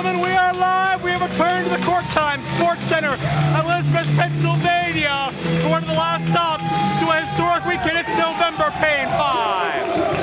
gentlemen, we are live. We have returned to the Court Time Sports Center, Elizabeth, Pennsylvania, for one of the last stops to a historic weekend. It's November Pain 5.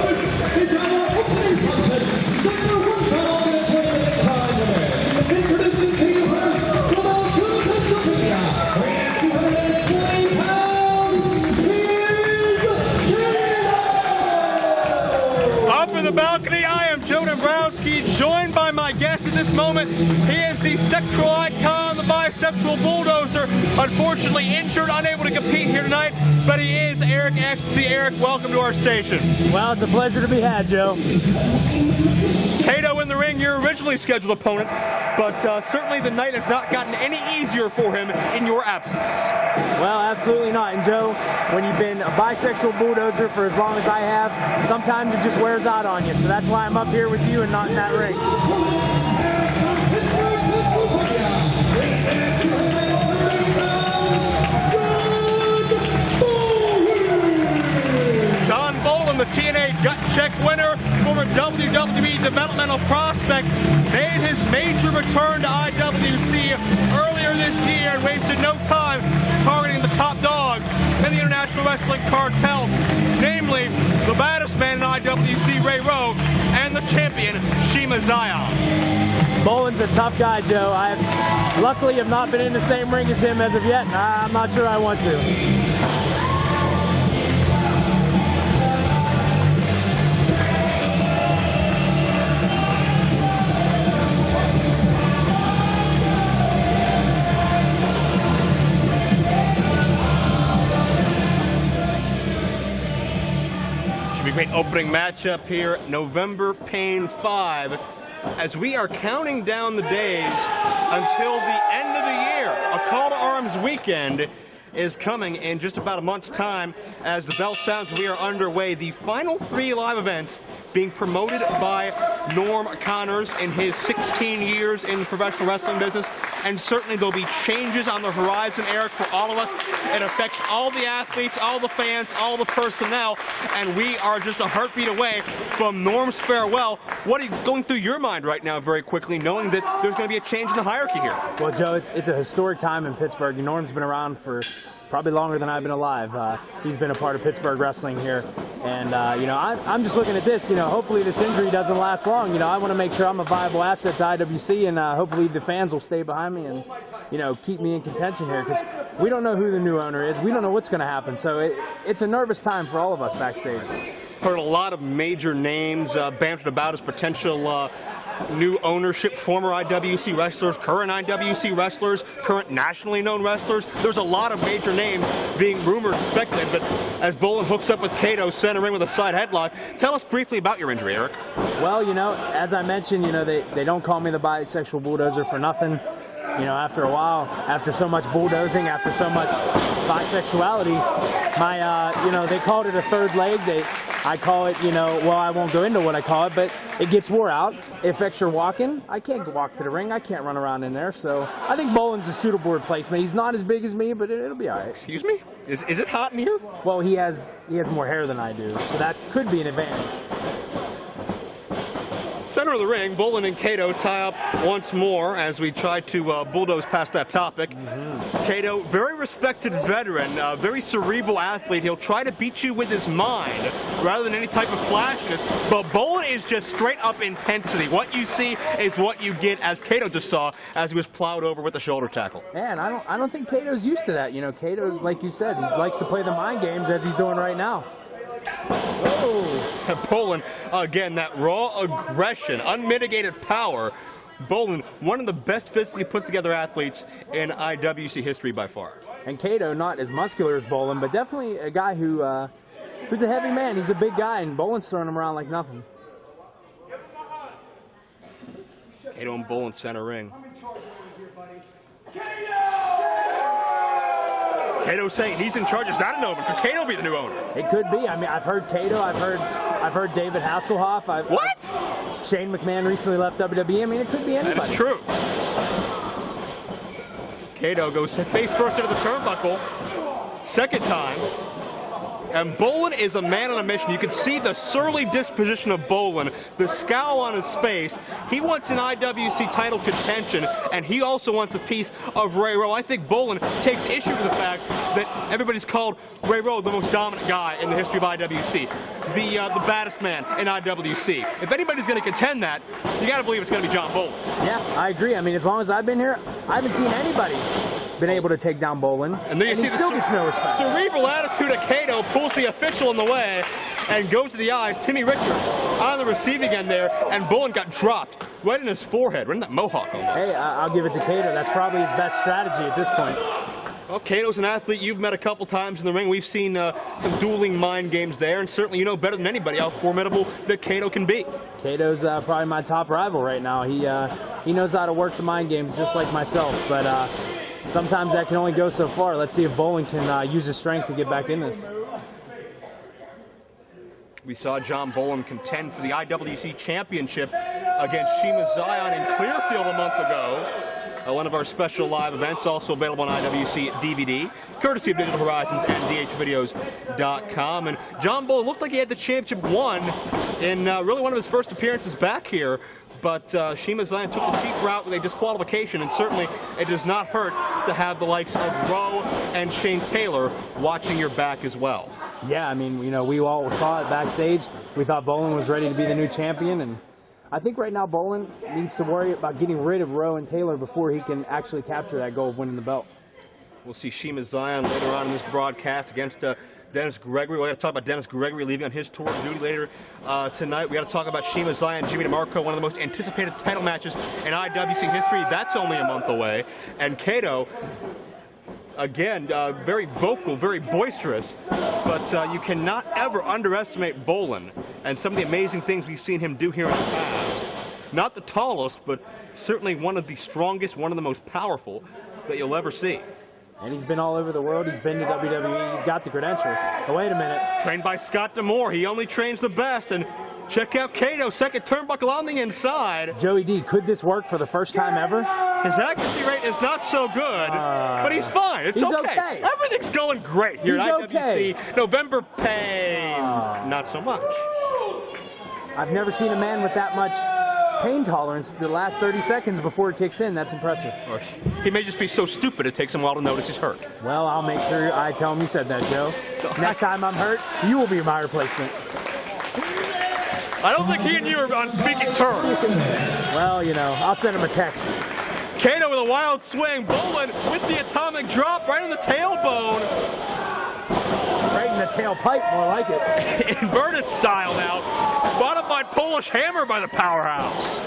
Up in the balcony, I am Joe Dombrowski, joined by my guest at this moment. He is the sexual icon, the bisexual bulldozer, unfortunately injured, unable to compete here tonight, but he is Eric Ecstasy. Eric, welcome to our station. Well, it's a pleasure to be had, Joe. Kato in the ring, your originally scheduled opponent, but certainly the night has not gotten any easier for him in your absence. Well, absolutely not. And Joe, when you've been a bisexual bulldozer for as long as I have, sometimes it just wears out on you. So that's why I'm up here with you and not in that ring. Bolin, the TNA gut check winner, former WWE developmental prospect, made his major return to IWC earlier this year and wasted no time targeting the top dogs in the International Wrestling Cartel, namely the baddest man in IWC, Rowe, and the champion, Shiima. Bolin's a tough guy, Joe. I luckily have not been in the same ring as him as of yet, and I'm not sure I want to. Great opening matchup here, November Pain 5, as we are counting down the days until the end of the year. A Call to Arms weekend is coming in just about a month's time. As the bell sounds, we are underway. The final 3 live events being promoted by Norm Connors in his 16 years in the professional wrestling business. And certainly there'll be changes on the horizon, Eric, for all of us. It affects all the athletes, all the fans, all the personnel, and we are just a heartbeat away from Norm's farewell. What is going through your mind right now, very quickly, knowing that there's going to be a change in the hierarchy here? Well, Joe, it's a historic time in Pittsburgh. Norm's been around for probably longer than I've been alive. He's been a part of Pittsburgh wrestling here, and you know, I'm just looking at this. You know, hopefully this injury doesn't last long. You know, I want to make sure I'm a viable asset to IWC, and hopefully the fans will stay behind me and, you know, keep me in contention here, because we don't know who the new owner is. We don't know what's going to happen, so it's a nervous time for all of us backstage. Heard a lot of major names bantered about as potential new ownership, former IWC wrestlers, current IWC wrestlers, current nationally known wrestlers. There's a lot of major names being rumored, speculated, but as Bolin hooks up with Kato, center ring with a side headlock, tell us briefly about your injury, Eric. Well, you know, as I mentioned, you know, they don't call me the bisexual bulldozer for nothing. You know, after a while, after so much bulldozing, after so much bisexuality, my, you know, they called it a third leg. I call it, you know, well, I won't go into what I call it, but it gets wore out. It affects your walking. I can't walk to the ring. I can't run around in there. So I think Bolin's a suitable replacement. He's not as big as me, but it'll be all right. Excuse me? Is it hot in here? Well, he has more hair than I do, so that could be an advantage. Center of the ring, Bolin and Kato tie up once more as we try to bulldoze past that topic. Kato, very respected veteran, very cerebral athlete. He'll try to beat you with his mind rather than any type of flashiness. But Bolin is just straight up intensity. What you see is what you get, as Kato just saw as he was plowed over with the shoulder tackle. Man, I don't think Kato's used to that. You know, Kato's, like you said, he likes to play the mind games as he's doing right now. Oh, Bolin, again, that raw aggression, unmitigated power. Bolin, one of the best physically put together athletes in IWC history by far. And Kato, not as muscular as Bolin, but definitely a guy who's a heavy man. He's a big guy, and Bolin's throwing him around like nothing. Kato and Bolin center ring. Kato saying he's in charge. It's not an owner. Could Kato be the new owner? It could be. I mean, I've heard Kato. I've heard David Hasselhoff. What? Shane McMahon recently left WWE. I mean, it could be anybody. That is true. Kato goes face first into the turnbuckle. Second time. And Bolin is a man on a mission. You can see the surly disposition of Bolin, the scowl on his face. He wants an IWC title contention, and he also wants a piece of Ray Rowe. I think Bolin takes issue with the fact that everybody's called Ray Rowe the most dominant guy in the history of IWC, the baddest man in IWC. If anybody's going to contend that, you got to believe it's going to be John Bolin. Yeah, I agree. I mean, as long as I've been here, I haven't seen anybody been able to take down Bolin, and then you see he still gets no respect. Cerebral attitude of Kato pulls the official in the way and goes to the eyes. Timmy Richards on the receiving end there, and Bolin got dropped right in his forehead, right in that mohawk almost. Hey, I'll give it to Kato. That's probably his best strategy at this point. Well, Kato's an athlete you've met a couple times in the ring. We've seen some dueling mind games there, and certainly you know better than anybody how formidable that Kato can be. Kato's probably my top rival right now. He knows how to work the mind games just like myself, but sometimes that can only go so far. Let's see if Bolin can use his strength to get back in this. We saw John Bolin contend for the IWC Championship against Shiima Xion in Clearfield a month ago. One of our special live events, also available on IWC DVD, courtesy of Digital Horizons and DHvideos.com. And John Bolin looked like he had the championship won in really one of his first appearances back here. But Shiima Xion took the cheap route with a disqualification, and certainly it does not hurt to have the likes of Rowe and Shane Taylor watching your back as well. Yeah, I mean, you know, we all saw it backstage. We thought Bolin was ready to be the new champion, and I think right now Bolin needs to worry about getting rid of Rowe and Taylor before he can actually capture that goal of winning the belt. We'll see Shiima Xion later on in this broadcast against Dennis Gregory. We got to talk about Dennis Gregory leaving on his tour of duty later tonight. We got to talk about Shiima Xion, Jimmy DeMarco, one of the most anticipated title matches in IWC history. That's only a month away. And Kato, again, very vocal, very boisterous, but you cannot ever underestimate Bolin and some of the amazing things we've seen him do here in the past. Not the tallest, but certainly one of the strongest, one of the most powerful that you'll ever see. And he's been all over the world. He's been to WWE. He's got the credentials. But wait a minute. Trained by Scott D'Amore. He only trains the best. And check out Kato, second turnbuckle on the inside. Joey D, could this work for the first time ever? His accuracy rate is not so good, but he's fine. It's okay. Everything's going great here at IWC November Pain. Not so much. I've never seen a man with that much pain tolerance the last 30 seconds before it kicks in. That's impressive. He may just be so stupid it takes him a while to notice he's hurt. Well, I'll make sure I tell him you said that, Joe. Next time I'm hurt, you will be my replacement. I don't think he and you are on speaking terms. Well, you know, I'll send him a text. Kato with a wild swing. Bolin with the atomic drop right in the tailbone. Right in the tailpipe, more like it. Inverted style now. Modified Polish hammer by the powerhouse.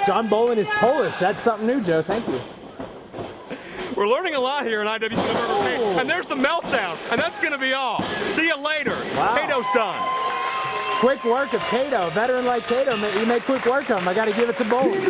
John Bolin is Polish. That's something new, Joe. Thank you. We're learning a lot here in IWC November Pain. And there's the meltdown. And that's going to be all. See you later. Wow. Kato's done. Quick work of Kato. A veteran like Kato, you make quick work of him. I got to give it to Bolin.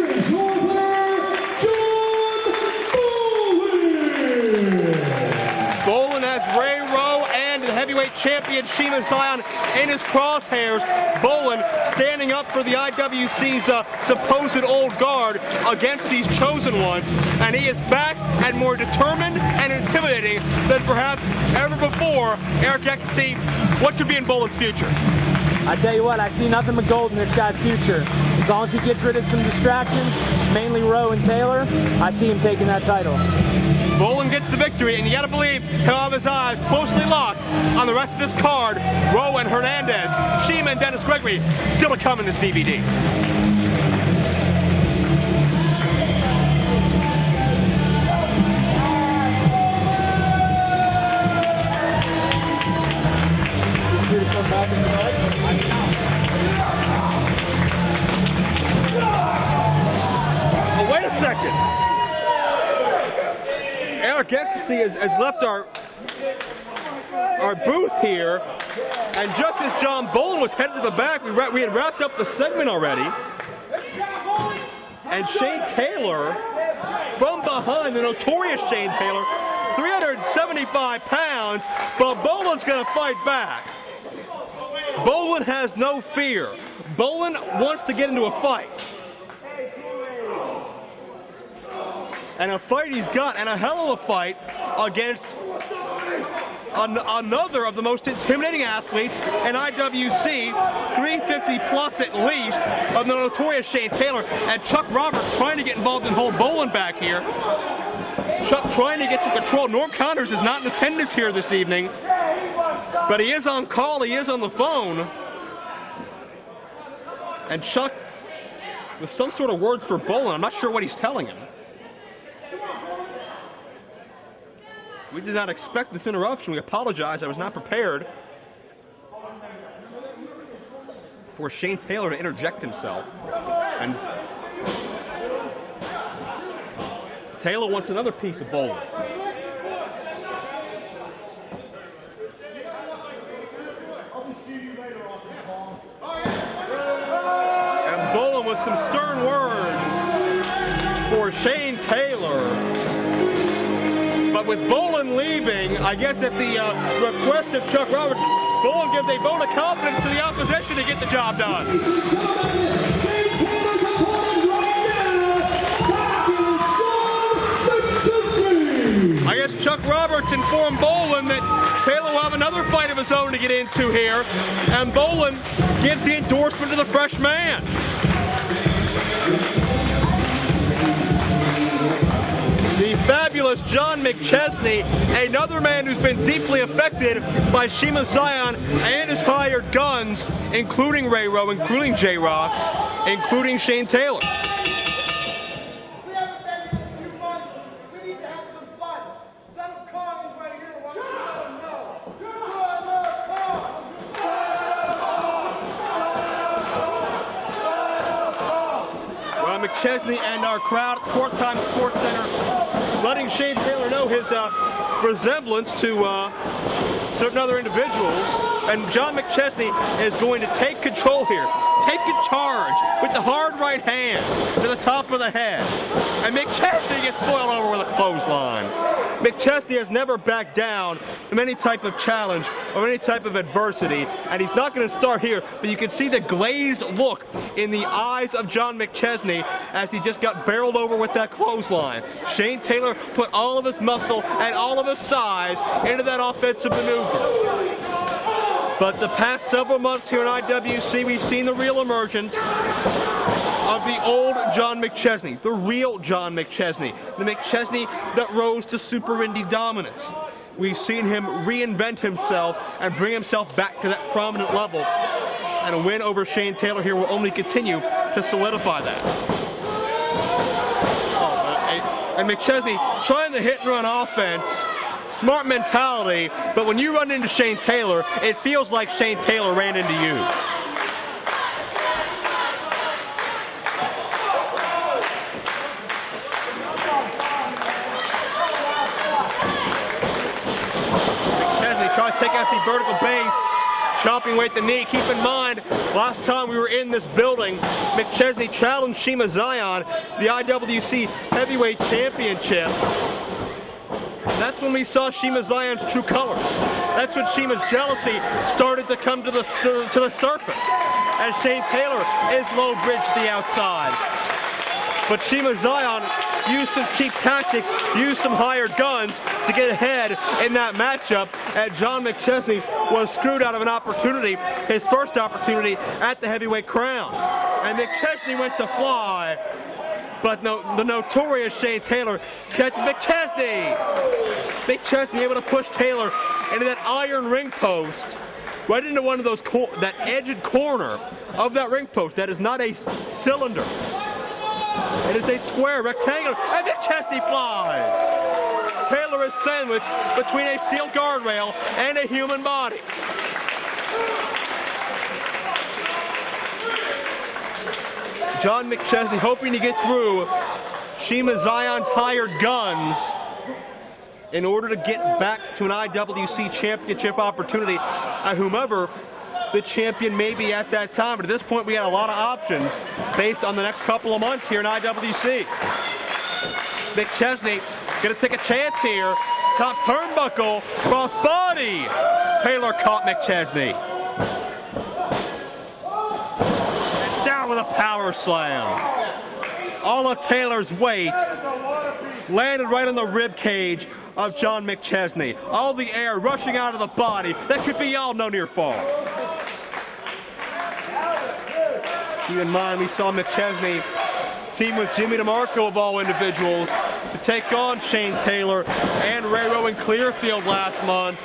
Bolin has Ray Rowe and the heavyweight champion Shiima Xion in his crosshairs. Bolin standing up for the IWC's supposed old guard against these chosen ones. And he is back and more determined and intimidating than perhaps ever before. Eric, you can see what could be in Bolin's future. I tell you what, I see nothing but gold in this guy's future. As long as he gets rid of some distractions, mainly Rowe and Taylor, I see him taking that title. Bolin gets the victory, and you gotta believe he'll have his eyes closely locked on the rest of this card. Rowe and Hernandez, Shiima and Dennis Gregory still to come in this DVD. Oh, wait a second. Eric Ecstasy has left our booth here, and just as John Bolin was headed to the back, we had wrapped up the segment already, and Shane Taylor from behind, the notorious Shane Taylor, 375 pounds, but Bolin's going to fight back. Bolin has no fear. Bolin wants to get into a fight. And a fight he's got, and a hell of a fight against another of the most intimidating athletes in IWC, 350 plus at least, of the notorious Shane Taylor, and Chuck Roberts trying to get involved and hold Bolin back here. Chuck trying to get some control. Norm Connors is not in attendance here this evening, but he is on call, he is on the phone. And Chuck, with some sort of words for Bolin, I'm not sure what he's telling him. We did not expect this interruption. We apologize. I was not prepared for Shane Taylor to interject himself. And Taylor wants another piece of Bolin. And Bolin with some stern words for Shane Taylor. But with Bolin leaving, I guess at the request of Chuck Roberts, Bolin gives a vote of confidence to the opposition to get the job done. I guess Chuck Roberts informed Bolin that Taylor will have another fight of his own to get into here, and Bolin gives the endorsement to the fresh man. The fabulous John McChesney, another man who's been deeply affected by Shiima Xion and his hired guns, including Rowe, including J-Rock, including Shane Taylor. McChesney and our crowd at Court-Time Sports Center letting Shane Taylor know his resemblance to certain other individuals. And John McChesney is going to take control here, take a charge with the hard right hand to the top of the head. And McChesney gets boiled over with a clothesline. McChesney has never backed down from any type of challenge or any type of adversity, and he's not going to start here, but you can see the glazed look in the eyes of John McChesney as he just got barreled over with that clothesline. Shane Taylor put all of his muscle and all of his size into that offensive maneuver. But the past several months here in IWC, we've seen the real emergence of the old John McChesney, the real John McChesney, the McChesney that rose to Super Indy dominance. We've seen him reinvent himself and bring himself back to that prominent level. And a win over Shane Taylor here will only continue to solidify that. And McChesney trying the hit and run offense. Smart mentality, but when you run into Shane Taylor, it feels like Shane Taylor ran into you. McChesney trying to take out the vertical base, chopping away at the knee. Keep in mind, last time we were in this building, McChesney challenged Shiima Xion to the IWC Heavyweight Championship. That's when we saw Shiima Xion's true colors. That's when Shiima's jealousy started to come to the surface, as Shane Taylor is low bridge to the outside. But Shiima Xion used some cheap tactics, used some hired guns to get ahead in that matchup, and John McChesney was screwed out of an opportunity, his first opportunity at the heavyweight crown. And McChesney went to fly. But no, the notorious Shane Taylor catches McChesney. McChesney able to push Taylor into that iron ring post, right into one of those, that edged corner of that ring post. That is not a cylinder. It is a square, rectangular, and McChesney flies. Taylor is sandwiched between a steel guardrail and a human body. John McChesney hoping to get through Shiima Xion's hired guns in order to get back to an IWC championship opportunity at whomever the champion may be at that time. But at this point, we got a lot of options based on the next couple of months here in IWC. McChesney gonna take a chance here. Top turnbuckle, crossbody. Taylor caught McChesney. With a power slam. All of Taylor's weight landed right on the rib cage of John McChesney. All the air rushing out of the body. That could be all no near fall. Keep in mind, we saw McChesney team with Jimmy Demarco of all individuals to take on Shane Taylor and Rowe in Clearfield last month.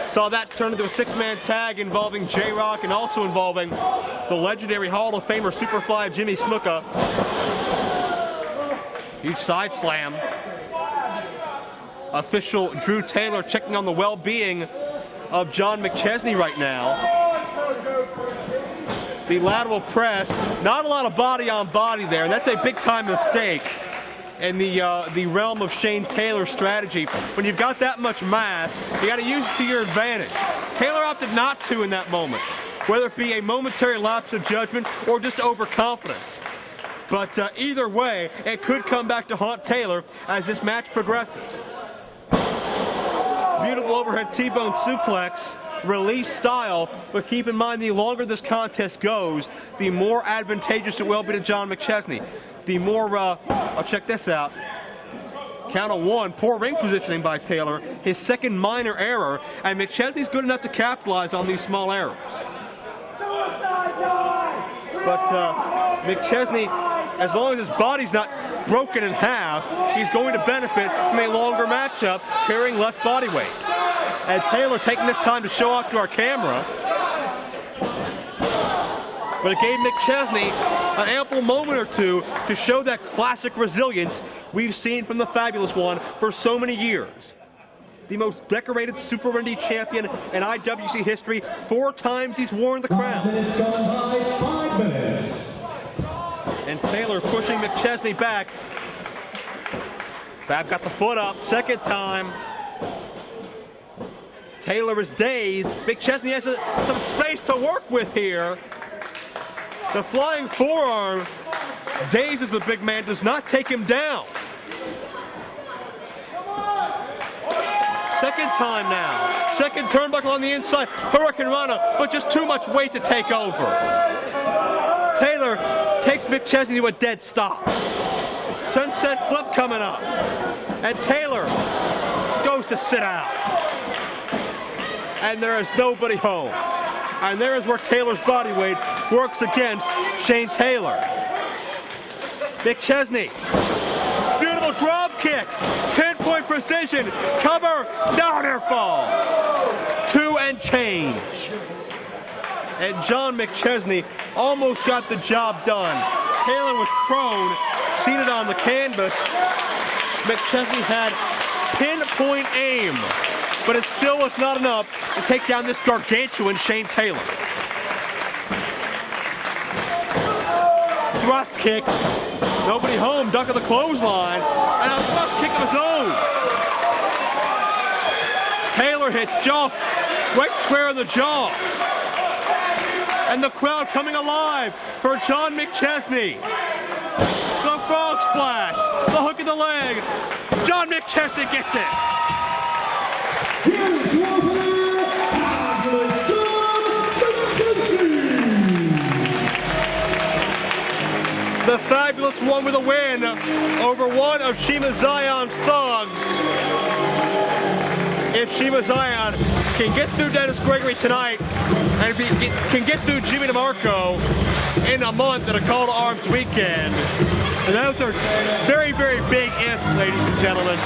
Saw that turn into a six-man tag involving J-Rock and also involving the legendary Hall of Famer Superfly Jimmy Snuka. Huge side slam. Official Drew Taylor checking on the well-being of John McChesney right now. The lateral press, not a lot of body on body there. That's a big-time mistake in the realm of Shane Taylor's strategy. When you've got that much mass, you got to use it to your advantage. Taylor opted not to in that moment, whether it be a momentary lapse of judgment or just overconfidence. But either way, it could come back to haunt Taylor as this match progresses. Beautiful overhead T-bone suplex, release style, but keep in mind the longer this contest goes, the more advantageous it will be to John McChesney. The more, I'll check this out. Count of one, poor ring positioning by Taylor, his second minor error, and McChesney's good enough to capitalize on these small errors. But McChesney, as long as his body's not broken in half, he's going to benefit from a longer matchup, carrying less body weight. And Taylor taking this time to show off to our camera. But it gave McChesney an ample moment or two to show that classic resilience we've seen from the Fabulous One for so many years. The most decorated Super Indy champion in IWC history. 4 times he's worn the crown. 5 minutes gone by, 5 minutes. And Taylor pushing McChesney back. Fab got the foot up, second time. Taylor is dazed. McChesney has some space to work with here. The flying forearm dazes the big man, does not take him down. Second time now. Second turnbuckle on the inside. Hurricane Rana, but just too much weight to take over. Taylor takes McChesney to a dead stop. Sunset flip coming up. And Taylor goes to sit out. And there is nobody home. And there is where Taylor's body weight works against Shane Taylor. McChesney, beautiful drop kick, pinpoint precision, cover, down air fall. 2 and change. And John McChesney almost got the job done. Taylor was prone, seated on the canvas. McChesney had pinpoint aim, but it still was not enough to take down this gargantuan Shane Taylor. Thrust kick, nobody home, duck of the clothesline, and a thrust kick of his own. Taylor hits jaw, right square in the jaw. And the crowd coming alive for John McChesney. The frog splash, the hook in the leg. John McChesney gets it. Here's your winner, Fabulous John McChesney. The Fabulous One with a win over one of Shiima Xion's thugs. If Shiima Xion can get through Dennis Gregory tonight, and if he can get through Jimmy Demarco in a month at a Call to Arms weekend, and those are very, very big ifs, ladies and gentlemen.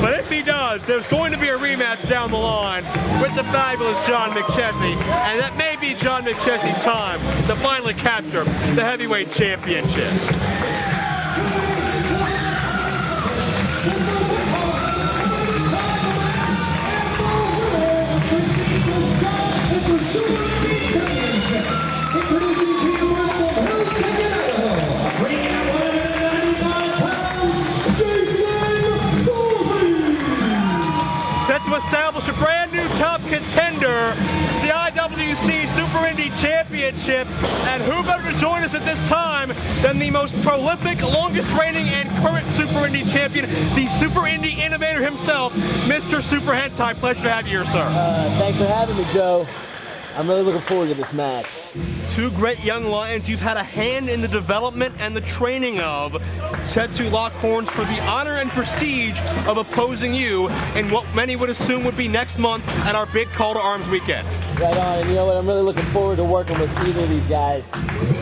But if he does, there's going to be a rematch down the line with the Fabulous John McChesney, and that may be John McChesney's time to finally capture the heavyweight championship. Set to establish a brand new top contender, the IWC Super Indy Championship. And who better to join us at this time than the most prolific, longest reigning, and current Super Indy champion, the Super Indy innovator himself, Mr. Super Hentai. Pleasure to have you here, sir. Thanks for having me, Joe. I'm really looking forward to this match. Two great young lions you've had a hand in the development and the training of, set to lock horns for the honor and prestige of opposing you in what many would assume would be next month at our big Call to Arms weekend. Right on, and you know what? I'm really looking forward to working with either of these guys.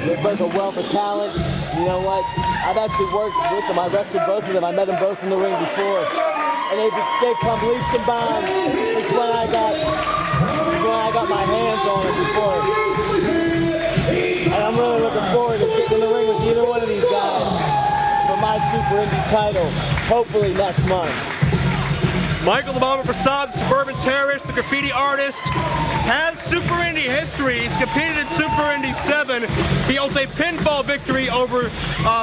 They're both a wealth of talent. You know what? I've actually worked with them. I wrestled both of them. I met them both in the ring before. And they've come leaps and bounds. It's when I got my hands on it before. And I'm really looking forward to getting in the ring with either one of these guys for my Super Indy title, hopefully next month. Michael the Bomber Facade, the Suburban Terrorist, the graffiti artist, has Super Indy history. He's competed in Super Indy 7. He holds a pinfall victory over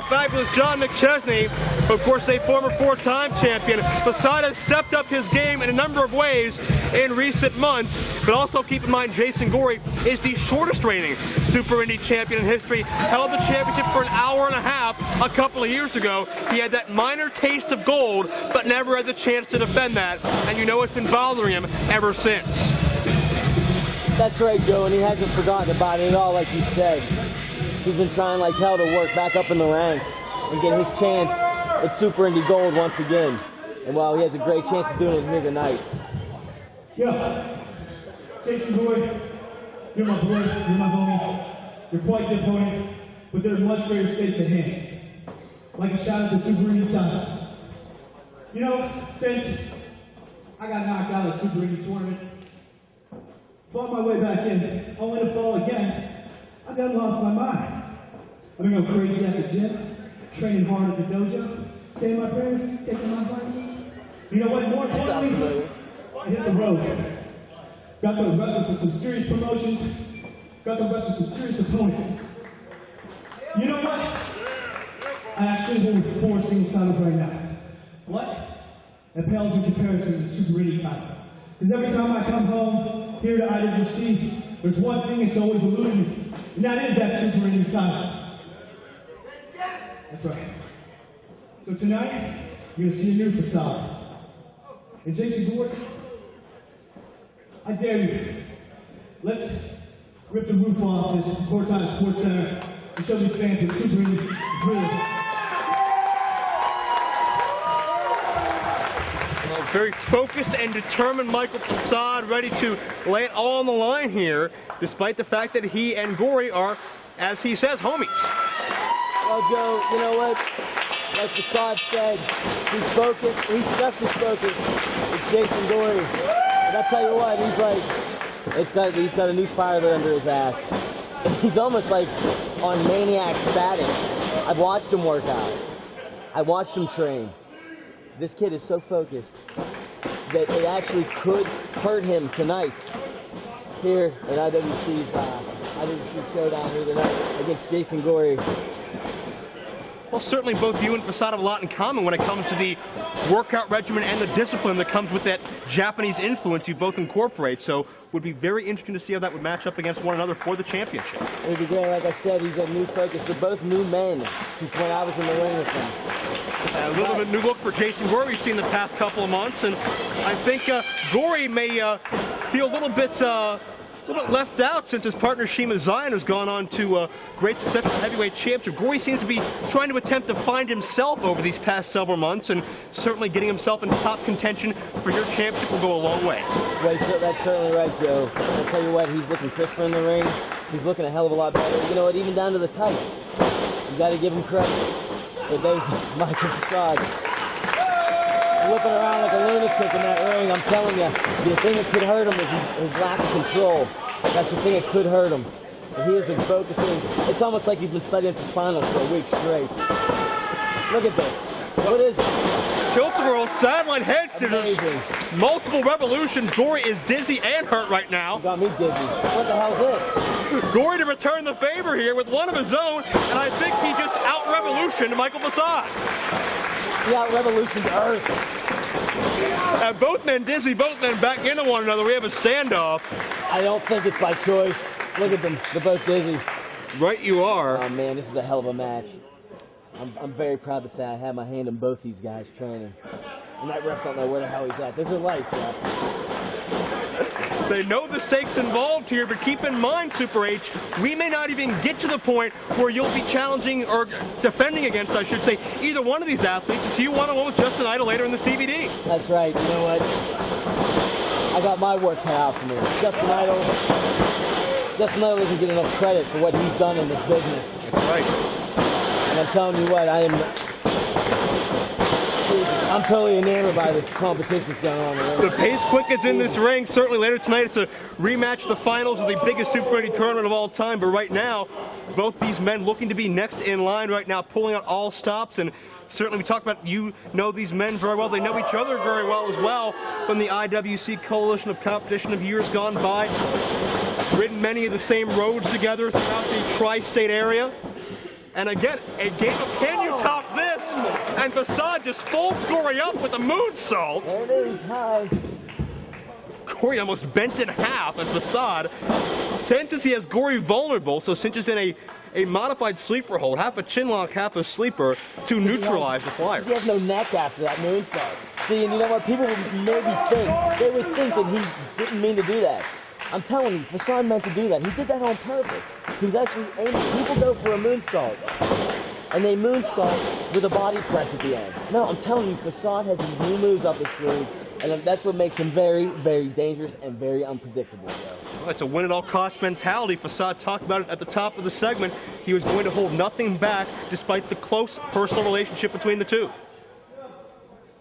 fabulous John McChesney, of course a former 4-time champion. Facade has stepped up his game in a number of ways in recent months, but also keep in mind Jason Gory is the shortest reigning Super Indy champion in history. Held the championship for an hour and a half a couple of years ago. He had that minor taste of gold, but never had the chance to defend that, and you know it's been bothering him ever since. That's right, Joe, and he hasn't forgotten about it at all, like you said. He's been trying like hell to work back up in the ranks and get his chance at Super Indy Gold once again. And well, he has a great chance of doing it here tonight. Yo, Jason Gory, you're my boy, you're my homie. You're quite the opponent, but there's much greater stakes at hand. Like a shot at the Super Indy title. You know, since I got knocked out of the Super Indy tournament, fought my way back in, only to fall again, I done lost my mind. I've been going crazy at the gym, training hard at the dojo, saying my prayers, taking my vitamins. You know what, more importantly, I hit the road. Got to wrestle for some serious promotions, got to wrestle some serious opponents. You know what? I actually hold 4 single titles right now. What? That pales in comparison to the Super Indy title. Because every time I come home here to IWC, there's one thing that's always eluding me, and that is that Super Indy title. That's right. So tonight, you're gonna see a new Facade. And Jason Gory, I dare you. Let's rip the roof off this Courtine Sports Center and show these fans that Super Indy is real. Very focused and determined Michael Facade, ready to lay it all on the line here, despite the fact that he and Gory are, as he says, homies. Well, Joe, you know what? Like Facade said, he's focused. He's just as focused as Jason Gory. And I'll tell you what, he's got a new fire there under his ass. And he's almost like on maniac status. I've watched him work out. I watched him train. This kid is so focused that it actually could hurt him tonight here at IWC Showdown here tonight against Jason Gory. Well, certainly both you and Facade have a lot in common when it comes to the workout regimen and the discipline that comes with that Japanese influence you both incorporate. So would be very interesting to see how that would match up against one another for the championship. It would be great. Like I said, he's a new focus. They're both new men since when I was in the ring with them. A little bit new look for Jason Gory we've seen the past couple of months, and I think Gory may feel a little bit left out since his partner Shiima Xion has gone on to great success with heavyweight championship. Gory seems to be trying to attempt to find himself over these past several months, and certainly getting himself in top contention for your championship will go a long way. Well, that's certainly right, Joe. I'll tell you what, he's looking crisper in the ring. He's looking a hell of a lot better. You know what, even down to the tights. You got to give him credit. But there's Michael Facade flipping around like a lunatic in that ring. I'm telling you, the thing that could hurt him is his lack of control. That's the thing that could hurt him. And he has been focusing. It's almost like he's been studying for finals for a week straight. Look at this. What is it? Tilt-a-whirl, sideline head scissors, multiple revolutions. Gory is dizzy and hurt right now. You got me dizzy. What the hell's this? Gory to return the favor here with one of his own, and I think he just out-revolutioned Michael Facade. He out-revolutioned Earth. Both men dizzy, both men back into one another. We have a standoff. I don't think it's by choice. Look at them. They're both dizzy. Right you are. Oh, man, this is a hell of a match. I'm very proud to say I have my hand in both these guys training. And that ref don't know where the hell he's at. There's a lights, ref. They know the stakes involved here, but keep in mind, Super H, we may not even get to the point where you'll be challenging or defending against, I should say, either one of these athletes. It's you one-on-one with Justin Idol later in this DVD. That's right. You know what? I got my work cut out for me. Justin Idol doesn't get enough credit for what he's done in this business. That's right. And I'm telling you what, I'm totally enamored by this competition that's going on. The pace quickens in this ring. Certainly later tonight, it's a rematch of the finals of the biggest Super Indy tournament of all time. But right now, both these men looking to be next in line right now, pulling out all stops. And certainly we talk about, you know these men very well. They know each other very well as well from the IWC coalition of competition of years gone by. Ridden many of the same roads together throughout the tri-state area. And again, a game of can you top this? And Facade just folds Gory up with a moonsault. There it is, high. Gory almost bent in half, and Facade senses he has Gory vulnerable, so cinches in a modified sleeper hold, half a chin lock, half a sleeper, to neutralize the flyer. He has no neck after that moonsault. See, and you know what? People would maybe think, they would think that he didn't mean to do that. I'm telling you, Facade meant to do that. He did that on purpose. He was actually aiming. People go for a moonsault, and they moonsault with a body press at the end. No, I'm telling you, Facade has these new moves up his sleeve, and that's what makes him very, very dangerous and very unpredictable. Well, it's a win-at-all-cost mentality. Facade talked about it at the top of the segment. He was going to hold nothing back despite the close personal relationship between the two.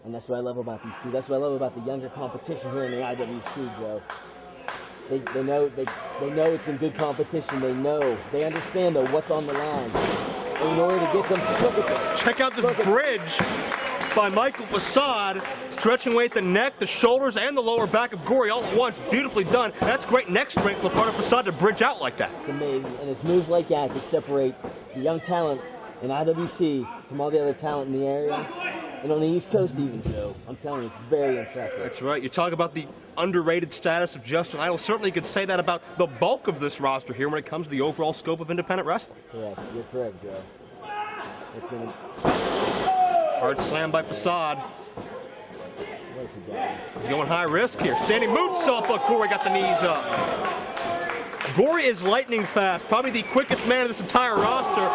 And that's what I love about these two. That's what I love about the younger competition here in the IWC, Joe. They know it's in good competition. They understand though what's on the line. And in order to get them certificates. Check out this bridge by Michael Facade, stretching away at the neck, the shoulders, and the lower back of Gory all at once. Beautifully done. That's great neck strength on the part of Facade to bridge out like that. It's amazing, and it's moves like that that separate the young talent in IWC from all the other talent in the area. And on the East Coast even, Joe. I'm telling you, it's very impressive. That's right. You talk about the underrated status of Justin Idol. Certainly you could say that about the bulk of this roster here when it comes to the overall scope of independent wrestling. Correct. You're correct, Joe. It's gonna... Hard slam by Facade. Where's he going? He's going high risk here. Standing moonsault, but Gory got the knees up. Gory is lightning fast, probably the quickest man of this entire roster.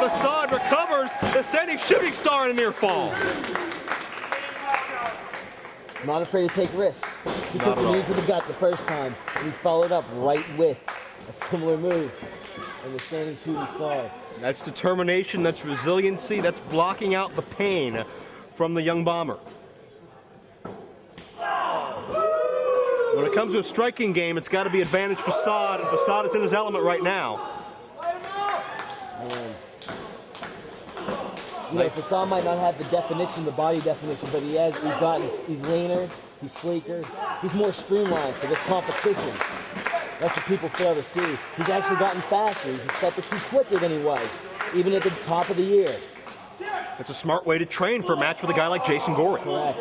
Facade recovers, the standing shooting star in a near fall. Not afraid to take risks. He took the knees to the gut the first time, and he followed up right with a similar move in the standing shooting star. That's determination, that's resiliency, that's blocking out the pain from the young bomber. When it comes to a striking game, it's got to be advantage Facade, and Facade is in his element right now. Man. You know, Facade might not have the definition, the body definition, but he's leaner, he's sleeker, he's more streamlined for this competition. That's what people fail to see. He's actually gotten faster. He's a step or two quicker than he was, even at the top of the year. It's a smart way to train for a match with a guy like Jason Gory. Correct.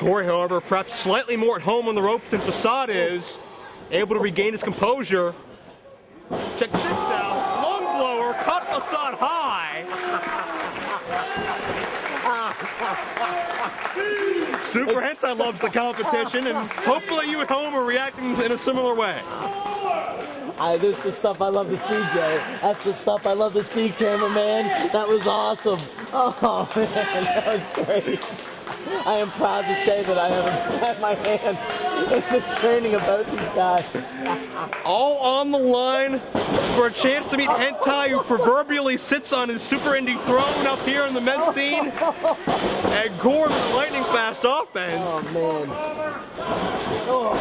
Gory, however, perhaps slightly more at home on the ropes than Facade is, able to regain his composure. Check this out. Lung blower, caught Facade high. Super Hentai loves the competition, and hopefully you at home are reacting in a similar way. This is the stuff I love to see, Joe. That's the stuff I love to see, cameraman. That was awesome. Oh, man, that was great. I am proud to say that I have had my hand in the training of both these guys. All on the line for a chance to meet Hentai, who proverbially sits on his Super Indy throne up here in the mezzanine. And Gory with lightning fast offense. Oh, man. Oh,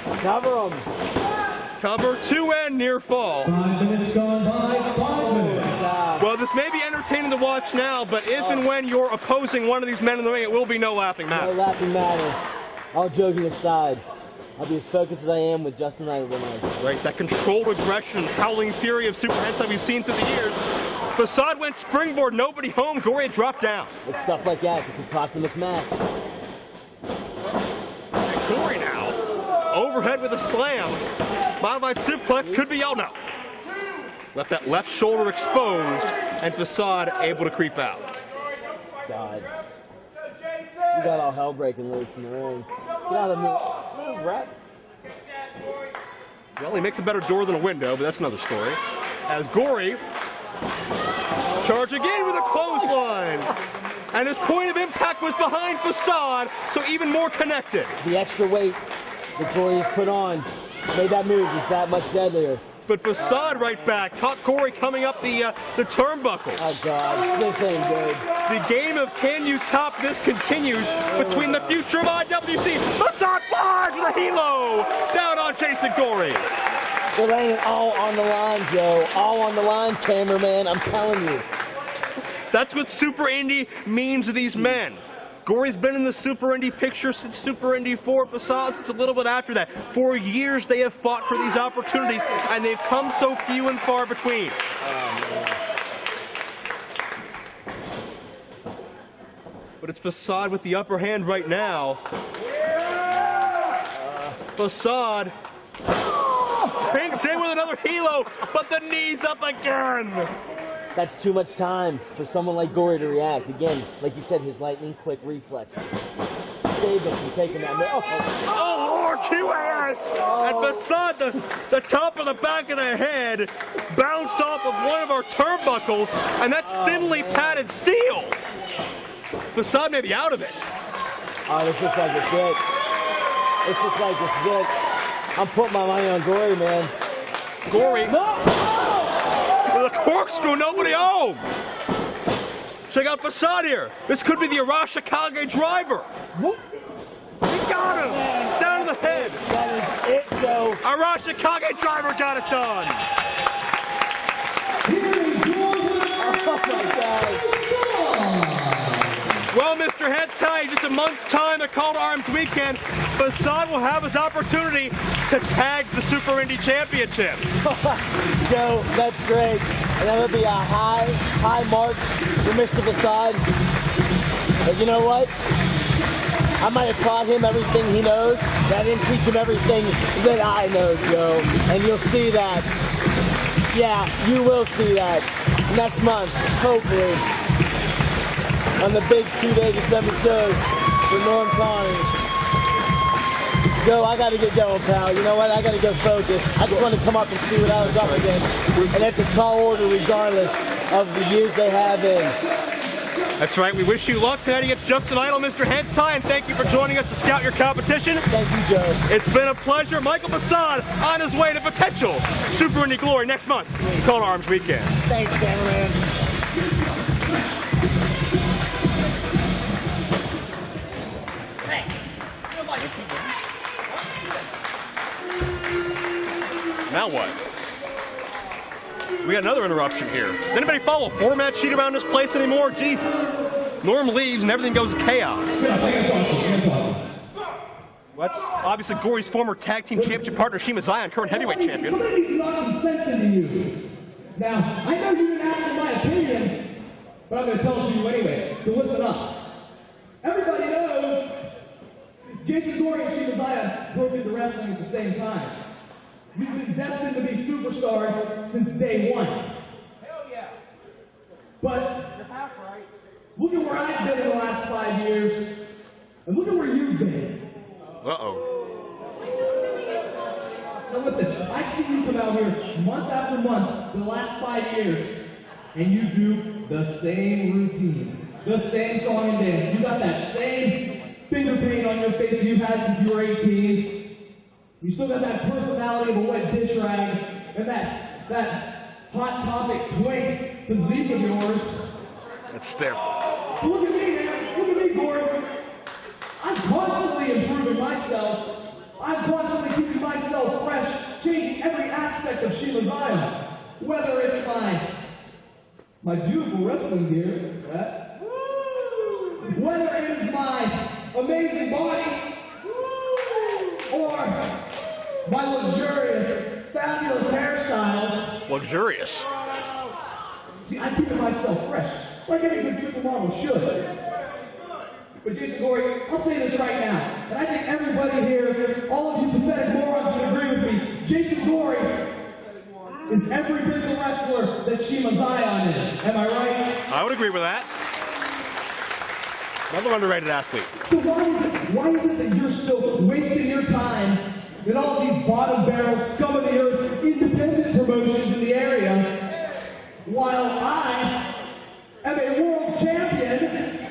man. Cover him. Cover 2 and near fall. 5 minutes gone by, 5 minutes. Well, this may be entertaining to watch now, but if and when you're opposing one of these men in the ring, it will be no laughing matter. No laughing matter. All joking aside, I'll be as focused as I am with Justin Idol tonight. Right, that controlled aggression and howling fury of Super Hentai we've seen through the years. Facade went springboard, nobody home, Gory dropped down. It's stuff like that could cost them this match. Gory now, overhead with a slam. Modified suplex, could be no. Left that left shoulder exposed, and Facade able to creep out. God. You got all hell breaking loose in the ring. Get out of the move, ref. Well, he makes a better door than a window, but that's another story. As Gory charge again with a clothesline. And his point of impact was behind Facade, so even more connected. The extra weight that Gory has put on made that move just that much deadlier. But Facade right back, caught Gory coming up the turnbuckles. Oh, God, this ain't good. The game of can you top this continues between the future of IWC. Facade fires with a helo down on Jason Gory. They're laying it all on the line, Joe. All on the line, cameraman, I'm telling you. That's what Super Indy means to these men. Gory's been in the Super Indy picture since Super Indy 4, Facade since a little bit after that. For years they have fought for these opportunities, and they've come so few and far between. But it's Facade with the upper hand right now. Facade pinks in with another helo, but the knee's up again. That's too much time for someone like Gory to react. Again, like you said, his lightning quick reflexes. Save him from taking that. Oh, Lord, QAS! And Facade, the top of the back of the head, bounced off of one of our turnbuckles, and that's thinly padded steel. Facade may be out of it. Oh, this looks like it's it. This looks like it's it. I'm putting my money on Gory, man. Gory. With a corkscrew, nobody home. Check out Facade here. This could be the Arashikage driver. He got him. Down to the head. That is it, Joe. Arashikage driver got it done. Oh, my God. Well, Mr. Hentai, just a month's time at Call to Arms weekend, Facade will have his opportunity to tag the Super Indy Championship. Joe, that's great. And that'll be a high mark for Mr. Facade. But you know what? I might have taught him everything he knows, but I didn't teach him everything that I know, Joe. And you'll see that. Yeah, you will see that next month, hopefully, on the big 2-day December shows for Norm Connie. Joe, I got to get going, pal. You know what? I got to go focus. I just want to come up and see what I was up against. And it's a tall order regardless of the years they have in. That's right. We wish you luck tonight against Justin Idol, Mr. Hentai, and thank you for joining us to scout your competition. Thank you, Joe. It's been a pleasure. Michael Facade on his way to potential Super Indy glory next month. Call to Arms weekend. Thanks, cameraman. Now what? We got another interruption here. Does anybody follow a format sheet around this place anymore? Jesus. Norm leaves and everything goes chaos. That's obviously Gory's former tag team championship partner, Shiima Xion, current heavyweight champion. Somebody needs to knock some sense into you. Now, I know you didn't ask for my opinion, but I'm going to tell it to you anyway, so listen up. Everybody knows Jason Gory and Shiima Xion broke into wrestling at the same time. We've been destined to be superstars since day one. Hell yeah. But you're half right. Look at where I've been in the last 5 years, and look at where you've been. Uh-oh. Now listen, I've seen you come out here month after month for the last 5 years, and you do the same routine, the same song and dance. You got that same finger paint on your face that you've had since you were 18. You still got that personality of a wet dish rag and that hot topic twink physique of yours. That's stiff. So look at me, man. Look at me, Gory. I'm constantly improving myself. I'm constantly keeping myself fresh, changing every aspect of Shiima Xion. Whether it's my beautiful wrestling gear, right? Whether it is my amazing body, or my luxurious, fabulous hairstyles. Luxurious. See, I'm keeping myself fresh, like any good supermodel should. But Jason Gory, I'll say this right now, and I think everybody here, all of you pathetic morons would agree with me. Jason Gory is every bit the wrestler that Shiima Xion is. Am I right? I would agree with that. Another underrated athlete. So why is it that you're still wasting your time in all these bottom barrel, scum of the earth, independent promotions in the area, while I am a world champion,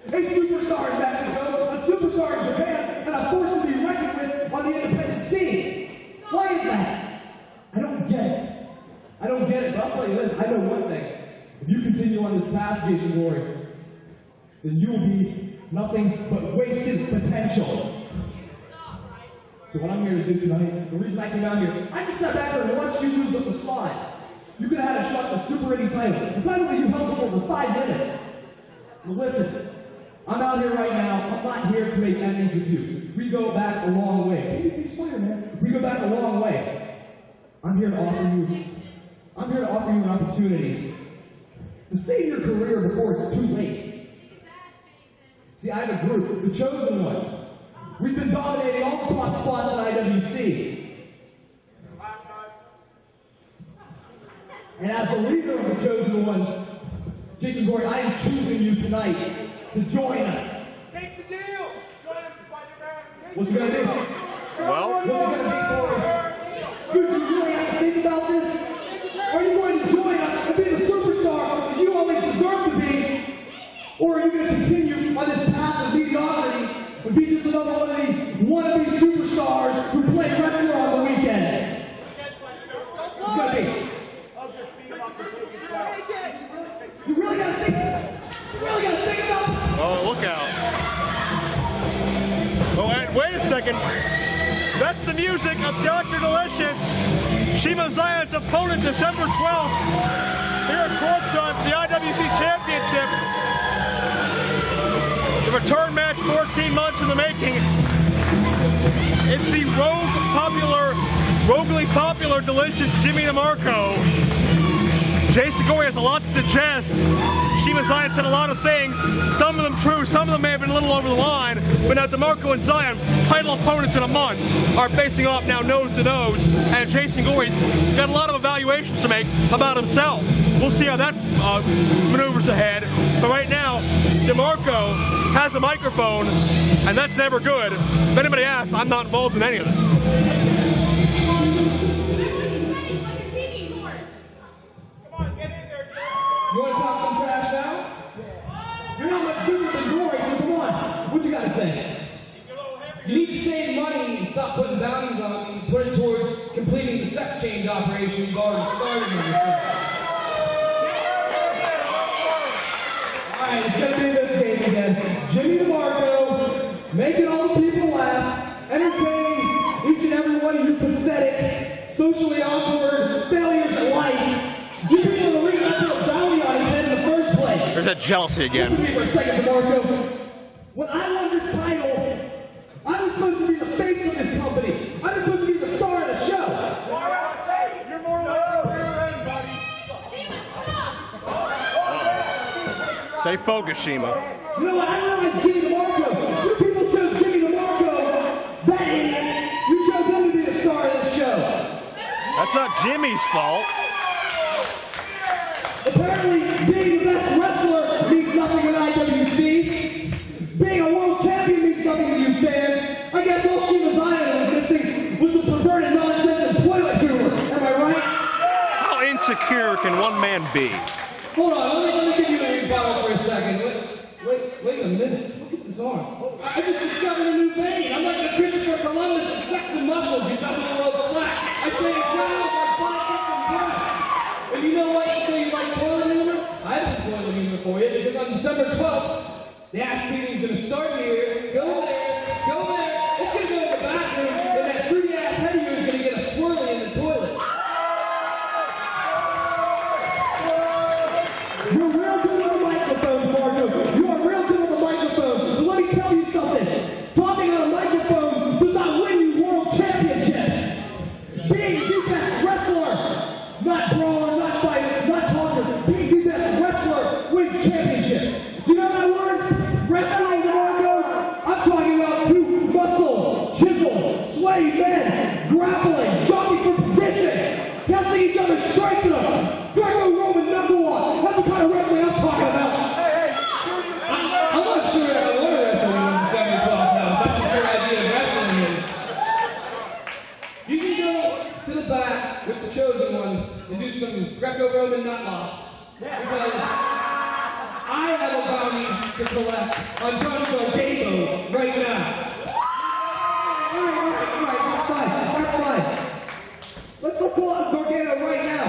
a superstar in Mexico, a superstar in Japan, and I'm forced to be reckoned with on the independent scene? Why is that? I don't get it. I don't get it, but I'll tell you this, I know one thing. If you continue on this path, Jason Gory, then you will be nothing but wasted potential. So what I'm here to do tonight, the reason I came out here, I can sat back there and watch you lose with the spot. You could have had a shot at the Super Indy title. The title that you held for over 5 minutes. Well, listen, I'm out here right now. I'm not here to make enemies with you. We go back a long way. Babyface fire, man. We go back a long way. I'm here to offer you an opportunity to save your career before it's too late. See, I have a group, the Chosen Ones. We've been dominating all the top spots in IWC. And as the leader of the Chosen Ones, Jason Gory, I am choosing you tonight to join us. Take the deal! What you gonna do? Well, What are you gonna be for? Dude, you really have to think about this? Are you going to join us and be the superstar that you always deserve to be? Or are you going to continue on this path of mediocrity and be just another one of these wannabe superstars who play wrestler on the weekends? What's gonna be? You really gotta think. You really gotta think about it. oh, look out. Oh, and wait a second. That's the music of Dr. Delicious. Shiima Zion's opponent December 12th here at courtside for the IWC Championship. The return match 14 months in the making. It's the roguely popular Delicious Jimmy Demarco. Jason Gory has a lot to digest. Shiima Zion said a lot of things, some of them true, some of them may have been a little over the line, but now Demarco and Zion, title opponents in a month, are facing off now nose to nose, and Jason Gory's got a lot of evaluations to make about himself. We'll see how that maneuvers ahead, but right now, Demarco has a microphone, and that's never good. If anybody asks, I'm not involved in any of this. You want to talk some trash now? You're not much bigger than Gory, so come on. What you got to say? You need to save money and stop putting bounties on me and put it towards completing the sex change operation you've already started on yourself. Alright, it's going to be this game again. Jimmy Demarco, making all the people laugh, entertaining each and every one of you pathetic, socially awkward failures in life. You people the reason I put a bounty on his head in the first place. There's that jealousy again. Listen to me for a second, Demarco. When I won this title, I was supposed to be the face of this company. I was supposed to be the star of the show. You're more like the rear end, buddy. Stay focused, Shiima. You know what? I realize Jimmy Demarco. You people chose Jimmy Demarco. That idiot. You chose him to be the star of this show. That's not Jimmy's fault. Apparently, being the best wrestler means nothing in IWC. Being a world champion means nothing to you fans. I guess all Shiima Zion was missing was some perverted nonsense and toilet humor. Am I right? How insecure can one man be? Hold on, let me give you a rebuttal for a second. Wait a minute. Look at this arm. I just discovered a new vein. I'm like the Christopher Columbus of sex and muscles. You tell me the world's flat. I say it's round like biceps and breasts. And you know what? You say you like toilet humor? I have some toilet humor for you because on December 12th, the ass beating is going to start here. Go there. It's going to go in the bathroom, and that fruity ass head of yours is going to get a swirly in the toilet. You're real good with the microphone, Demarco. You are real good with the microphone. But let me tell you something. Talking on a microphone does not win you world championships. Being the best wrestler, not brawler, not fighter, not talker. Being the best wrestler wins championships. You know that word? Wrestling, Demarco? I'm talking about two muscle, chisel, sweaty men, grappling, jockey for position, testing each other's strength in a Greco-Roman knuckle-walk. That's the kind of wrestling I'm talking about. I'm to the back with the chosen ones and do some Greco-Roman nutlocks. Because I have a bounty to collect on Johnny Gargano right now. Alright, that's fine. Let's pull out Gargano right now.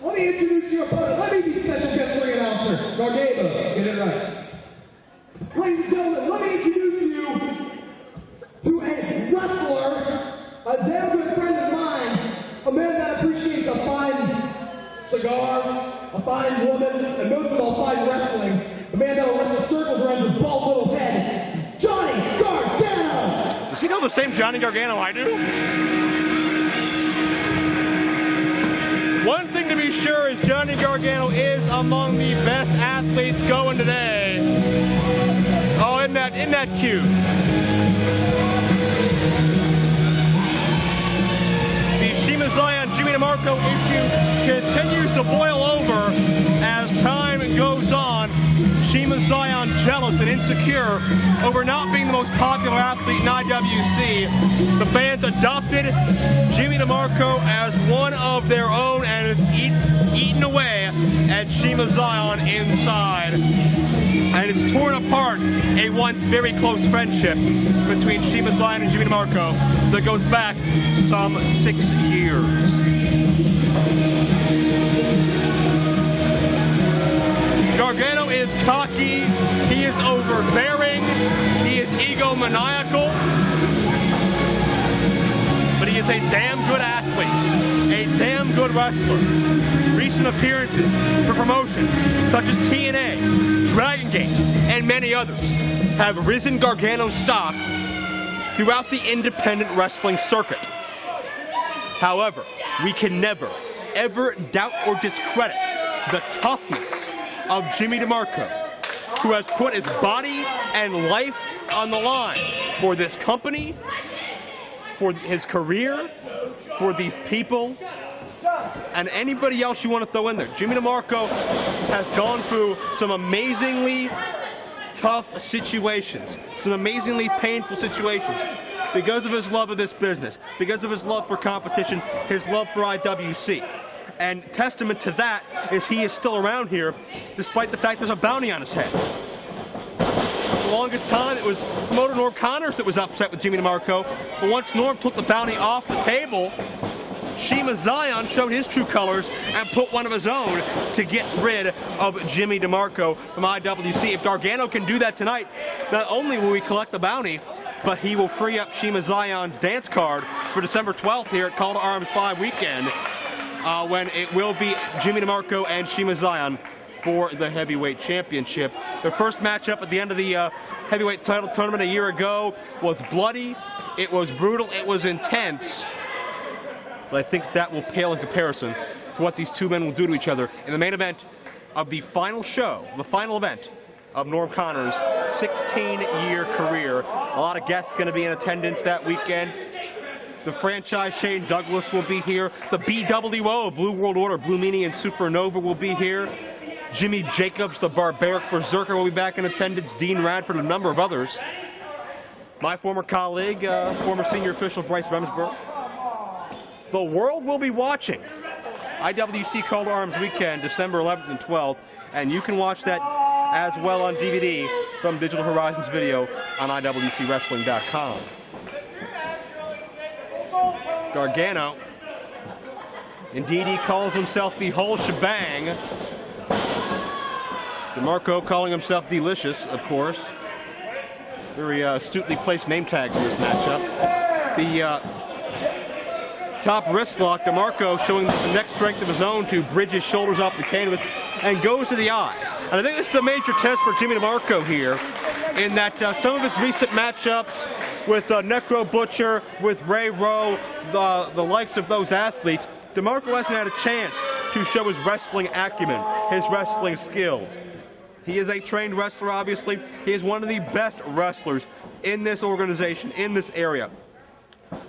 Let me introduce your opponent. Let me be special guest ring announcer. Gargano, get it right. Ladies and gentlemen, let me introduce you to a wrestler, a damn good friend of mine, a man that appreciates a fine cigar, a fine woman, and most of all, fine wrestling. A man that'll wrestle circles around your bald little head, Johnny Gargano! Does he know the same Johnny Gargano I do? One thing to be sure is Johnny Gargano is among the best athletes going today. Oh, isn't that cute? The Shiima Xion Jimmy Demarco issue continues to boil over as time goes on. Shiima Xion jealous and insecure over not being the most popular athlete in IWC. The fans adopted Jimmy Demarco as one of their own and is eaten away at Shiima Xion inside. And it's torn apart a once very close friendship between Shiima Xion and Jimmy Demarco that goes back some 6 years. Gargano is cocky, he is overbearing, he is egomaniacal, but he is a damn good athlete, a damn good wrestler. Recent appearances for promotions such as TNA, Dragon Gate, and many others have risen Gargano's stock throughout the independent wrestling circuit. However, we can never, ever doubt or discredit the toughness of Jimmy Demarco, who has put his body and life on the line for this company, for his career, for these people, and anybody else you want to throw in there. Jimmy Demarco has gone through some amazingly tough situations, some amazingly painful situations, because of his love of this business, because of his love for competition, his love for IWC. And testament to that is he is still around here, despite the fact there's a bounty on his head. For the longest time, it was promoter Norm Connors that was upset with Jimmy Demarco. But once Norm took the bounty off the table, Shiima Xion showed his true colors and put one of his own to get rid of Jimmy Demarco from IWC. If Gargano can do that tonight, not only will we collect the bounty, but he will free up Shiima Xion's dance card for December 12th here at Call to Arms 5 weekend. When it will be Jimmy Demarco and Shiima Xion for the heavyweight championship. Their first matchup at the end of the heavyweight title tournament a year ago was bloody, it was brutal, it was intense. But I think that will pale in comparison to what these two men will do to each other in the main event of the final show, the final event of Norm Connors' 16-year career. A lot of guests going to be in attendance that weekend. The franchise Shane Douglas will be here. The BWO, Blue World Order, Blue Meanie and Supernova will be here. Jimmy Jacobs, the Barbaric Berserker, will be back in attendance. Dean Radford, a number of others. My former colleague, former senior official Bryce Remsburg. The world will be watching IWC Call to Arms weekend, December 11th and 12th, and you can watch that as well on DVD from Digital Horizons Video on IWCWrestling.com. Gargano, indeed he calls himself the whole shebang. Demarco calling himself DeeeeeLicious, of course. Very astutely placed name tags in this matchup. The top wrist lock, Demarco showing the neck strength of his own to bridge his shoulders off the canvas and goes to the eyes. And I think this is a major test for Jimmy Demarco here, in that some of his recent matchups with Necro Butcher, with Rowe, the likes of those athletes, Demarco hasn't had a chance to show his wrestling acumen, his wrestling skills. He is a trained wrestler, obviously. He is one of the best wrestlers in this organization, in this area.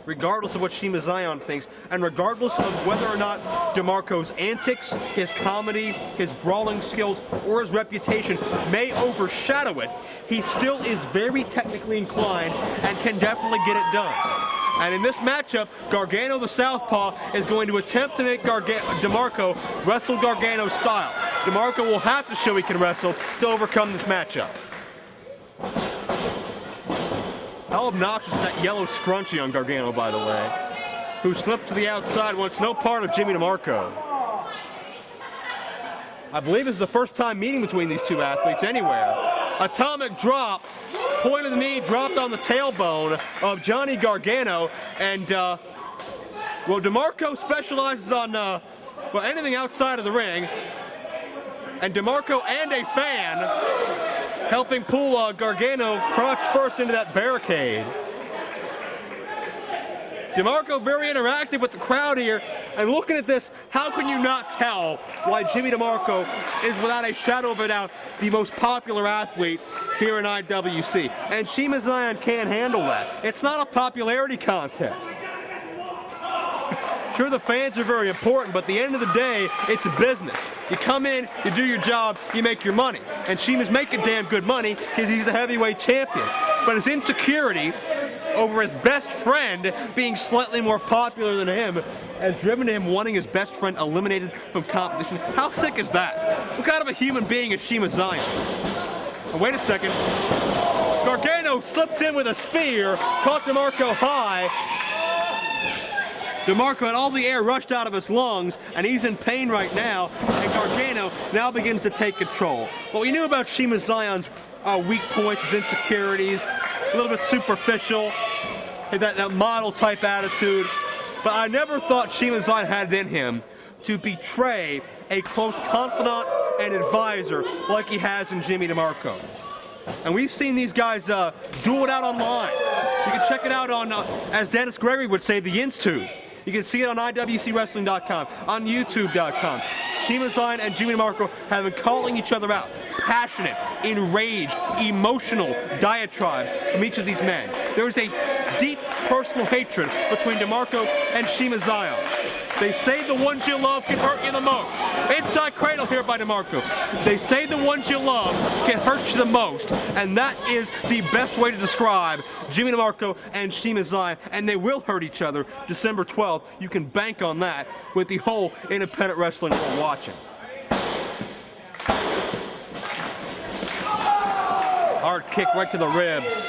Regardless of what Shiima Xion thinks, and regardless of whether or not Demarco's antics, his comedy, his brawling skills, or his reputation may overshadow it, he still is very technically inclined and can definitely get it done. And in this matchup, Gargano, the southpaw, is going to attempt to make Demarco wrestle Gargano style. Demarco will have to show he can wrestle to overcome this matchup. How obnoxious is that yellow scrunchie on Gargano, by the way, who slipped to the outside, wants no part of Jimmy Demarco. I believe this is the first time meeting between these two athletes anywhere. Atomic drop, point of the knee, dropped on the tailbone of Johnny Gargano, and well, Demarco specializes on well, anything outside of the ring, and Demarco and a fan helping pull Gargano crotch first into that barricade. Demarco very interactive with the crowd here, and looking at this, how can you not tell why Jimmy Demarco is without a shadow of a doubt the most popular athlete here in IWC? And Shiima Xion can't handle that. It's not a popularity contest. Sure, the fans are very important, but at the end of the day, it's a business. You come in, you do your job, you make your money. And Shiima's making damn good money because he's the heavyweight champion. But his insecurity over his best friend being slightly more popular than him has driven to him wanting his best friend eliminated from competition. How sick is that? What kind of a human being is Shiima Xion? Oh, wait a second. Gargano slipped in with a spear, caught Demarco high. Demarco had all the air rushed out of his lungs, and he's in pain right now, and Gargano now begins to take control. What we knew about Shiima Xion's weak points, his insecurities, a little bit superficial, that model-type attitude, but I never thought Shiima Xion had it in him to betray a close confidant and advisor like he has in Jimmy Demarco. And we've seen these guys duel it out online. You can check it out on, as Dennis Gregory would say, the InStube. You can see it on IWCWrestling.com, on YouTube.com. Shiima Xion and Jimmy Demarco have been calling each other out. Passionate, enraged, emotional diatribes from each of these men. There is a deep personal hatred between Demarco and Shiima Xion. They say the ones you love can hurt you the most. Inside cradle here by Demarco. They say the ones you love can hurt you the most, and that is the best way to describe Jimmy Demarco and Shiima Xion, and they will hurt each other December 12th. You can bank on that with the whole independent wrestling world watching. Hard kick right to the ribs.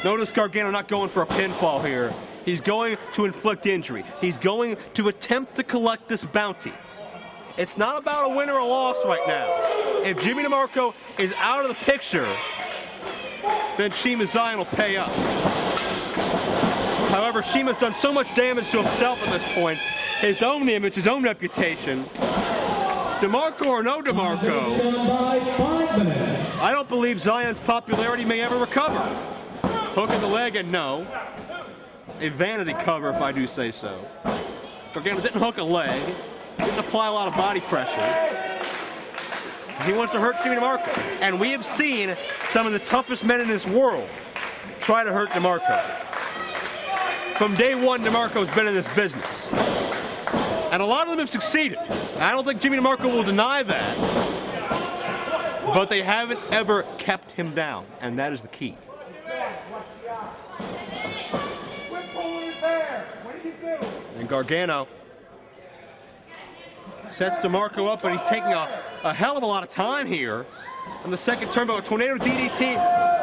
Notice Gargano not going for a pinfall here. He's going to inflict injury. He's going to attempt to collect this bounty. It's not about a win or a loss right now. If Jimmy Demarco is out of the picture, then Shiima Xion will pay up. However, Shiima's done so much damage to himself at this point, his own image, his own reputation. Demarco or no Demarco, I don't believe Zion's popularity may ever recover. Hook in the leg and no. A vanity cover, if I do say so. Gargano didn't hook a leg, didn't apply a lot of body pressure. He wants to hurt Jimmy Demarco. And we have seen some of the toughest men in this world try to hurt Demarco. From day one, Demarco's been in this business. And a lot of them have succeeded. I don't think Jimmy Demarco will deny that. But they haven't ever kept him down, and that is the key. And Gargano sets Demarco up, but he's taking a hell of a lot of time here. On the second turn, but a tornado DDT.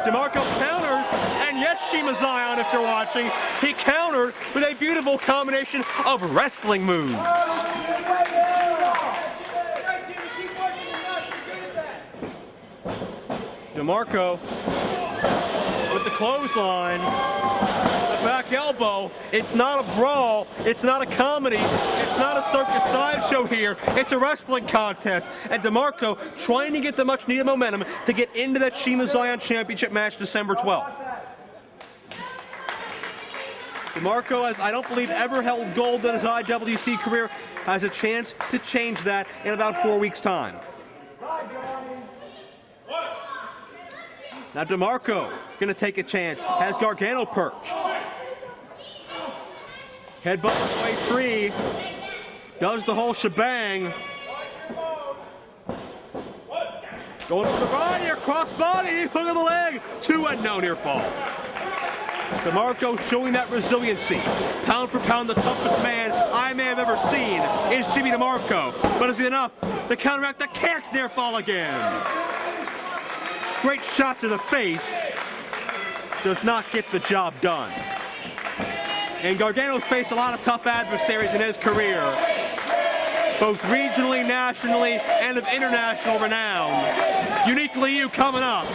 Demarco counters, and yes, Shiima Xion, if you're watching, he countered with a beautiful combination of wrestling moves. Demarco with the clothesline. Back elbow. It's not a brawl. It's not a comedy. It's not a circus sideshow here. It's a wrestling contest. And Demarco trying to get the much needed momentum to get into that Shiima Xion championship match December 12th. Demarco, as I don't believe ever held gold in his IWC career, has a chance to change that in about 4 weeks' time. Now Demarco gonna take a chance. Has Gargano perched. Headbutt on the way free. Does the whole shebang. Going for the body or cross body. Hook of the leg. 2 and no near fall. Demarco showing that resiliency. Pound for pound, the toughest man I may have ever seen is Jimmy Demarco. But is it enough to counteract the can't snare fall again? Great shot to the face. Does not get the job done. And Gargano's faced a lot of tough adversaries in his career, both regionally, nationally, and of international renown. Uniquely you coming up.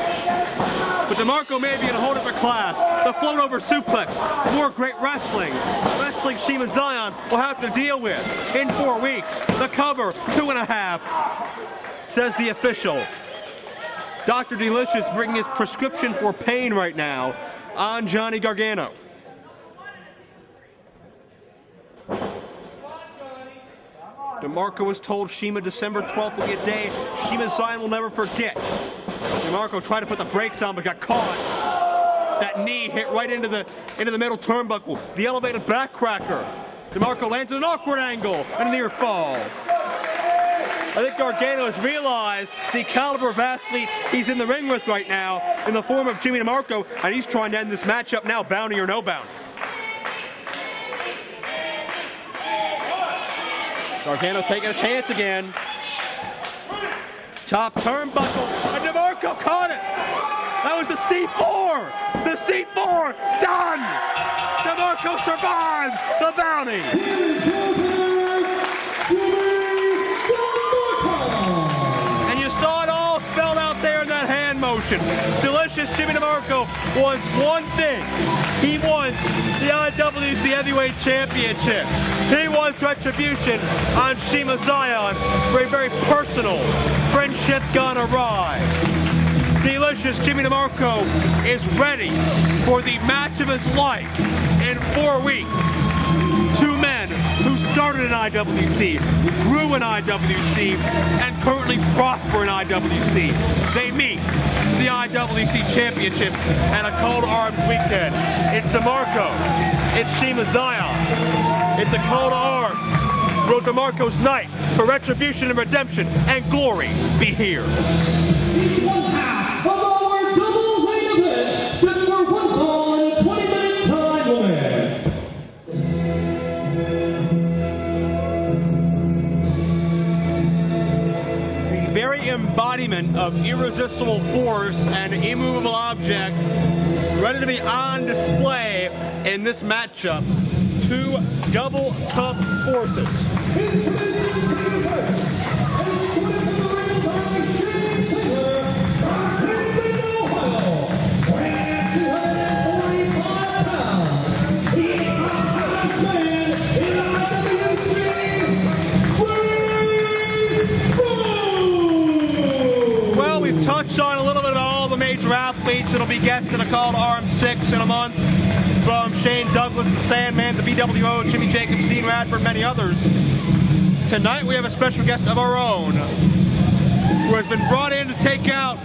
But Demarco may be in a whole different class. The float over suplex, more great wrestling. Wrestling Shiima Xion will have to deal with in 4 weeks. The cover, 2.5, says the official. Dr. DeeeeeLicious bringing his prescription for pain right now on Johnny Gargano. Demarco was told Shiima December 12th will be a day Shiima Xion will never forget. Demarco tried to put the brakes on but got caught. That knee hit right into the middle turnbuckle. The elevated backcracker. Demarco lands at an awkward angle and a near fall. I think Gargano has realized the caliber of athlete he's in the ring with right now in the form of Jimmy Demarco, and he's trying to end this matchup now, bounty or no bounty. Gargano taking a chance again. Top turnbuckle, and Demarco caught it. That was the C4. The C4, done. Demarco survives the bounty. And you saw it all spelled out there in that hand motion. Delicious Jimmy Demarco wants one thing. He wants the IWC Heavyweight Championship. He wants retribution on Shiima Xion for a very personal friendship gone awry. DeeeeeLicious Jimmy Demarco is ready for the match of his life in 4 weeks. Two men who started in IWC, grew in IWC, and currently prosper in IWC. They meet the IWC Championship and a Call to Arms weekend. It's Demarco. It's Shiima Xion. It's a Call to Arms. Will Demarco's night for retribution and redemption and glory be here? Each one half of our double main event, set for 1 fall and 20-minute time limits. The very embodiment of irresistible force and immovable object, ready to be on display in this matchup. Two double tough forces. Well, we've touched on a little bit about all the major athletes that'll be guests in a Call to Arms 6 in a month. From Shane Douglas, the Sandman, the BWO, Jimmy Jacobs, Dean Radford, many others. Tonight we have a special guest of our own who has been brought in to take out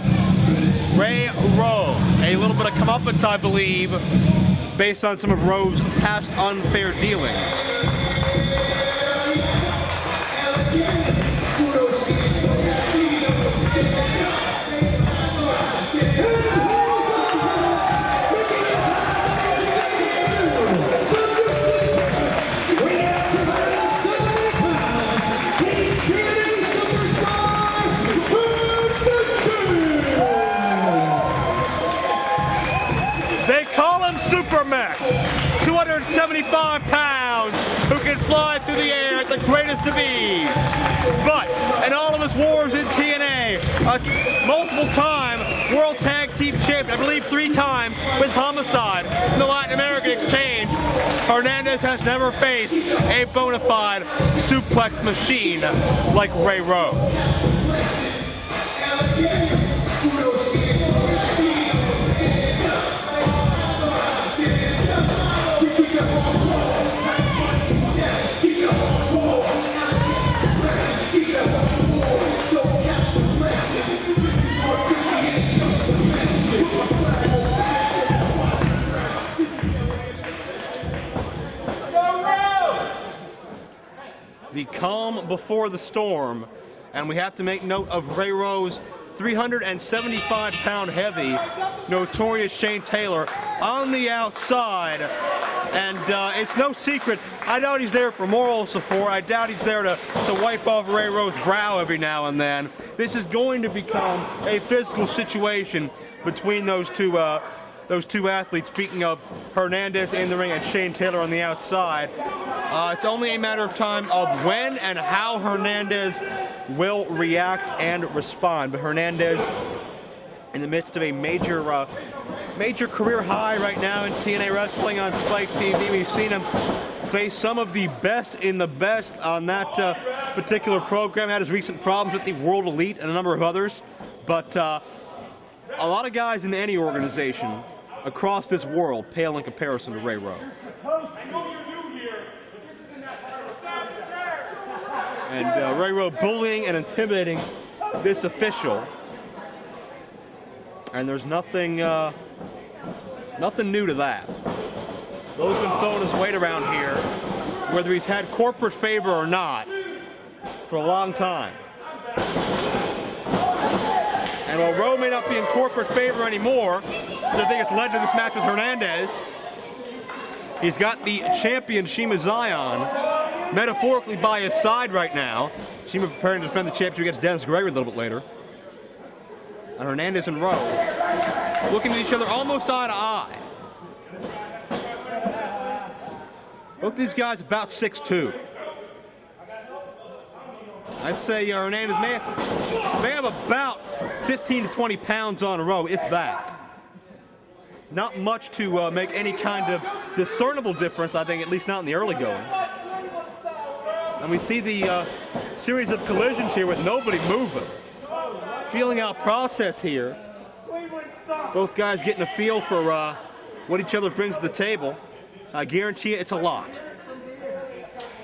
Rowe. A little bit of comeuppance, I believe, based on some of Rowe's past unfair dealings. Supermax, 275 pounds, who can fly through the air at the greatest of ease. But in all of his wars in TNA, a multiple-time World Tag Team Champion, I believe 3 times with Homicide in the Latin American Exchange, Hernandez has never faced a bona fide suplex machine like Rowe. The calm before the storm, and we have to make note of Rowe's 375-pound heavy, notorious Shane Taylor, on the outside. And it's no secret, I doubt he's there for moral support. I doubt he's there to wipe off Ray Rowe's brow every now and then. This is going to become a physical situation between those two athletes, speaking of Hernandez in the ring and Shane Taylor on the outside. It's only a matter of time of when and how Hernandez will react and respond. But Hernandez, in the midst of a major career high right now in TNA Wrestling on Spike TV. We've seen him face some of the best in the best on that particular program. Had his recent problems with the World Elite and a number of others. But a lot of guys in any organization across this world pale in comparison to Ray Rowe. And Ray Rowe bullying and intimidating this official. And there's nothing new to that. Rowe's been throwing his weight around here, whether he's had corporate favor or not, for a long time. And while Rowe may not be in corporate favor anymore, which I think has led to this match with Hernandez, he's got the champion Shiima Xion metaphorically by his side right now. Shiima preparing to defend the championship against Dennis Gregory a little bit later. And Hernandez and Rowe looking at each other almost eye to eye. Both these guys about 6'2". I'd say Hernandez may have about 15 to 20 pounds on Rowe, if that. Not much to make any kind of discernible difference, I think, at least not in the early going. And we see the series of collisions here with nobody moving. Feeling out process here. Both guys getting a feel for what each other brings to the table. I guarantee you it's a lot.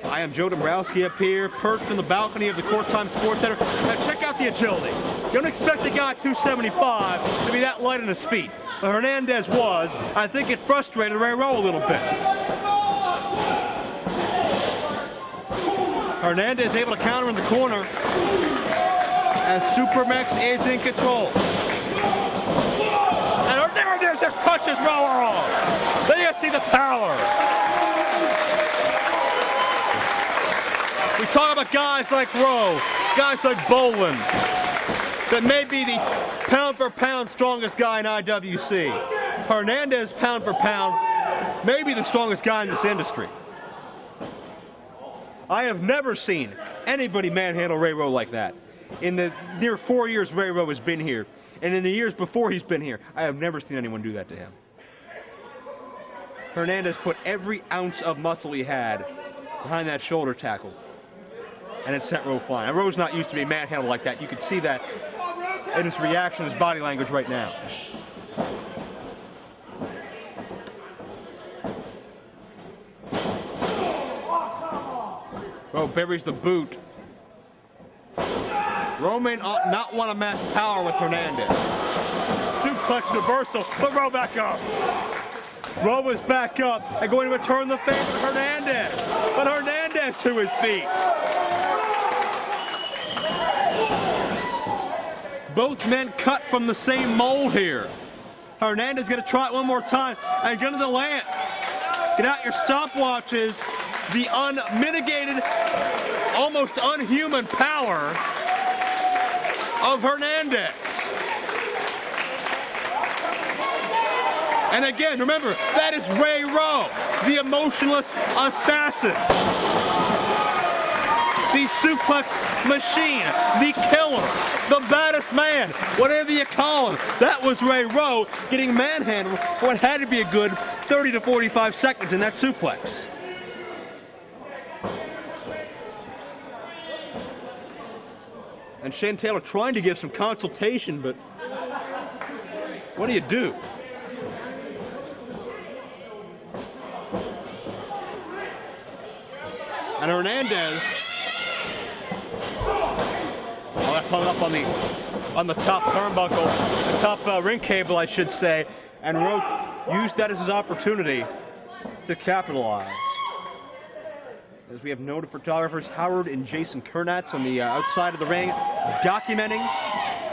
I am Joe Dombrowski up here, perched in the balcony of the Court Time Sports Center. Now check out the agility. You don't expect a guy 275 to be that light on his feet. But Hernandez was. I think it frustrated Ray Rowe a little bit. Hernandez able to counter in the corner as Supermex is in control. And Hernandez just punches Rowe off. There you see the power. We talk about guys like Rowe, guys like Bolin, that may be the pound-for-pound strongest guy in IWC. Hernandez, pound for pound, may be the strongest guy in this industry. I have never seen anybody manhandle Ray Rowe like that. In the near 4 years Ray Rowe has been here, and in the years before he's been here, I have never seen anyone do that to him. Hernandez put every ounce of muscle he had behind that shoulder tackle, and it sent Rowe flying. And Rowe's not used to being manhandled like that. You can see that in his reaction, his body language right now. Rowe buries the boot. Rowe may not want to match power with Hernandez. Suplex reversal, but Rowe back up. Rowe is back up and going to return the favor to Hernandez. But Hernandez to his feet. Both men cut from the same mold here. Hernandez going to try it one more time and go to the land. Get out your stopwatches. The unmitigated, almost unhuman power of Hernandez. And again, remember, that is Ray Rowe, the emotionless assassin. The suplex machine, the killer, the baddest man, whatever you call him. That was Ray Rowe getting manhandled for what had to be a good 30 to 45 seconds in that suplex. And Shane Taylor trying to give some consultation, but what do you do? And Hernandez, well, that's hung up on the top turnbuckle, the top ring cable, I should say, and Rowe used that as his opportunity to capitalize. As we have noted photographers Howard and Jason Kernatz on the outside of the ring, documenting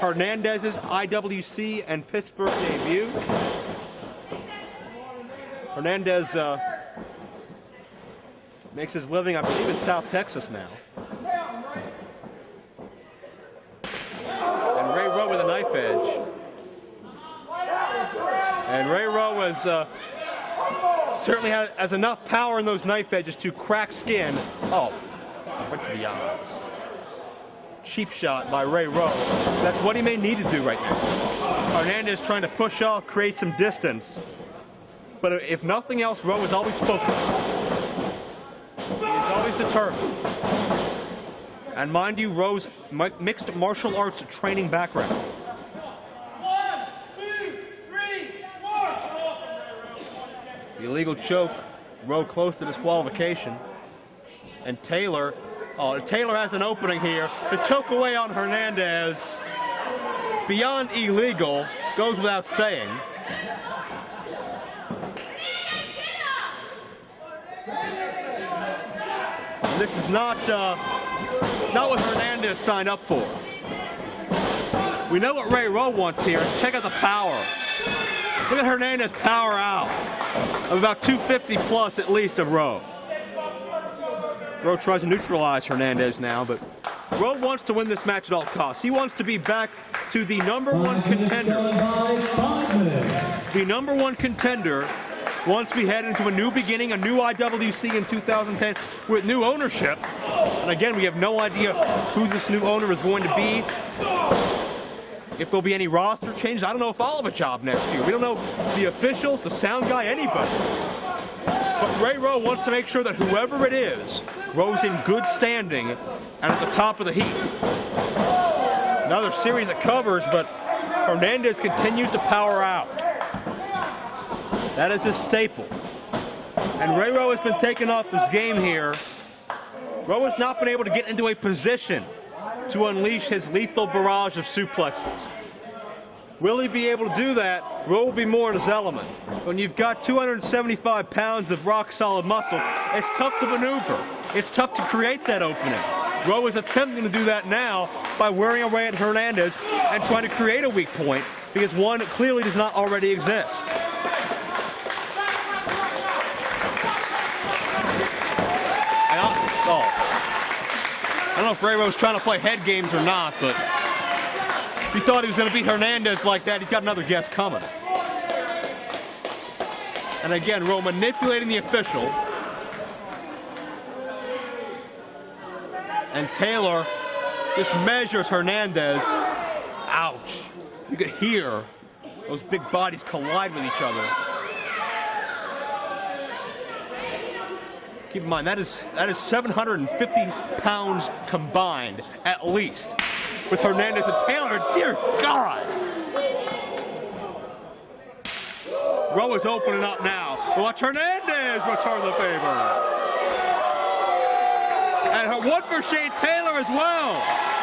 Hernandez's IWC and Pittsburgh debut. Hernandez makes his living, I believe, in South Texas now. And Ray Rowe with a knife edge. And Ray Rowe is, certainly has enough power in those knife edges to crack skin. Oh, right to the eyes. Cheap shot by Ray Rowe. That's what he may need to do right now. Hernandez trying to push off, create some distance. But if nothing else, Rowe is always focused. He is always determined. And mind you, Rowe's mixed martial arts training background. 1, 2, 3, 4. The illegal choke, Rowe close to disqualification. And Taylor has an opening here. The choke away on Hernandez, beyond illegal, goes without saying. This is not what Hernandez signed up for. We know what Ray Rowe wants here. Check out the power. Look at Hernandez power out of about 250 plus at least of Rowe. Rowe tries to neutralize Hernandez now, but Rowe wants to win this match at all costs. He wants to be back to the #1 contender. The #1 contender once we head into a new beginning, a new IWC in 2010 with new ownership. And again, we have no idea who this new owner is going to be. If there'll be any roster changes. I don't know if I'll have a job next year. We don't know the officials, the sound guy, anybody. But Ray Rowe wants to make sure that whoever it is, Rowe's in good standing and at the top of the heap. Another series of covers, but Hernandez continues to power out. That is his staple. And Ray Rowe has been taken off his game here. Rowe has not been able to get into a position to unleash his lethal barrage of suplexes. Will he be able to do that? Rowe will be more in his element. When you've got 275 pounds of rock-solid muscle, it's tough to maneuver. It's tough to create that opening. Rowe is attempting to do that now by wearing away at Hernandez and trying to create a weak point because one clearly does not already exist. I don't know if Ray Rowe's trying to play head games or not, but if he thought he was going to beat Hernandez like that, he's got another guess coming. And again, Rowe manipulating the official. And Taylor just measures Hernandez. Ouch. You could hear those big bodies collide with each other. Keep in mind, that is 750 pounds combined, at least, with Hernandez and Taylor. Dear God! Rowe is opening up now. Watch Hernandez return the favor. And one for Shane Taylor as well.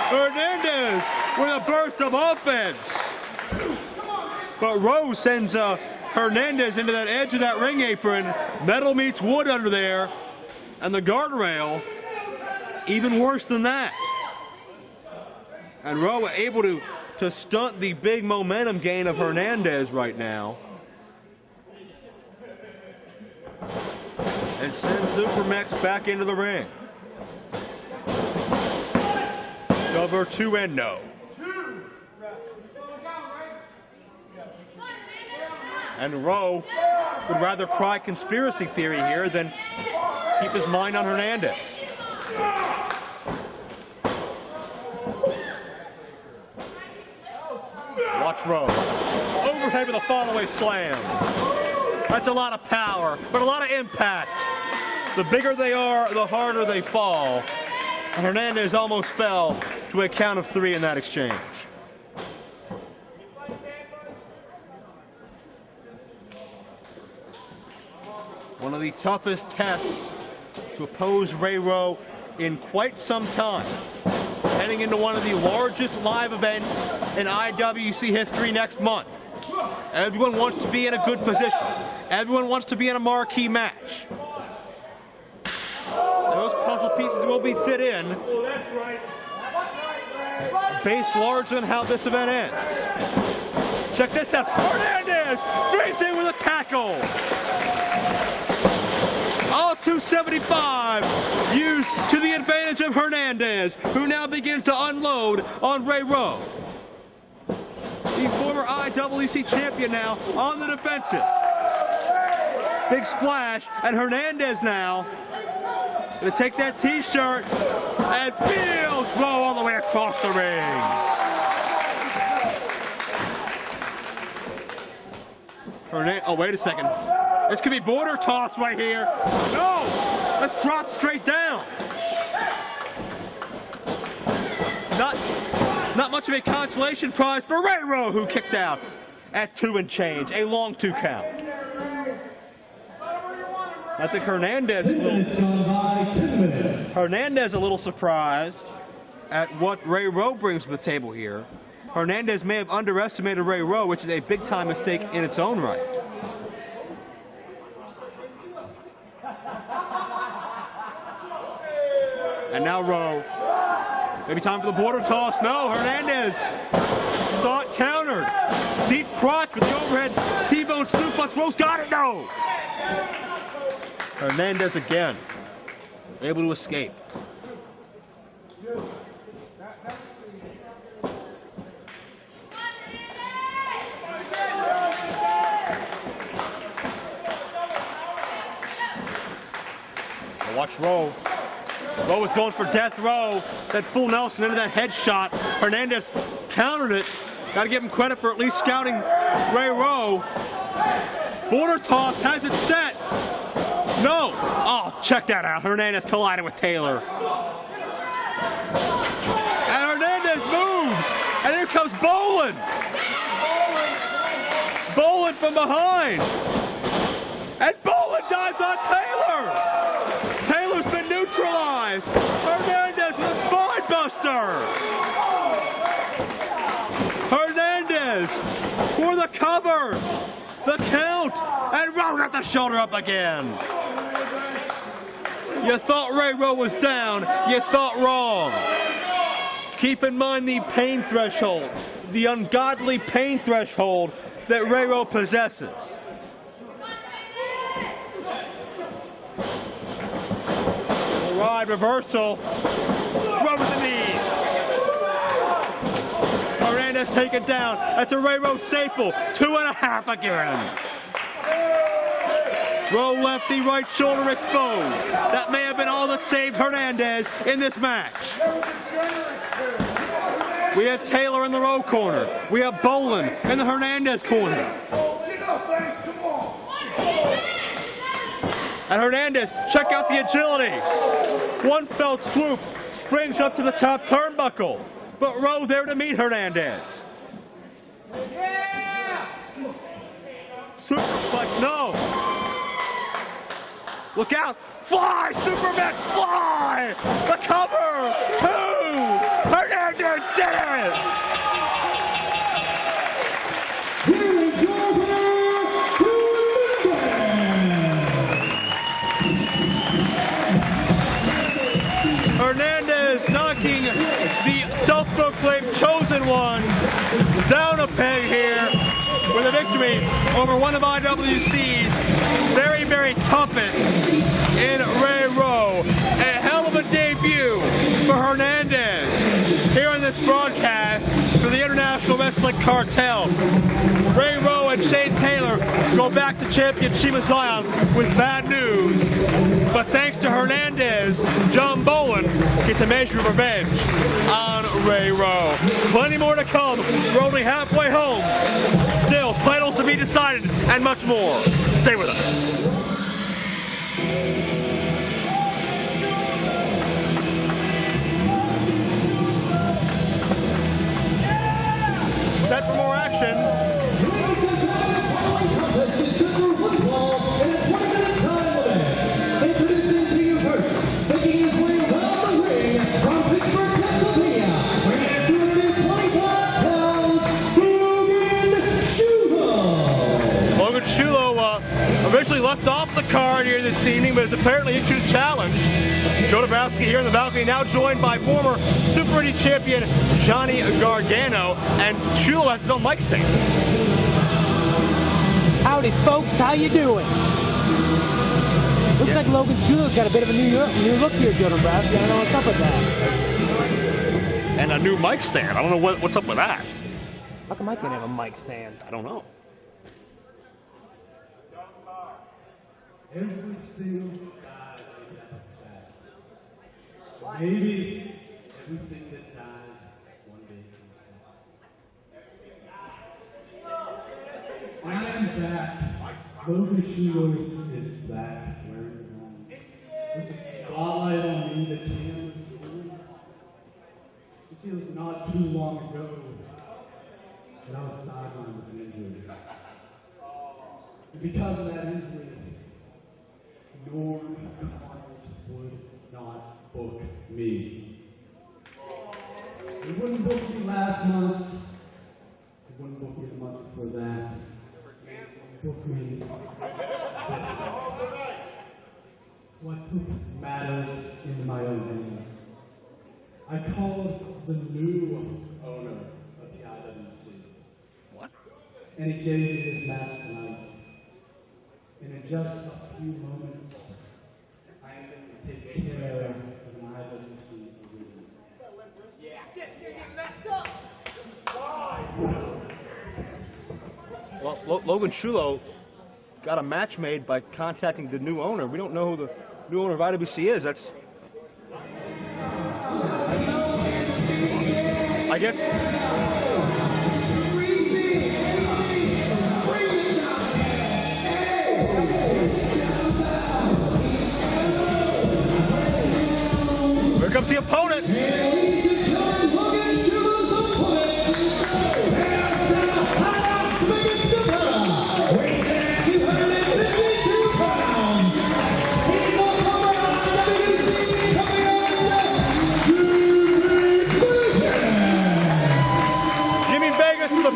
Hernandez with a burst of offense. But Rowe sends Hernandez into that edge of that ring apron. Metal meets wood under there. And the guardrail, even worse than that. And Rowe able to stunt the big momentum gain of Hernandez right now. And send Supermex back into the ring. Cover 2 and no. And Rowe would rather cry conspiracy theory here than keep his mind on Hernandez. Watch Rowe. Overhead with a fallaway slam. That's a lot of power, but a lot of impact. The bigger they are, the harder they fall. And Hernandez almost fell to a count of 3 in that exchange. One of the toughest tests to oppose Ray Rowe in quite some time. Heading into one of the largest live events in IWC history next month. Everyone wants to be in a good position. Everyone wants to be in a marquee match. Those puzzle pieces will be fit in. base larger than how this event ends. Check this out. Hernandez brings in with a tackle. All 275 used to the advantage of Hernandez, who now begins to unload on Rowe. The former IWC champion now on the defensive. Big splash, and Hernandez now going to take that t-shirt and feels Rowe all the way across the ring. Oh, wait a second. This could be border toss right here. No! Let's drop straight down. Not much of a consolation prize for Rowe, who kicked out at 2 and change. A long 2 count. I think Hernandez a little surprised at what Rowe brings to the table here. Hernandez may have underestimated Rowe, which is a big-time mistake in its own right. And now Rowe. Maybe time for the border toss. No, Hernandez saw it countered. Deep crotch with the overhead T-bone suplex. Rowe's got it. No. Hernandez again, able to escape. Watch Rowe. Rowe is going for death row. That full Nelson into that headshot. Hernandez countered it. Got to give him credit for at least scouting Rowe. Border toss has it set. No! Oh, check that out. Hernandez collided with Taylor. And Hernandez moves. And here comes Bolin. Bolin from behind. And Bolin dives on Taylor. Taylor's been neutralized. Hernandez with a spine buster. Hernandez for the cover. The count. And Rowe got the shoulder up again. You thought Rowe was down. You thought wrong. Keep in mind the pain threshold, the ungodly pain threshold that Rowe possesses. All right, reversal. Rowe with the knees. Hernandez taken down. That's a Rowe staple. 2.5 again. Rowe left the right shoulder exposed. That may have been all that saved Hernandez in this match. We have Taylor in the Rowe corner. We have Bolin in the Hernandez corner. And Hernandez, check out the agility. One fell swoop, springs up to the top turnbuckle. But Rowe there to meet Hernandez. Superflex, no. Look out! Fly! Superman, fly! The cover! 2! Hernandez did it! Here is your Hernandez knocking the self-proclaimed chosen one down a peg here with a victory over one of IWC's very, very toughest in Rowe. A hell of a debut for Hernandez here on this broadcast for the International Wrestling Cartel. Rowe and Shane Taylor go back to champion Shiima Xion with bad news. But thanks to Hernandez, John Bolin gets a measure of revenge on Rowe. Plenty more to come. We're only halfway home. Still, titles to be decided and much more. Stay with us. Set for more action. Introducing to you first, making his way around the ring from Pittsburgh, Pennsylvania, weighing at 225 pounds, Logan Chulo originally left off the card here this evening, but has apparently issued a challenge. Joe Dombrowski here in the balcony, now joined by former Super Indy champion Johnny Gargano, and Chulo has his own mic stand. Howdy, folks. How you doing? Looks like Logan Chulo's got a bit of a new look here, Joe Dombrowski. I don't know what's up with that. And a new mic stand. I don't know what's up with that. How come I can't have a mic stand? I don't know. Every single guy dies. Maybe everything that dies one day comes back. I am back. Logan Chulo is back. Where it belongs. With the spotlight on me, the camera's on. It feels not too long ago that I was sidelined with an injury. And because of that injury, Norm Connors would not book me. He wouldn't book me last month. He wouldn't book me the month before that. He booked me this month. So I took matters into my own hands. I called the new owner of the IWC. What? And he gave me this match tonight. And in just a few moments, I am going to take care of an IWC arena. Well, Logan Chulo got a match made by contacting the new owner. We don't know who the new owner of IWC is. That's, I guess. Here comes the opponent.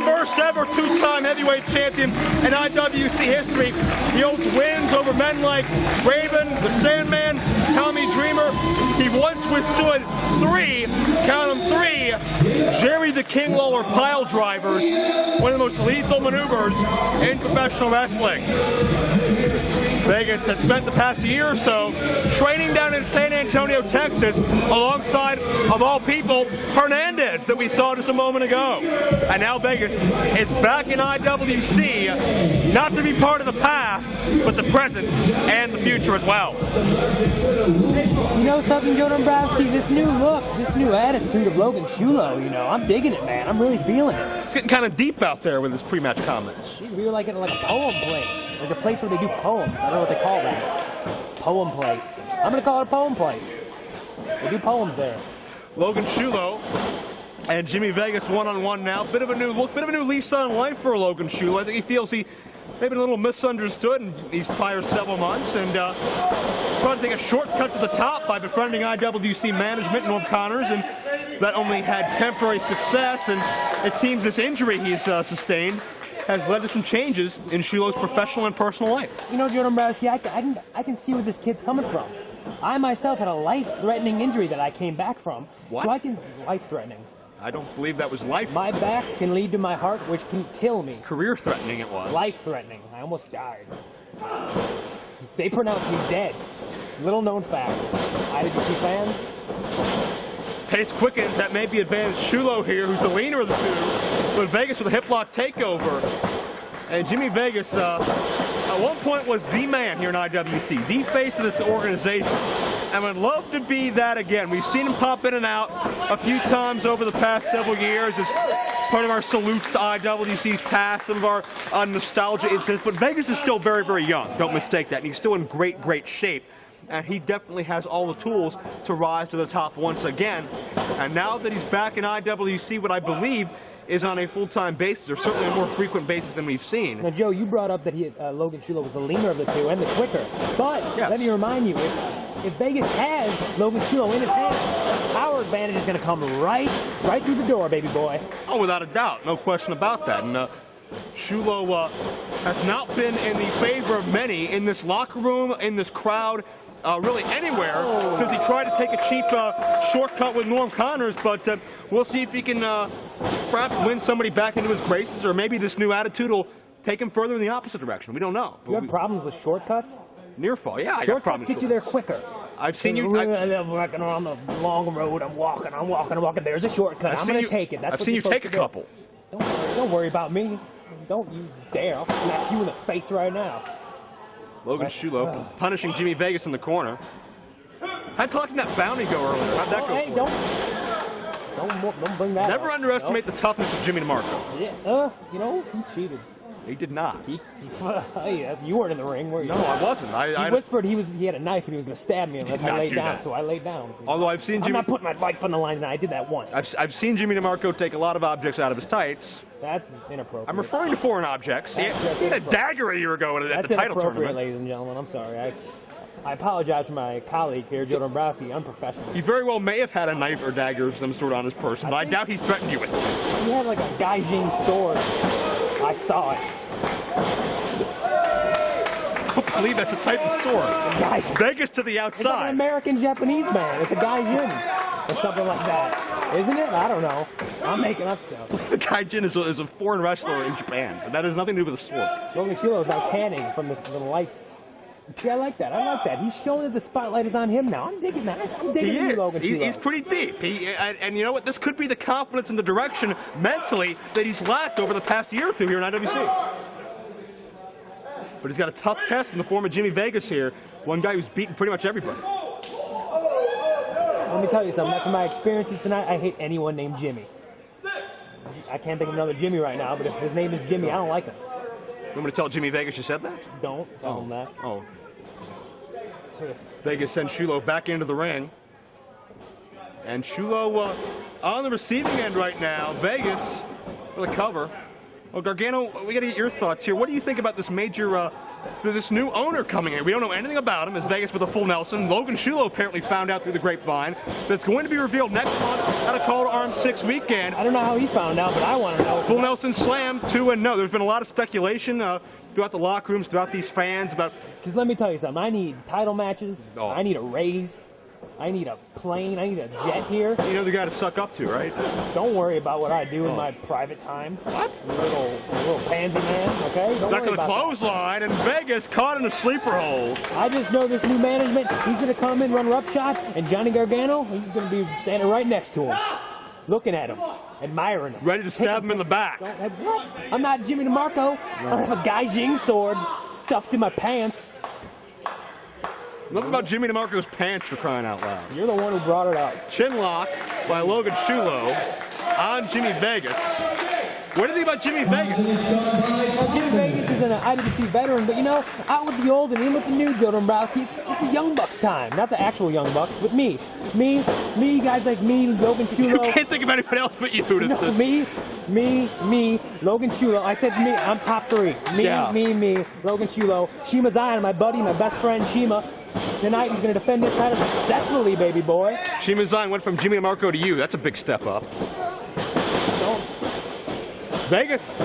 First ever two-time heavyweight champion in IWC history. He holds wins over men like Raven, the Sandman, Tommy Dreamer. He once withstood count them three, Jerry the King Lawler pile drivers, one of the most lethal maneuvers in professional wrestling. Vegas has spent the past year or so training down in San Antonio, Texas, alongside, of all people, Hernandez that we saw just a moment ago. And now Vegas is back in IWC, not to be part of the past, but the present and the future as well. You know something, Joe Dombrowski? This new look, this new attitude of Logan Chulo, you know, I'm digging it, man. I'm really feeling it. It's getting kind of deep out there with his pre-match comments. We were like in a poem place, like a place where they do poems. I don't know what they call that. Poem place. I'm gonna call it a poem place. They do poems there. Logan Chulo and Jimmy Vegas one-on-one now. Bit of a new look, bit of a new lease on life for Logan Chulo. I think he feels he maybe a little misunderstood in these prior several months, and trying to take a shortcut to the top by befriending IWC management, Norm Connors, and that only had temporary success. And it seems this injury he's sustained has led to some changes in Chulo's professional and personal life. You know, Joe Dombrowski, I can see where this kid's coming from. I myself had a life-threatening injury that I came back from. What? So I can, life-threatening. I don't believe that was life. My back can lead to my heart, which can kill me. Career-threatening it was. Life-threatening. I almost died. They pronounced me dead. Little known fact. IWC fans? Pace quickens. That may be advantage Chulo here, who's the leaner of the two. But Vegas with a hip lock takeover. And Jimmy Vegas, at one point, was the man here in IWC, the face of this organization. And would love to be that again. We've seen him pop in and out a few times over the past several years as part of our salutes to IWC's past, some of our nostalgia incidents. But Vegas is still very, very young. Don't mistake that. And he's still in great, great shape. And he definitely has all the tools to rise to the top once again. And now that he's back in IWC, what I believe is on a full-time basis, or certainly a more frequent basis than we've seen. Now, Joe, you brought up that Logan Chulo was the leaner of the two and the quicker. But yes, let me remind you, if Vegas has Logan Chulo in his hand, power advantage is going to come right through the door, baby boy. Oh, without a doubt. No question about that. And Chulo has not been in the favor of many in this locker room, in this crowd. really anywhere since he tried to take a cheap shortcut with Norm Connors, but we'll see if he can perhaps win somebody back into his graces, or maybe this new attitude will take him further in the opposite direction. We don't know. You have problems with shortcuts? Near fall, yeah. I got Shortcuts problems get with you there quicker. I've seen you. I'm walking on the long road. I'm walking. There's a shortcut. I'm going to take it. That's I've what seen you you're take a supposed to couple. do. Don't worry about me. Don't you dare. I'll smack you in the face right now. Logan Chulo punishing Jimmy Vegas in the corner. How'd collecting that bounty go earlier? How'd that go? Hey, don't bring that Never up. underestimate the toughness of Jimmy Demarco. Yeah, you know, he cheated. He did not. You weren't in the ring, were you? No, I wasn't. He whispered he had a knife and he was going to stab me unless I laid down. That. So I laid down. Although I've seen Jimmy. I'm not putting my life on the line, and I did that once. I've seen Jimmy Demarco take a lot of objects out of his tights. That's inappropriate. I'm referring to foreign objects. He had a dagger a year ago at the title inappropriate, tournament. ladies and gentlemen. I'm sorry. I apologize for my colleague here, Joe Dombrowski, unprofessional. He very well may have had a knife or dagger of some sort on his person, but I doubt he threatened you with it. He had like a Gaijin sword. I saw it. I believe that's a type of sword. Vegas to the outside. It's like an American-Japanese man. It's a Gaijin or something like that. Isn't it? I don't know. I'm making up stuff. The Gaijin is a foreign wrestler in Japan, but that has nothing to do with a sword. Logan Chulo is now tanning from the lights. Yeah, I like that. I like that. He's showing that the spotlight is on him now. I'm digging that. I'm digging the new Logan Chulo. He's pretty deep. And you know what? This could be the confidence in the direction mentally that he's lacked over the past year or two here in IWC. But he's got a tough test in the form of Jimmy Vegas here. One guy who's beaten pretty much everybody. Let me tell you something. After my experiences tonight, I hate anyone named Jimmy. I can't think of another Jimmy right now, but if his name is Jimmy, I don't like him. You want me to tell Jimmy Vegas you said that? Don't tell him that. Oh. Vegas sends Chulo back into the ring. And Chulo on the receiving end right now. Vegas for the cover. Well, Gargano, we got to get your thoughts here. What do you think about this major, this new owner coming in? We don't know anything about him. It's Vegas with a full Nelson. Logan Chulo apparently found out through the grapevine that it's going to be revealed next month at a Call to Arms 6 weekend. I don't know how he found out, but I want to know. Full Nelson slam 2-0. There's been a lot of speculation throughout the locker rooms, throughout these fans about. Because let me tell you something. I need title matches. Oh. I need a raise. I need a plane. I need a jet here. You know the guy to suck up to, right? Don't worry about what I do in my private time. What? Little pansy man, okay? Don't Back worry to the about clothesline, and Vegas caught in a sleeper hold. I just know this new management, he's going to come in, run roughshod, and Johnny Gargano, he's going to be standing right next to him, looking at him, admiring him. Ready to stab him in the back. What? I'm not Jimmy Demarco. I don't have a Gaijin sword stuffed in my pants. Enough about Jimmy Demarco's pants, for crying out loud. You're the one who brought it up. Chin lock by Logan Chulo on Jimmy Vegas. What do you think about Jimmy Vegas? Well, Jimmy Vegas is an IWC veteran, but you know, out with the old and in with the new, Joe Dombrowski. It's the Young Bucks time. Not the actual Young Bucks, but me, guys like me, Logan Chulo. You can't think of anybody else but you. No, me, Logan Chulo. I said to me, I'm top three. Me, Logan Chulo. Shiima Xion, my buddy, my best friend, Shiima. Tonight he's going to defend his title successfully, baby boy. Shiima Xion went from Jimmy Demarco to you. That's a big step up. Vegas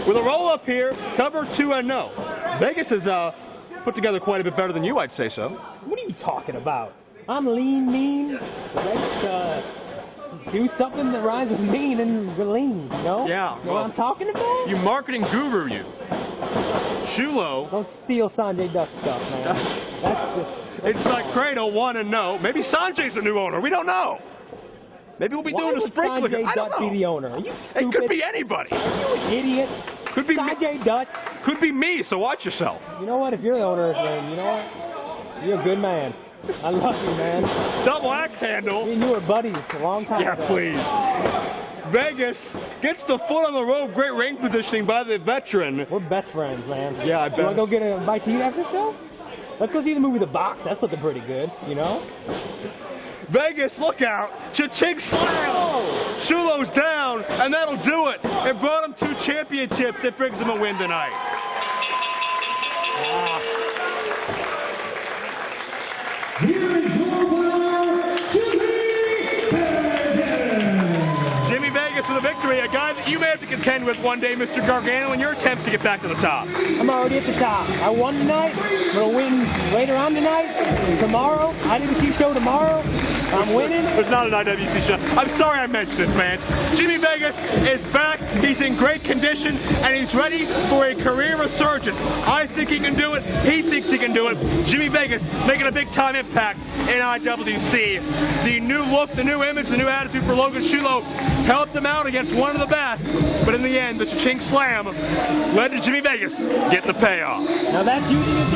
with a roll-up here, cover 2-0. Vegas has put together quite a bit better than you, I'd say so. What are you talking about? I'm lean, mean, ready to do something that rhymes with mean and lean, you know? Yeah. You know what I'm talking about? You marketing guru, you. Chulo. Don't steal Sanjay Dutt stuff, man. That's just... It's like Kato 1-0. Maybe Sanjay's the new owner. We don't know. Maybe we'll be doing a sprinkler. Why would Sanjay I don't Dutt know. be the owner? Are you stupid? It could be anybody. Are you an idiot? Could be Sanjay Dutt. Could be me, so watch yourself. You know what? If you're the owner, then you know what? You're a good man. I love you, man. Double axe handle. Me and you were buddies a long time ago. Yeah, please. Vegas gets the foot on the rope. Great ring positioning by the veteran. We're best friends, man. Yeah, I bet. You want to go get a bite to eat after the show? Let's go see the movie The Box. That's looking pretty good, you know? Vegas, look out. Cha-ching slam. Chulo's down, and that'll do it. It brought him 2 championships. It brings him a win tonight. Here is your winner, Jimmy Vegas. Jimmy Vegas Vegas for the victory. A guy that you may have to contend with one day, Mr. Gargano, in your attempts to get back to the top. I'm already at the top. I won tonight. I'm going to win later on tonight. Tomorrow, IWC show tomorrow. I'm winning. There's not an IWC show. I'm sorry I mentioned it, man. Jimmy Vegas is back. He's in great condition, and he's ready for a career resurgence. I think he can do it. He thinks he can do it. Jimmy Vegas making a big-time impact in IWC. The new look, the new image, the new attitude for Logan Chulo helped him out against one of the best. But in the end, the Cha-Ching Slam led to Jimmy Vegas getting the payoff. Now that's using it.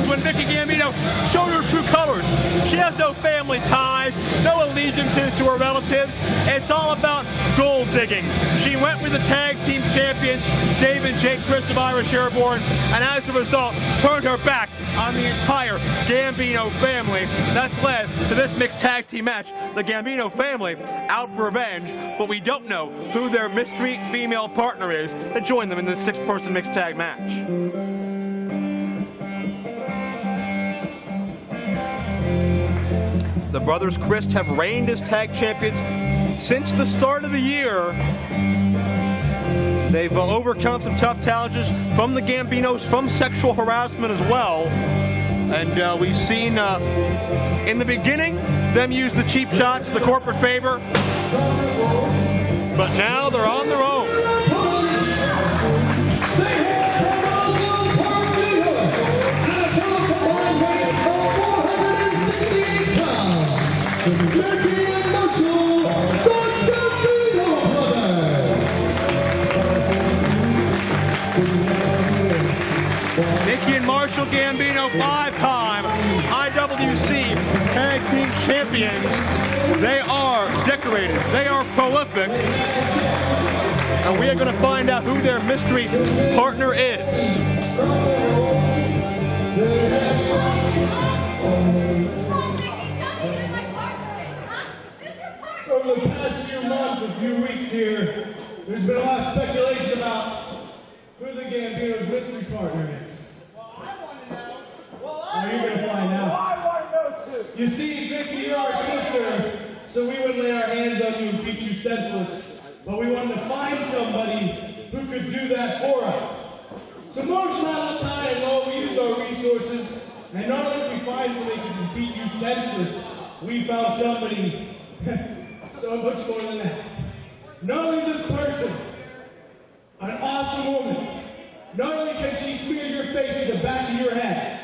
When Viki Gambino showed her true colors. She has no family ties, no allegiances to her relatives. It's all about gold digging. She went with the tag team champions, Dave and Jake Chris of Irish Airborne, and as a result, turned her back on the entire Gambino family. That's led to this mixed tag team match. The Gambino family out for revenge, but we don't know who their mystery female partner is that joined them in this 6-person mixed tag match. The brothers Christ have reigned as tag champions since the start of the year. They've overcome some tough challenges from the Gambinos, from sexual harassment as well. And we've seen in the beginning them use the cheap shots, the corporate favor. But now they're on their own. Viki and Marshall Gambino, 5-time IWC Tag Team Champions. They are decorated. They are prolific. And we are going to find out who their mystery partner is. Over the past few months, a few weeks here, there's been a lot of speculation about who the Gambino's mystery partner is. Well, I want to know. Well, you're going to find out. Well, I want to know too. You see, Viki, you're our sister, so we wouldn't lay our hands on you and beat you senseless. But we wanted to find somebody who could do that for us. So Marshall, high and low, we used our resources, and not only did we find somebody who could just beat you senseless, we found somebody so much more than that. Not only is this person an awesome woman, not only can she smear your face in the back of your head,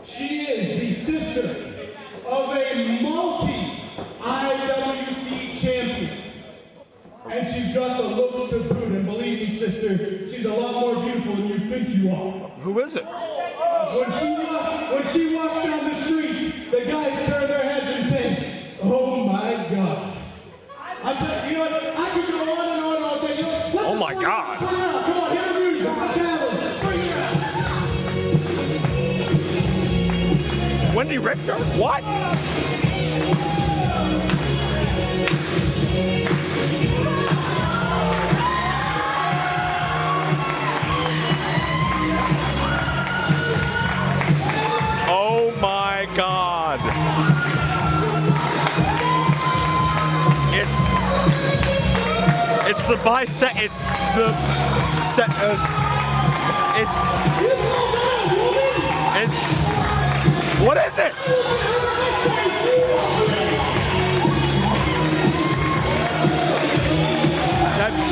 she is the sister of a multi-IWC champion. And she's got the looks to boot, and believe me, sister, she's a lot more beautiful than you think you are. Who is it? When she walks down the streets, the guys turn their heads and say, "Oh my God." I tell you, you know what? I could go on and on all day. You know, oh my God. Bring it out. Come on, hit the music. Let's have it. Bring it out. Wendy Richter? What? Oh my God. It's the bicep. It's the set. It's. What is it? That's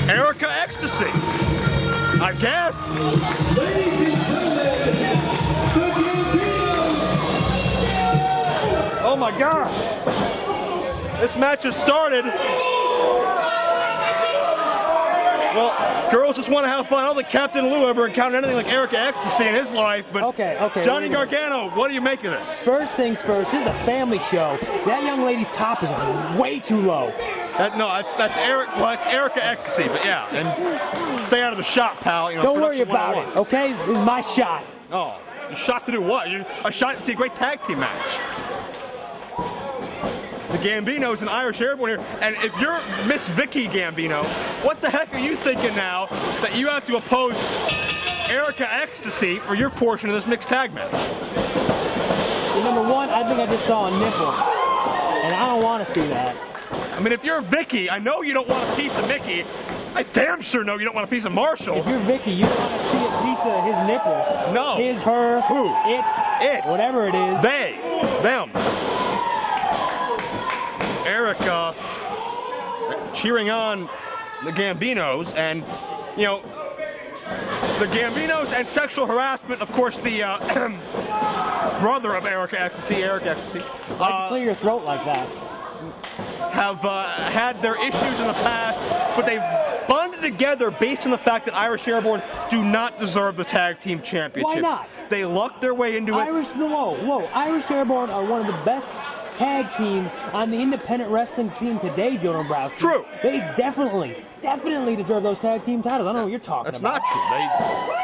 Erica Ecstasy, I guess. Ladies and gentlemen, the Gambinos. Oh my God. This match has started. Well, girls just want to have fun. I don't think Captain Lou ever encountered anything like Erica Ecstasy in his life, but Okay. Johnny Gargano, what do you make of this? First things first, this is a family show. That young lady's top is way too low. That's Erica Ecstasy, but yeah, and stay out of the shot, pal. You know, Don't worry production about 101. it, okay? This is my shot. Oh, a shot to do what? A shot to see a great tag team match. The Gambinos and Irish Airborne here, and if you're Miss Viki Gambino, what the heck are you thinking now that you have to oppose Erica Ecstasy for your portion of this mixed tag match? Well, number one, I think I just saw a nipple, and I don't want to see that. I mean, if you're Viki, I know you don't want a piece of Mickey. I damn sure know you don't want a piece of Marshall. If you're Viki, you don't want to see a piece of his nipple. No. His, her, Who? it, whatever it is. They, them. Erica cheering on the Gambinos, and you know, the Gambinos and sexual harassment. Of course, the brother of Erica Ecstasy, Eric Ecstasy, Why'd you clear your throat like that? have had their issues in the past, but they've bonded together based on the fact that Irish Airborne do not deserve the tag team championships. Why not? They lucked their way into it. Irish Airborne are one of the best tag teams on the independent wrestling scene today, Joe Dombrowski. True. They definitely deserve those tag team titles. I don't know what you're talking That's about. not true.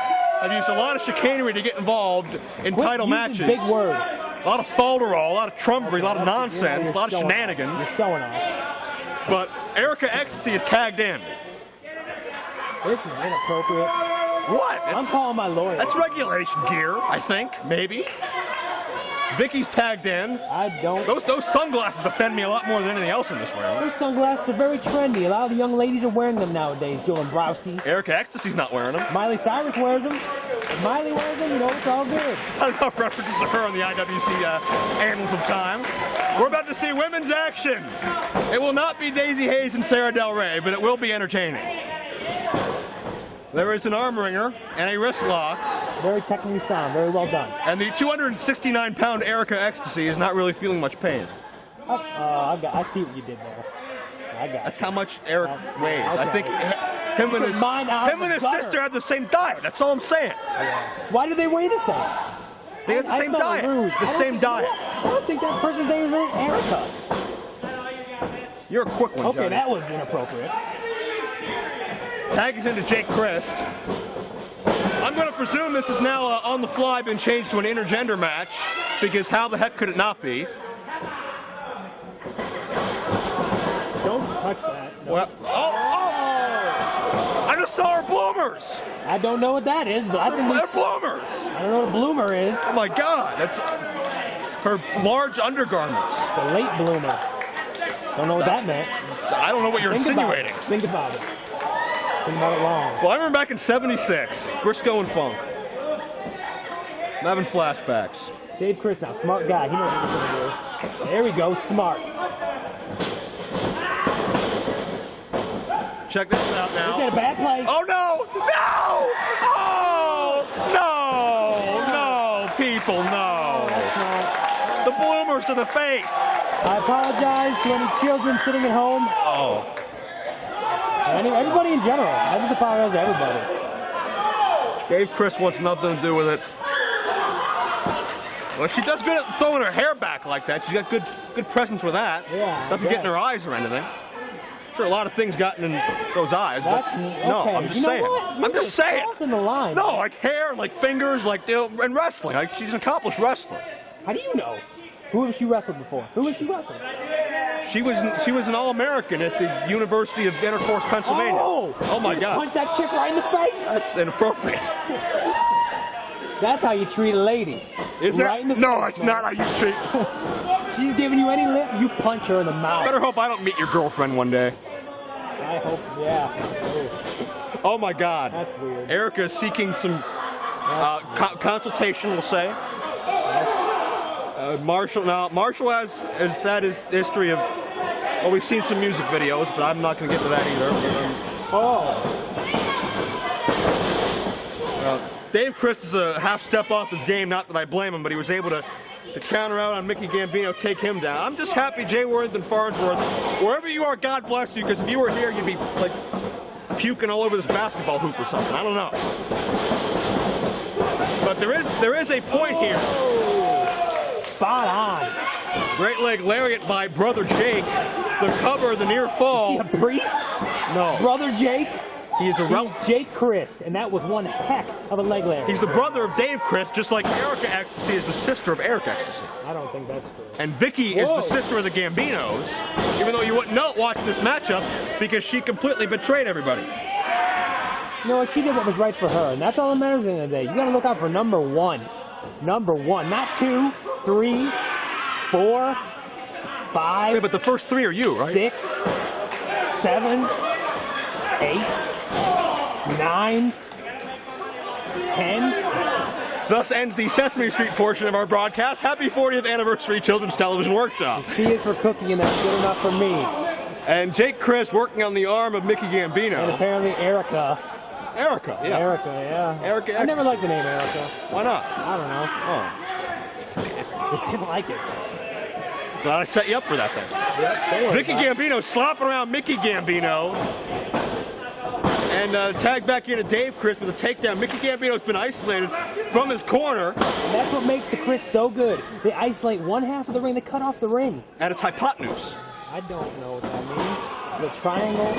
They've used a lot of chicanery to get involved in title matches. Big words. A lot of folderol, a lot of trumpery, a lot of nonsense, a lot of shenanigans. You're showing off. But Erica Ecstasy is tagged in. This is inappropriate. What? I'm calling my lawyer. That's regulation gear, I think, maybe. Vicky's tagged in. I don't. Those sunglasses offend me a lot more than anything else in this room. Those sunglasses are very trendy. A lot of the young ladies are wearing them nowadays, Joe Dombrowski. Erica Ecstasy's not wearing them. Miley Cyrus wears them. If Miley wears them, you know, it's all good. Enough references to her on the IWC Annals of Time. We're about to see women's action. It will not be Daisy Hayes and Sarah Del Rey, but it will be entertaining. There is an arm wringer and a wrist lock. Very technically sound, very well done. And the 269-pound Erica Ecstasy is not really feeling much pain. I see what you did there. That's how much Eric weighs. Okay. I think him and his sister have the same diet. That's all I'm saying. Why do they weigh the same? They have the same diet. I don't think that person's name is Erica. You're a quick one, Okay, Johnny. that was inappropriate. Tag is into Jake Christ. I'm going to presume this is now on the fly been changed to an intergender match, because how the heck could it not be? Don't touch that. No. Well, I just saw her bloomers. I don't know what that is, but I think They're bloomers. I don't know what a bloomer is. Oh my God, that's her large undergarments. The late bloomer. Don't know what that meant. I don't know what you're insinuating. Think about it. Think about it long. Well, I remember back in '76, Briscoe and Funk. I'm having flashbacks. Dave Chris now, smart guy. He knows what he's going to do. There we go, smart. Check this out now. Is that a bad play? Oh no! No! Oh no! No, people, no! The bloomers to the face. I apologize to any children sitting at home. Oh. Everybody in general. I just apologize to everybody. Dave Chris wants nothing to do with it. Well, she does good at throwing her hair back like that. She's got good presence with that. Yeah. Doesn't get in her eyes or anything. I'm sure a lot of things got in those eyes, but no, okay. I'm just saying. I'm just saying. Crossing the line. No, like hair, like fingers, like in wrestling. Like she's an accomplished wrestler. How do you know? Who has she wrestled before? Who has she wrestled? She was an All-American at the University of Intercourse, Pennsylvania. Oh my God! Punch that chick right in the face. That's inappropriate. That's how you treat a lady. Is that? Right in the No, face, it's not how you treat. She's giving you any lip, you punch her in the mouth. Better hope I don't meet your girlfriend one day. I hope, yeah. Oh my God. That's weird. Erica is seeking some consultation, we'll say. Marshall has had his history of, well, we've seen some music videos, but I'm not going to get to that either. Dave Chris is a half step off his game, not that I blame him, but he was able to counter out on Mickey Gambino, take him down. I'm just happy Jay Worthington Farnsworth, wherever you are, God bless you, because if you were here, you'd be like puking all over this basketball hoop or something. I don't know. But there is a point here. Spot on. Great leg lariat by Brother Jake. The cover, the near fall. Is he a priest? No. Brother Jake? He is He's Jake Christ, and that was one heck of a leg lariat. He's the brother of Dave Christ, just like Erica Ecstasy is the sister of Eric Ecstasy. I don't think that's true. And Viki is the sister of the Gambinos, even though you wouldn't know it watching this matchup because she completely betrayed everybody. You know what? She did what was right for her, and that's all that matters in the day. You got to look out for number one. Number one, not 2, 3, 4, 5. Yeah, but the first 3 are you, right? 6, 7, 8, 9, 10. Thus ends the Sesame Street portion of our broadcast. Happy 40th anniversary Children's Television Workshop. C is for cookie, and that's good enough for me. And Jake Christ working on the arm of Mickey Gambino. And apparently Erica. Erica, yeah. Erica, yeah. Erica I never liked the name Erica. Why not? I don't know. Oh. Just didn't like it. Glad I set you up for that thing. Yep, Mickey Gambino slapping around Mickey Gambino. And tag back into Dave Christ with a takedown. Mickey Gambino's been isolated from his corner. And that's what makes the Chris so good. They isolate one half of the ring, they cut off the ring. At its hypotenuse. I don't know what that means. The triangle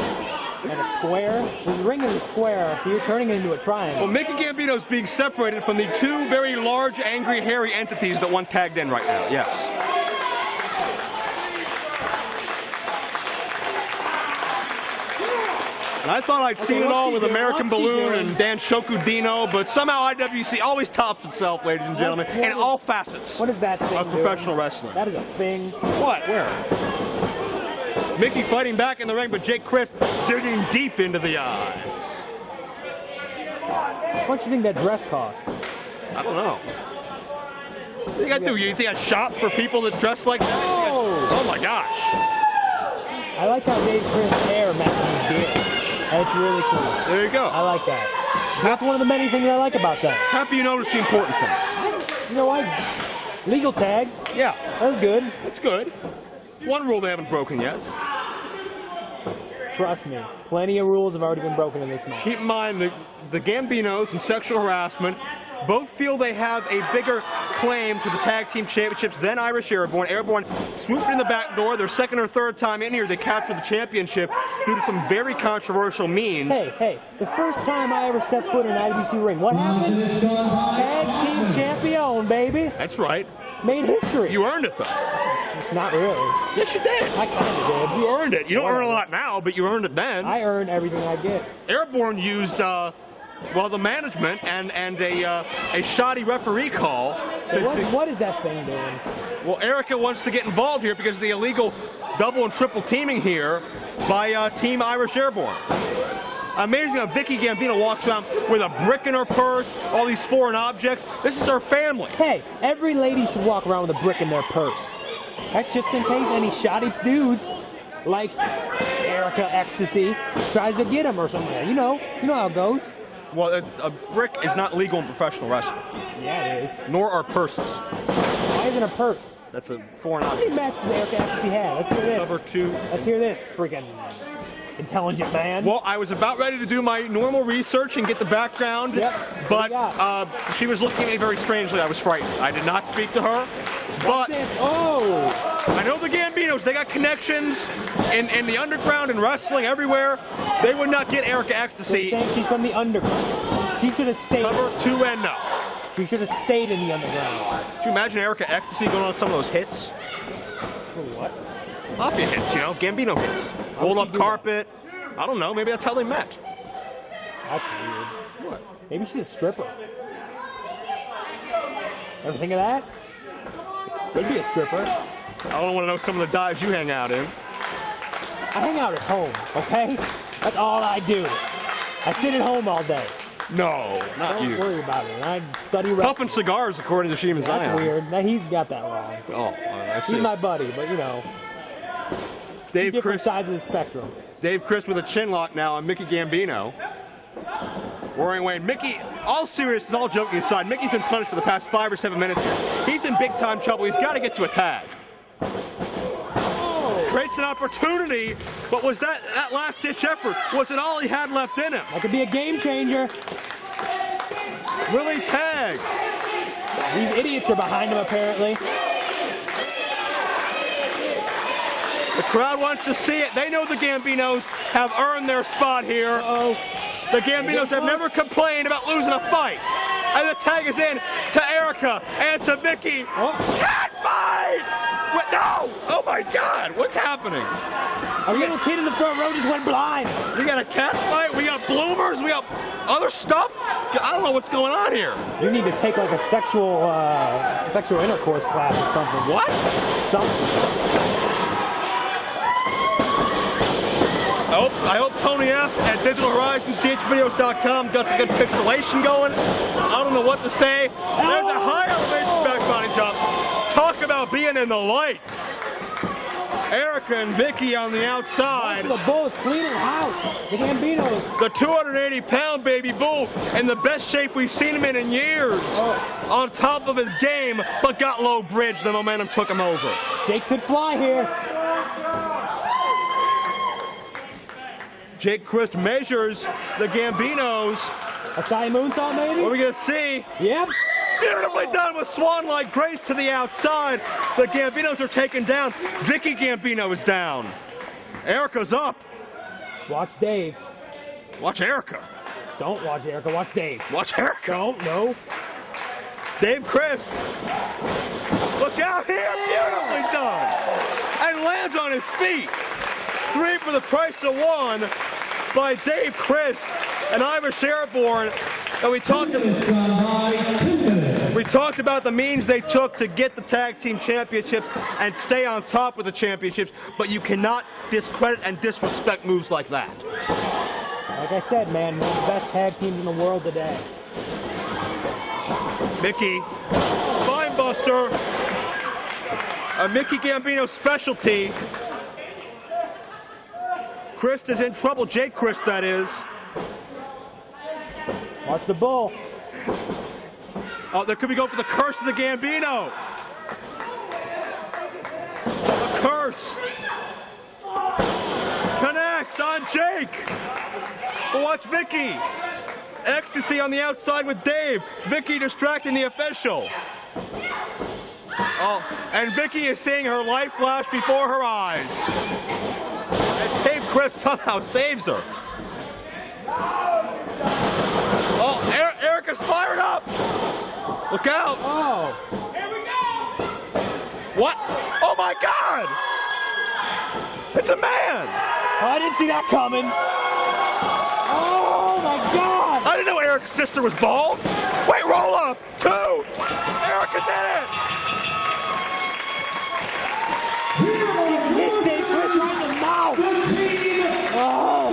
and a square. The ring is a square, so you're turning it into a triangle. Well, Mickey Gambino's being separated from the 2 very large, angry, hairy entities that one tagged in right now. Yes. And I thought I'd seen it all with American Balloon and Dan Shokudino, but somehow IWC always tops itself, ladies and gentlemen, in all facets What is that thing of professional wrestling. That is a thing. What? Where? Mickey fighting back in the ring, but Jake Christ digging deep into the eyes. What do you think that dress cost? I don't know. What do you got to do? You think I shop for people that dress like that? Oh my gosh. I like how Dave Christ's hair matches his beard. That's really cool. There you go. I like that. That's one of the many things I like about that. Happy you noticed the important things. You know what? Legal tag. Yeah. That was good. That's good. One rule they haven't broken yet. Trust me. Plenty of rules have already been broken in this match. Keep in mind, the Gambinos and sexual harassment both feel they have a bigger claim to the tag team championships than Irish Airborne. Airborne swooped in the back door. Their second or third time in here, they captured the championship due to some very controversial means. Hey, the first time I ever stepped foot in an IWC ring, what happened? Tag team champion, baby. That's right. Made history. You earned it, though. Not really. Yes, you did. I kind of did. You earned it. You don't earn a lot now, but you earned it then. I earn everything I get. Airborne used, the management and a shoddy referee call. What is that thing doing? Well, Erica wants to get involved here because of the illegal double and triple teaming here by Team Irish Airborne. Amazing how Viki Gambino walks around with a brick in her purse, all these foreign objects. This is her family. Hey, every lady should walk around with a brick in their purse. That's just in case any shoddy dudes like Erica Ecstasy tries to get them or something. You know how it goes. Well, a brick is not legal in professional wrestling. Yeah, it is. Nor are purses. Why isn't a purse? That's a foreign How object. many matches does Erica Ecstasy have? Let's hear this. Cover 2. Let's hear this, freaking intelligent man. Well, I was about ready to do my normal research and get the background, Yep. but she was looking at me very strangely. I was frightened. I did not speak to her, but What's this? Oh! I know the Gambinos. They got connections in the underground and wrestling everywhere. They would not get Erica Ecstasy. Saying she's from the underground. She should have stayed. Cover 2 and no. She should have stayed in the underground. Could you imagine Erica Ecstasy going on some of those hits? For what? Mafia hits, Gambino hits. Roll up carpet. I don't know. Maybe that's how they met. That's weird. What? Maybe she's a stripper. Ever think of that? Could be a stripper. I don't want to know some of the dives you hang out in. I hang out at home, okay? That's all I do. I sit at home all day. No, not Don't you. worry about it. I study wrestling. Puffing cigars, according to Shiima That's Xion. weird. Now, he's got that wrong. Oh, I see. He's my buddy, but Dave different Christ, sides of the spectrum. Dave Christ with a chin lock now on Mickey Gambino. Worrying away. Mickey, all seriousness, all joking aside, Mickey's been punished for the past 5 or 7 minutes here. He's in big time trouble. He's got to get to a tag. Great missed an opportunity, but was that last-ditch effort, was it all he had left in him? That could be a game changer. Will he tag? These idiots are behind him, apparently. The crowd wants to see it. They know the Gambinos have earned their spot here. The Gambinos have never complained about losing a fight. And the tag is in to Erica and to Viki. Cat fight! What? No! Oh my God! What's happening? A little kid in the front row just went blind. We got a cat fight. We got bloomers. We got other stuff. I don't know what's going on here. You need to take like a sexual intercourse class or something. What? Something. I hope Tony F at Digital Horizons, GHvideos.com got some good pixelation going. I don't know what to say. There's a high elevation back body jump. Talk about being in the lights. Erica and Viki on the outside. The Bulls cleaning house. The Gambinos. The 280-pound baby bull in the best shape we've seen him in years. On top of his game, but got low bridge. The momentum took him over. Jake could fly here. Jake Christ measures the Gambinos. A side moonsault, maybe? What are we going to see? Yep. Beautifully done with swan-like grace to the outside. The Gambinos are taken down. Viki Gambino is down. Erica's up. Watch Dave. Watch Erica. Don't watch Erica. Watch Dave. Watch Erica. Don't. No. Dave Christ. Look out here. Beautifully done. And lands on his feet. 3 for the price of 1 by Dave Christ and Irish Airborne. And we talked about the means they took to get the tag team championships and stay on top with the championships, but you cannot discredit and disrespect moves like that. Like I said, man, one of the best tag teams in the world today. Viki, Spinebuster, a Viki Gambino specialty. Christ is in trouble. Jake Christ, that is. Watch the bull. Oh, there could be going for the curse of the Gambino. The curse. Connects on Jake. But watch Viki. Ecstasy on the outside with Dave. Viki distracting the official. Oh, and Viki is seeing her life flash before her eyes. And Dave Chris somehow saves her. Oh, Erica's fired up. Look out. Oh. Here we go. What? Oh my God. It's a man. Oh, I didn't see that coming. Oh my God. I didn't know Eric's sister was bald. Wait, roll up. 2. Erica did it. This Dave Chris right in the mouth. Oh.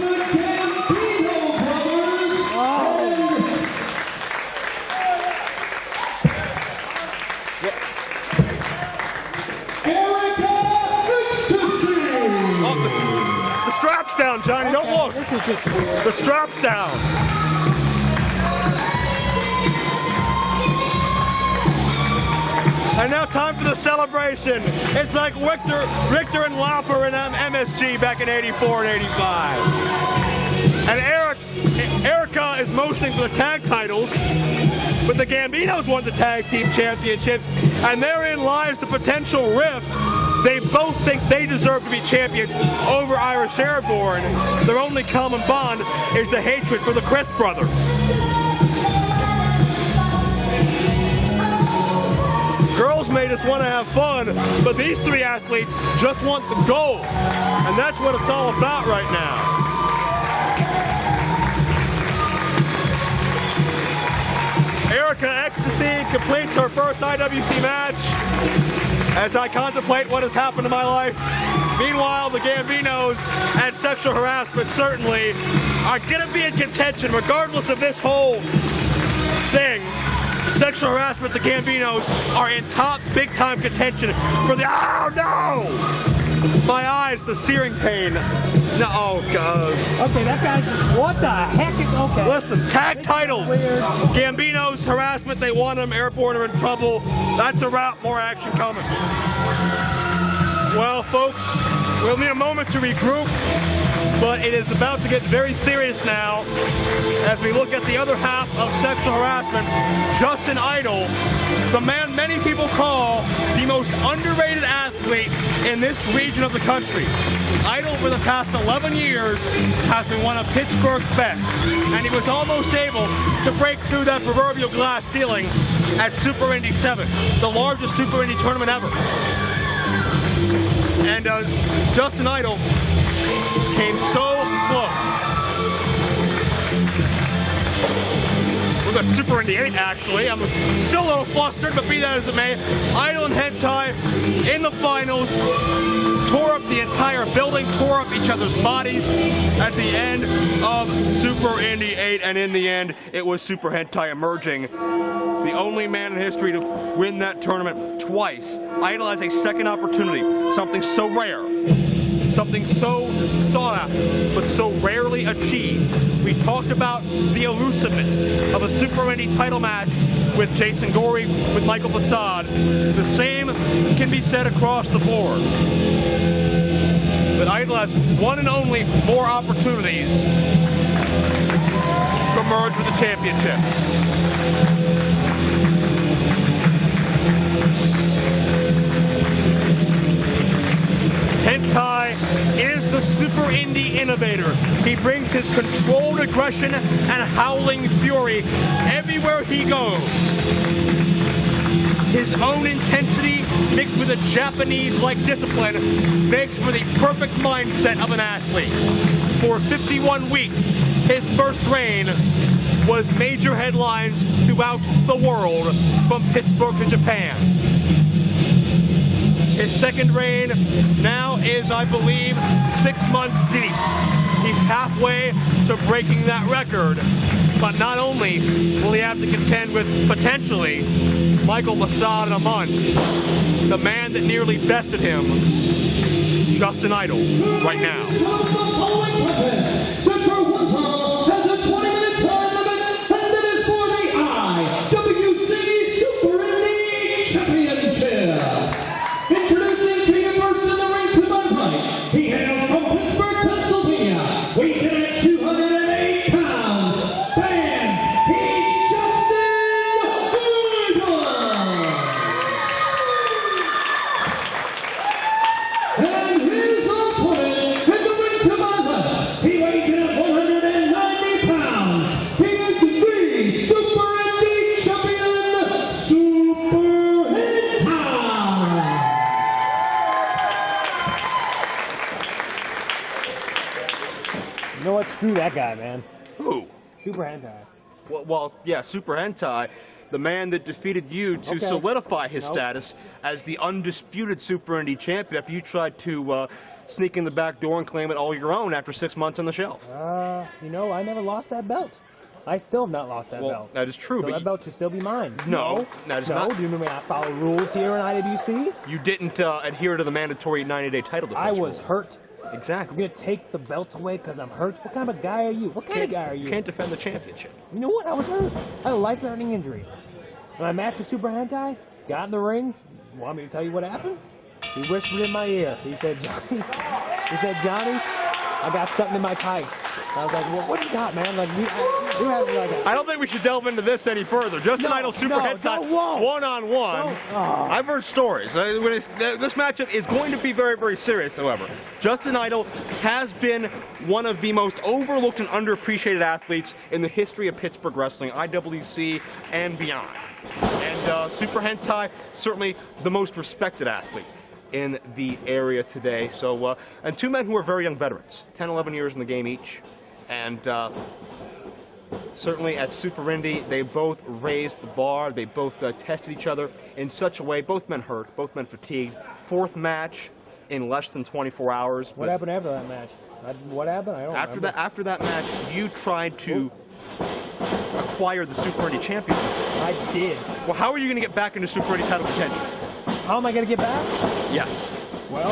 The strap's down, Johnny. Don't look. This is just weird. The strap's down. And now time for the celebration. It's like Richter and Lauper in MSG back in 84 and 85. And Erica is motioning for the tag titles, but the Gambinos won the tag team championships, and therein lies the potential rift. They both think they deserve to be champions over Irish Airborne. Their only common bond is the hatred for the Crest brothers. Girls may just want to have fun, but these 3 athletes just want the gold. And that's what it's all about right now. Erica Ecstasy completes her first IWC match. As I contemplate what has happened in my life. Meanwhile, the Gambinos and sexual harassment certainly are going to be in contention regardless of this whole thing. Sexual harassment, the Gambinos are in top big-time contention for the... Oh, no! My eyes, the searing pain. No, oh, God. Okay, that guy's just... What the heck is... Okay. Listen, tag titles. Gambinos, harassment, they want them. Airborne are in trouble. That's a wrap. More action coming. Well, folks, We'll need a moment to regroup, but it is about to get very serious now as we look at the other half of sexual harassment. Justin Idol, the man many people call the most underrated athlete in this region of the country. Idol for the past 11 years has been one of Pittsburgh's best, and he was almost able to break through that proverbial glass ceiling at Super Indy 7, the largest Super Indy tournament ever. And Justin Idol came so close. We're at Super Indy 8 actually. I'm still a little flustered, but be that as it may, Idol and Hentai in the finals tore up the entire building, tore up each other's bodies at the end of Super Indy 8, and in the end, it was Super Hentai emerging. The only man in history to win that tournament twice. Idol has a second opportunity, something so rare, something so sought after, but so rarely achieved. We talked about the elusiveness of a Super Indy title match with Jason Gory, with Michael Facade. The same can be said across the board. But Idol has one and only more opportunities to emerge with the championship. Hentai is the Super Indy innovator. He brings his controlled aggression and howling fury everywhere he goes. His own intensity mixed with a Japanese-like discipline makes for the perfect mindset of an athlete. For 51 weeks, his first reign was major headlines throughout the world from Pittsburgh to Japan. His second reign now is, I believe, 6 months deep. He's halfway to breaking that record. But not only will he have to contend with, potentially, Michael Facade in a month, the man that nearly bested him, Justin Idol, right now. Super One has a 20-minute time limit, and it is for the IWC Super Indy Championship. Introducing to you first in the ring to my right. He hails from Pittsburgh, Pennsylvania. Weighs in at 208 pounds. Fans, he's Justin Idol. And his opponent in the ring to my left. He weighs in at 190 pounds. He is the Super Indy champion, Super Hentai. You know what? Screw that guy, man. Who? Super Hentai. Well, yeah, Super Hentai, the man that defeated you to Okay. solidify his Nope. status as the undisputed Super Indy champion after you tried to sneak in the back door and claim it all your own after 6 months on the shelf. You know, I never lost that belt. I still have not lost that Well, belt. that is true, So but that you- belt should still be mine. No, that is no. not- Do you remember I follow rules here in IWC? You didn't adhere to the mandatory 90-day title defense I was rule. hurt. Exactly. You're gonna take the belt away because I'm hurt? What kind of a guy are you? What kind of guy are you? You can't defend the championship. You know what? I was hurt. I had a life-threatening injury. When I matched with Super Hentai, got in the ring. Want me to tell you what happened? He whispered in my ear. He said, Johnny, I got something in my tights. I was like, well, what do you got, man? Like, you have like a... I don't think we should delve into this any further. Justin No, Idol Super no, Hentai no, whoa. one-on-one. Don't- oh. I've heard stories. This matchup is going to be very, very serious, however. Justin Idol has been one of the most overlooked and underappreciated athletes in the history of Pittsburgh wrestling, IWC and beyond. And Super Hentai, certainly the most respected athlete in the area today. So, and two men who are very young veterans, 10, 11 years in the game each. And certainly at Super Indy, they both raised the bar. They both tested each other in such a way. Both men hurt, both men fatigued. Fourth match in less than 24 hours. What happened after that match? What happened? I don't remember. After that match, you tried to acquire the Super Indy championship. I did. Well, how are you going to get back into Super Indy title contention? How am I going to get back? Yes. Well,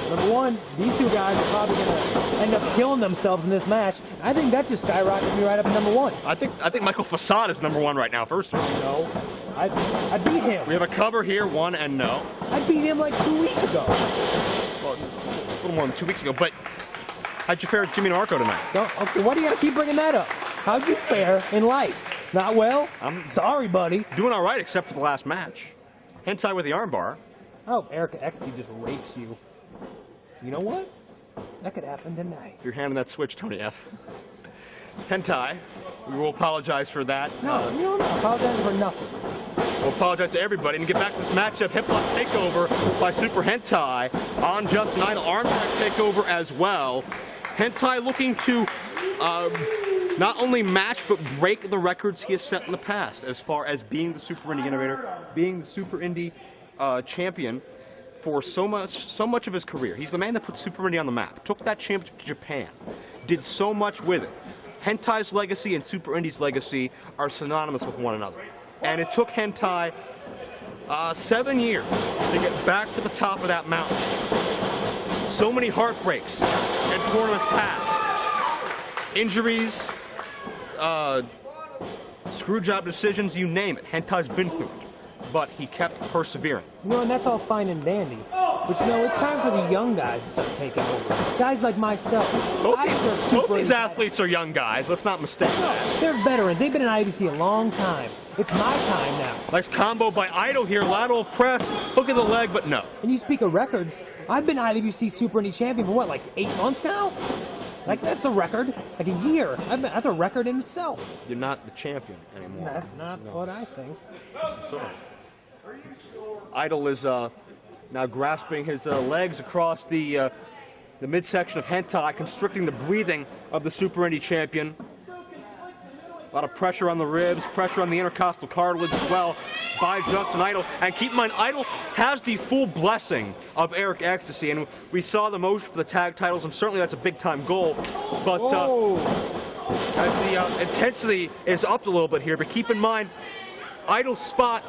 number one, these two guys are probably going to end up killing themselves in this match. I think that just skyrocketed me right up to number one. I think Michael Facade is number one right now, first of all. No. I beat him. We have a cover here, one and no. I beat him like 2 weeks ago. well, a little more than 2 weeks ago. But how'd you fare with Jimmy Demarco tonight? So, okay, why do you gotta keep bringing that up? How'd you fare in life? Not well? I'm sorry, buddy. Doing all right, except for the last match. Hentai with the armbar. Oh, Erica Ecstasy just rapes you. You know what? That could happen tonight. You're handing that switch, Tony F. Hentai, we will apologize for that. No, I'm not apologizing for nothing. We'll apologize to everybody and get back to this matchup. Hip Hop Takeover by Super Hentai on Justin Idol. Arm Drag Takeover as well. Hentai looking to not only match but break the records he has set in the past as far as being the Super Indie Innovator, being the Super Indie champion for so much of his career. He's the man that put Super Indie on the map, took that championship to Japan, did so much with it. Hentai's legacy and Super Indie's legacy are synonymous with one another. And it took Hentai 7 years to get back to the top of that mountain. So many heartbreaks and tournaments past. Injuries, screw job decisions, you name it. Hentai's been through it. But he kept persevering. You know, and that's all fine and dandy. But you know, it's time for the young guys to start taking over. Guys like myself. Both these athletes are young guys. Let's not mistake that. They're veterans. They've been in IWC a long time. It's my time now. Nice combo by Idol here. Lateral press. Hook in the leg, but no. And you speak of records. I've been IWC Super Indie champion for what, like 8 months now? Like, that's a record. Like a year. That's a record in itself. You're not the champion anymore. That's not what I think. Sorry. Idol is now grasping his legs across the midsection of Hentai, constricting the breathing of the Super Indie champion. A lot of pressure on the ribs, pressure on the intercostal cartilage as well by Justin Idol. And keep in mind, Idol has the full blessing of Eric Ecstasy, and we saw the motion for the tag titles, and certainly that's a big-time goal. But as the intensity is up a little bit here, but keep in mind, Idol's spot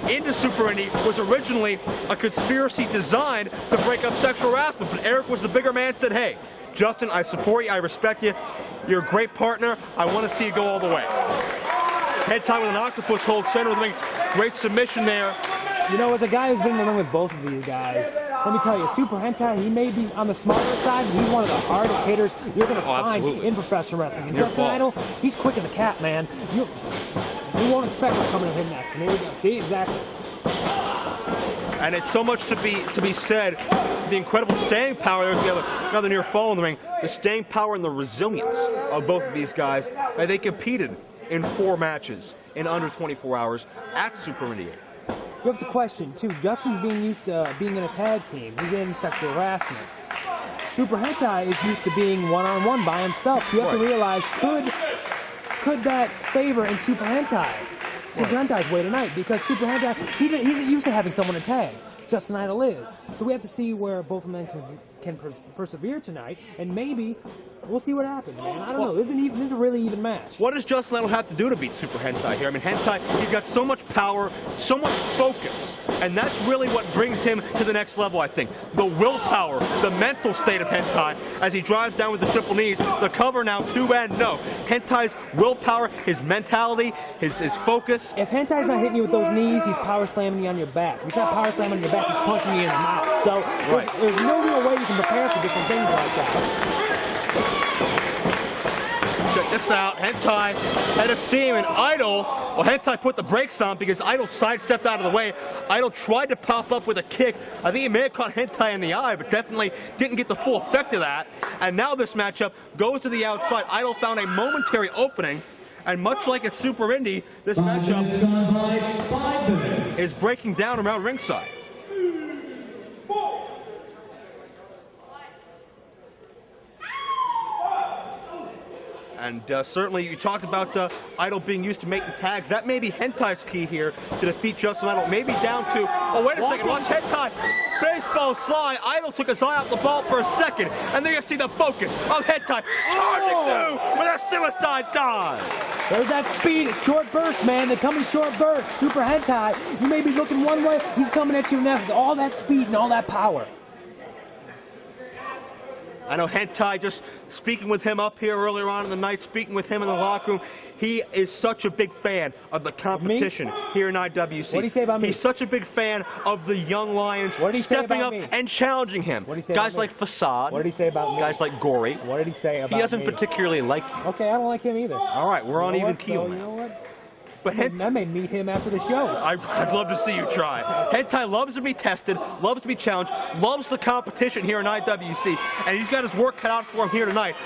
into Super Indie was originally a conspiracy designed to break up sexual harassment, but Eric was the bigger man, said, hey, Justin, I support you, I respect you, you're a great partner, I want to see you go all the way. Head time with an octopus hold center with a great submission there. You know, as a guy who's been in the ring with both of these guys, let me tell you, Super Hentai, he may be on the smarter side, but he's one of the hardest hitters you're going to find in professional wrestling. And Justin Idol, he's quick as a cat, man. You won't expect him coming to him next. And here we go. See, exactly. And it's so much to be said. The incredible staying power. There's another near fall in the ring. The staying power and the resilience of both of these guys. They competed in 4 matches in under 24 hours at Super Indie. You have to question, too. Justin's being used to being in a tag team. He's in sexual harassment. Super Hentai is used to being one-on-one by himself. So you have to realize, could that favor in Super Hentai? Super Hentai's way tonight, because Super Hentai, he isn't used to having someone to tag. Justin Idol is. So we have to see where both men can persevere tonight, and maybe we'll see what happens, man. I don't know. This is a really even match. What does Justin Idol have to do to beat Super Hentai here? I mean, Hentai, he's got so much power, so much focus, and that's really what brings him to the next level, I think. The willpower, the mental state of Hentai as he drives down with the triple knees. The cover now 2-end. No. Hentai's willpower, his mentality, his focus. If Hentai's not hitting you with those knees, he's power slamming you on your back. If he's not power slamming on your back, he's punching you in the mouth. So there's no real way you can prepare for different things like that. Check this out. Hentai head of steam, and Idol, well, Hentai put the brakes on because Idol sidestepped out of the way. Idol tried to pop up with a kick. I think he may have caught Hentai in the eye, but definitely didn't get the full effect of that. And now this matchup goes to the outside. Idol found a momentary opening, and much like at Super Indie, this matchup is breaking down around ringside. And certainly, you talked about Idol being used to making tags. That may be Hentai's key here to defeat Justin Idol. Maybe down to, oh, wait a second, watch Hentai. Baseball slide. Idol took his eye off the ball for a second. And then you see the focus of Hentai charging through with a suicide dive. There's that speed. It's short burst, man. They come in short bursts. Super Hentai, you may be looking one way. He's coming at you now with all that speed and all that power. I know Hentai, just speaking with him up here earlier on in the night, speaking with him in the locker room, he is such a big fan of the competition here in IWC. What did he say about me? He's such a big fan of the young lions stepping up and challenging him. What did he say Guys about me? like Facade. What did he say about me? Guys like Gory. What did he say about me? He doesn't particularly like you. Okay, I don't like him either. All right, we're on even keel So, now. you know what? But I may meet him after the show. I'd love to see you try. Hentai loves to be tested, loves to be challenged, loves the competition here in IWC, and he's got his work cut out for him here tonight.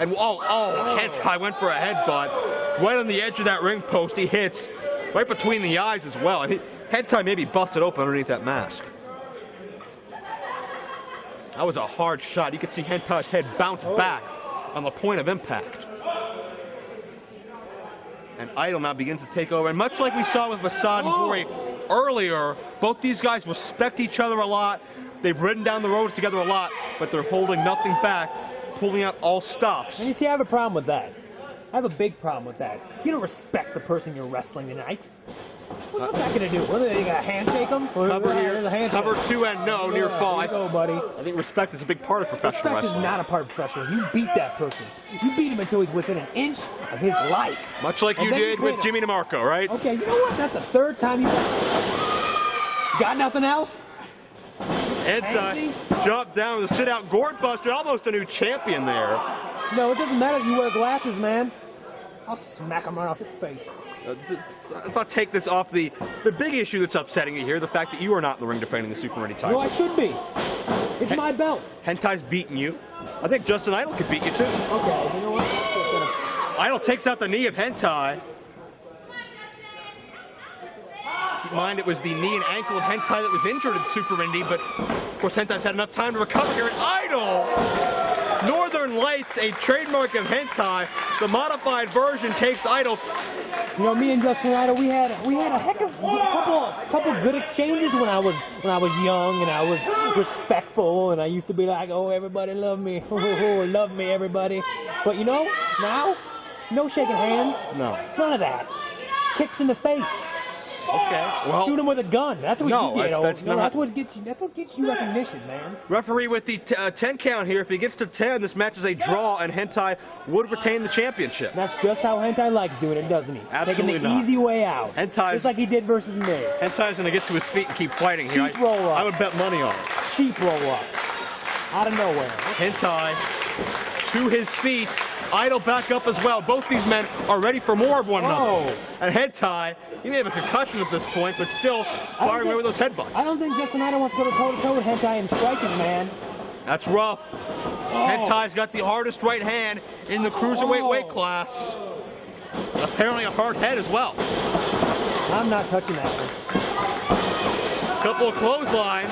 And Hentai went for a headbutt. Right on the edge of that ring post, he hits right between the eyes as well. And Hentai maybe busted open underneath that mask. That was a hard shot. You could see Hentai's head bounce back on the point of impact. And Idol now begins to take over. And much like we saw with Facade and Gory earlier, both these guys respect each other a lot. They've ridden down the roads together a lot, but they're holding nothing back, pulling out all stops. And you see, I have a problem with that. I have a big problem with that. You don't respect the person you're wrestling tonight. What's that going to do? What are they going to handshake them? Cover here, cover 2 and no, near fall. There you go, buddy. I think respect is a big part of professional Respect wrestling. is not a part of professional. You beat that person. You beat him until he's within an inch of his life. Much like you did with Jimmy Demarco, right? Okay, you know what? That's the third time you got nothing else? And jumped down with a sit-out gourd buster, almost a new champion there. No, it doesn't matter if you wear glasses, man. I'll smack him right off your face. Let's not take this off the big issue that's upsetting you here, the fact that you are not in the ring defending the Super Indy title. No, I should be. It's my belt. Hentai's beating you. I think Justin Idol could beat you too. Okay, you know what? Idol takes out the knee of Hentai. Keep in mind it was the knee and ankle of Hentai that was injured in Super Indy, but of course Hentai's had enough time to recover here. And Idol! Northern Lights, a trademark of Hentai. The modified version takes Idol. You know, me and Justin Idol, we had a heck of couple good exchanges when I was young and I was respectful and I used to be like, oh, everybody love me, love me, everybody. But you know, now, no shaking hands, No. none of that. Kicks in the face. Okay. Well, shoot him with a gun. That's what you get. that's what gets you recognition, man. Referee with the 10 count here. If he gets to 10, this match is a draw, and Hentai would retain the championship. That's just how Hentai likes doing it, doesn't he? Absolutely Taking the not. easy way out. Hentai's, just like he did versus me. Hentai's going to get to his feet and keep fighting here. Cheap roll up. I would bet money on it. Cheap roll up. Out of nowhere. Hentai to his feet. Idol back up as well. Both these men are ready for more of one another. And Hentai, he may have a concussion at this point, but still firing away with those headbutts. I don't think Justin Idol wants to go toe-to-toe with Hentai and striking, man. That's rough. Hentai's got the hardest right hand in the cruiserweight weight class. Apparently a hard head as well. I'm not touching that one. Couple of clotheslines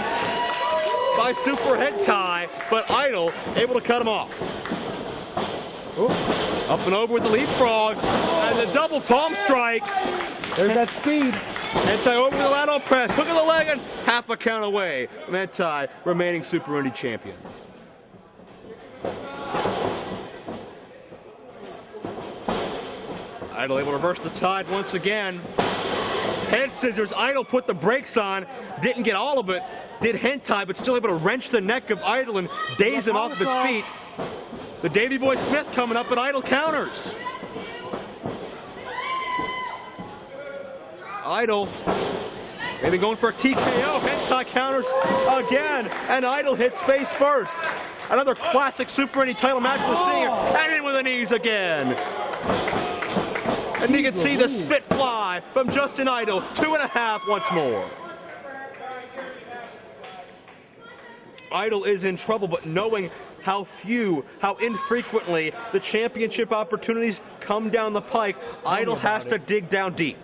by Super Hentai, but Idol able to cut him off. Ooh. Up and over with the leapfrog, and the double palm strike. There's that speed. Hentai over with the lateral press, hook of the leg, and half a count away. Hentai remaining Super Indy champion. Idol able to reverse the tide once again. Head scissors, Idol put the brakes on, didn't get all of it, did Hentai, but still able to wrench the neck of Idol and daze him off of his feet. The Davey Boy Smith coming up, and Idol counters. Idol maybe going for a TKO. Hentai counters again, and Idol hits face first. Another classic Super Indy title match we're seeing here. And in with the knees again. And you can see the spit fly from Justin Idol. 2.5 once more. Idol is in trouble, but knowing how infrequently the championship opportunities come down the pike, Idol has to dig down deep.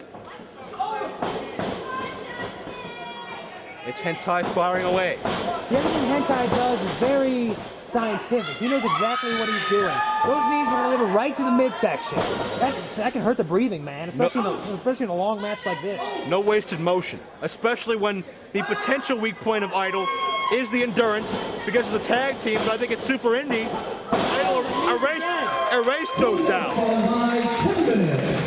It's Hentai firing away. See, everything Hentai does is very scientific. He knows exactly what he's doing. Those knees were going to lead right to the midsection. That can hurt the breathing, man, especially in a long match like this. No wasted motion, especially when the potential weak point of Idol is the endurance because of the tag team, but I think it's Super Indy. Idol erased those down.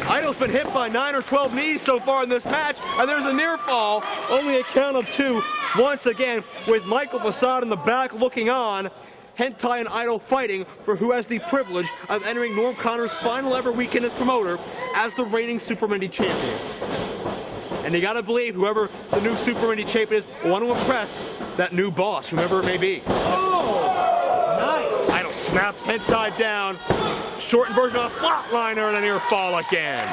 Idol's been hit by 9 or 12 knees so far in this match, and there's a near fall. Only a count of 2 once again with Michael Facade in the back looking on. Hentai and Idol fighting for who has the privilege of entering Norm Connor's final ever weekend as promoter as the reigning Super Indy champion. And you gotta believe whoever the new Super Indy champion is will want to impress that new boss, whoever it may be. Oh, nice. Idol snaps Hentai down. Shortened version of a flatliner and a near fall again.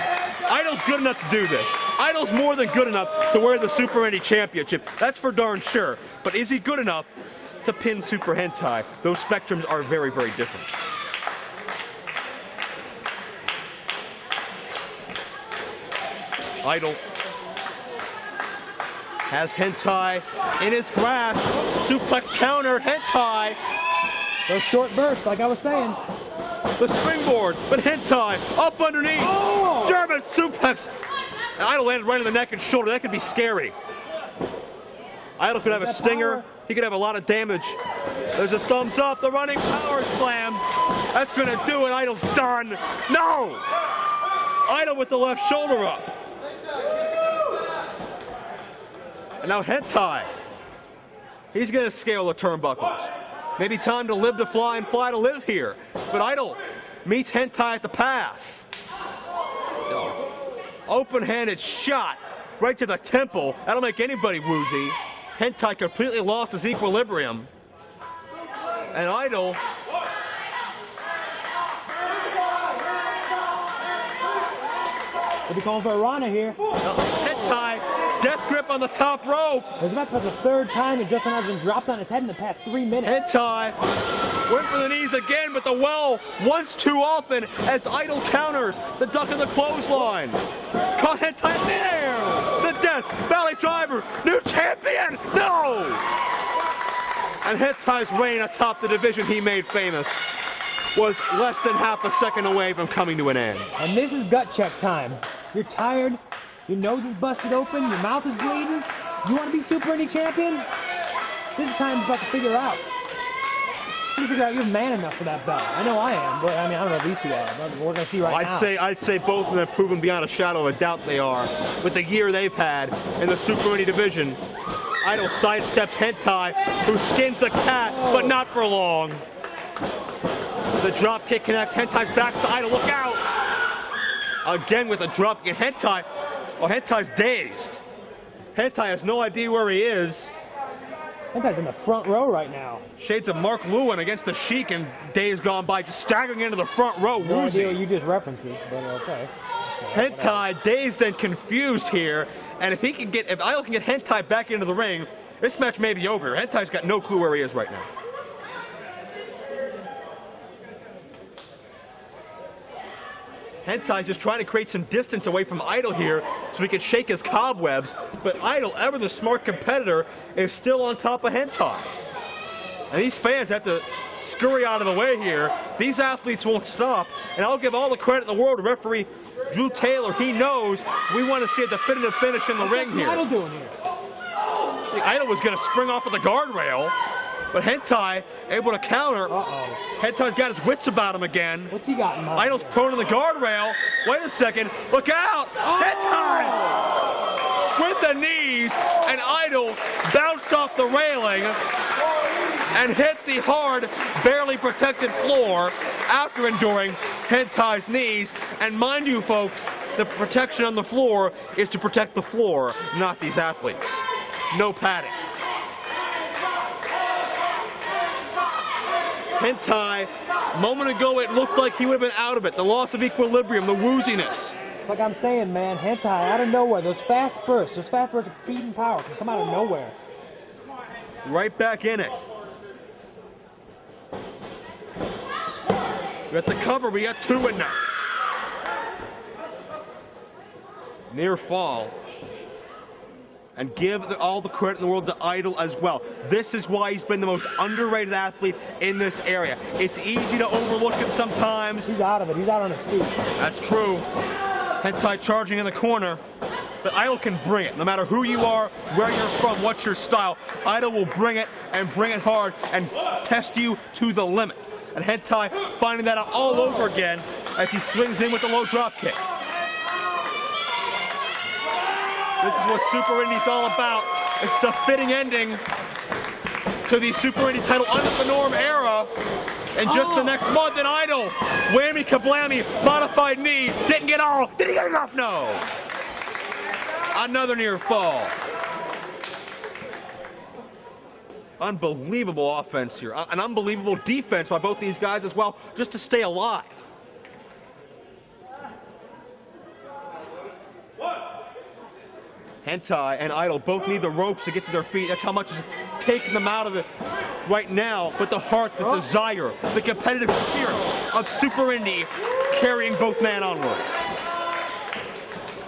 Idol's good enough to do this. Idol's more than good enough to wear the Super Indy championship. That's for darn sure. But is he good enough to pin Super Hentai? Those spectrums are very, very different. Idol has Hentai in his grasp. Suplex counter, Hentai. Those short bursts, like I was saying. The springboard, but Hentai up underneath. Oh! German suplex. And Idol landed right in the neck and shoulder. That could be scary. Idol could have a stinger. He could have a lot of damage. There's a thumbs up. The running power slam. That's going to do it. Idol's done. No! Idol with the left shoulder up. And now Hentai. He's going to scale the turnbuckles. Maybe time to live to fly and fly to live here. But Idol meets Hentai at the pass. Open-handed shot right to the temple. That'll make anybody woozy. Hentai completely lost his equilibrium. And Idol We'll be calling for a Rana here. Hentai, death grip on the top rope. That's about the third time that Justin has been dropped on his head in the past 3 minutes. Hentai went for the knees again, but the well once too often as Idol counters the duck of the clothesline. Caught Hentai there. The death valley driver, new champion. No. And Hentai's reign atop the division he made famous was less than half a second away from coming to an end. And this is gut check time. You're tired, your nose is busted open, your mouth is bleeding. You want to be Super Indy champion? This is time to figure out. You figure out you're man enough for that belt. I know I am, but I mean, I don't know if these two are. But we're going to see right now. I'd say both of them have proven beyond a shadow of a doubt they are. With the year they've had in the Super Indy division, Idol sidesteps Hentai, who skins the cat, but not for long. The drop kick connects. Hentai's back to Idol. Look out! Again with a drop kick. Hentai. Oh, Hentai's dazed. Hentai has no idea where he is. Hentai's in the front row right now. Shades of Mark Lewin against the Sheik in days gone by, just staggering into the front row. No woozy. idea what you just referenced, but okay. Hentai dazed and confused here, and if Idol can get Hentai back into the ring, this match may be over. Hentai's got no clue where he is right now. Hentai's just trying to create some distance away from Idol here so he can shake his cobwebs, but Idol, ever the smart competitor, is still on top of Hentai. And these fans have to scurry out of the way here. These athletes won't stop, and I'll give all the credit in the world to referee Drew Taylor. He knows we want to see a definitive finish in the ring here. What's Idol doing here? The Idol was going to spring off of the guardrail, but Hentai able to counter. Uh-oh. Hentai's got his wits about him again. What's he got in mind? Idol's prone to the guardrail. Wait a second. Look out! Hentai! With the knees, and Idol bounced off the railing and hit the hard, barely protected floor after enduring Hentai's knees. And mind you, folks, the protection on the floor is to protect the floor, not these athletes. No padding. Hentai, a moment ago it looked like he would have been out of it. The loss of equilibrium, the wooziness. Like I'm saying, man, Hentai out of nowhere. Those fast bursts of beating power can come out of nowhere. Right back in it. We got the cover, we got two in now. Near fall. And give all the credit in the world to Idol as well. This is why he's been the most underrated athlete in this area. It's easy to overlook him sometimes. He's out of it. He's out on his feet. That's true. Hentai charging in the corner. But Idol can bring it. No matter who you are, where you're from, what's your style, Idol will bring it and bring it hard and test you to the limit. And Hentai finding that out all over again as he swings in with the low drop kick. This is what Super Indy's all about. It's a fitting ending to the Super Indy title under the norm era. And just the next month in Idol, whammy kablammy, modified knee, didn't get all, did he get enough? No. Another near fall. Unbelievable offense here. An unbelievable defense by both these guys as well, just to stay alive. Hentai and Idol both need the ropes to get to their feet. That's how much is taking them out of it right now. But the heart, the desire, the competitive spirit of Super Indy carrying both men onward.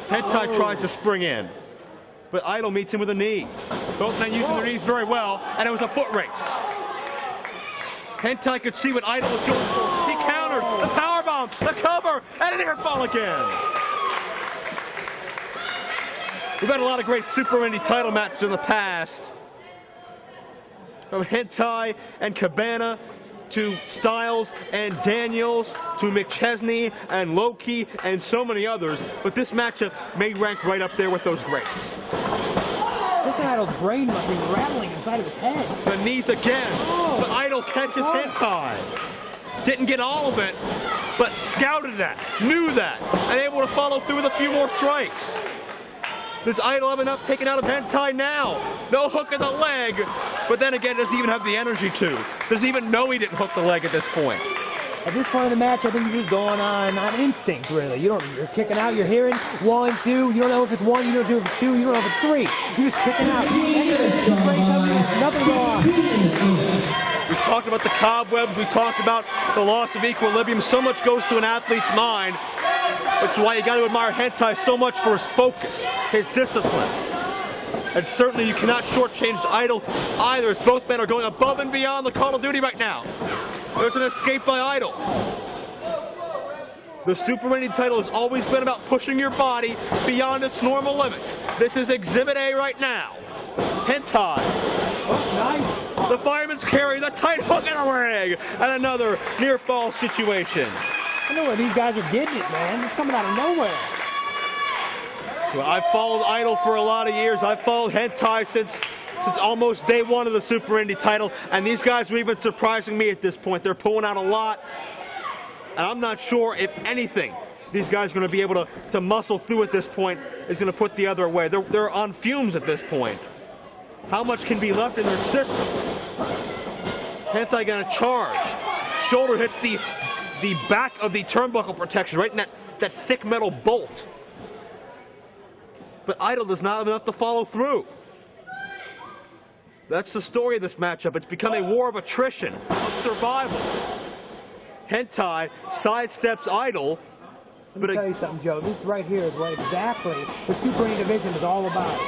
Hentai tries to spring in, but Idol meets him with a knee. Both men using their knees very well, and it was a foot race. Hentai could see what Idol was going for. He countered the powerbomb, the cover, and an air fall again. We've had a lot of great Super Indy title matches in the past. From Hentai and Cabana to Styles and Daniels to McChesney and Loki and so many others. But this matchup may rank right up there with those greats. This Idol's brain must be rattling inside of his head. The knees again. The Idol catches Hentai. Didn't get all of it, but scouted that, knew that, and able to follow through with a few more strikes. Does Idol have enough taken out of Hentai now? No hook in the leg, but then again, does he even have the energy to? Does he even know he didn't hook the leg at this point? At this point in the match, I think you're just going on instinct, really. You're kicking out, you're hearing 1, 2, you don't know if it's 1, you don't know if it's 2, you don't know if it's 3. You're just kicking out. Nothing going on. We talked about the cobwebs, we talked about the loss of equilibrium. So much goes to an athlete's mind. Which is why you got to admire Hentai so much for his focus, his discipline. And certainly you cannot shortchange Idol either, as both men are going above and beyond the call of duty right now. There's an escape by Idol. The Super Indy title has always been about pushing your body beyond its normal limits. This is Exhibit A right now. Hentai. Oh, nice. The fireman's carry, the tight hook in a leg, and another near fall situation. I know where these guys are getting it, man. It's coming out of nowhere. Well, I've followed Idol for a lot of years. I've followed Hentai since almost day one of the Super Indy title, and these guys are even surprising me at this point. They're pulling out a lot, and I'm not sure if anything these guys are going to be able to muscle through at this point is going to put the other away. They're on fumes at this point. How much can be left in their system? Hentai going to charge. Shoulder hits the back of the turnbuckle protection, right in that thick metal bolt. But Idol does not have enough to follow through. That's the story of this matchup. It's become a war of attrition, of survival. Hentai sidesteps Idol. Let me tell you something, Joe. This right here is what exactly the Super Indy division is all about.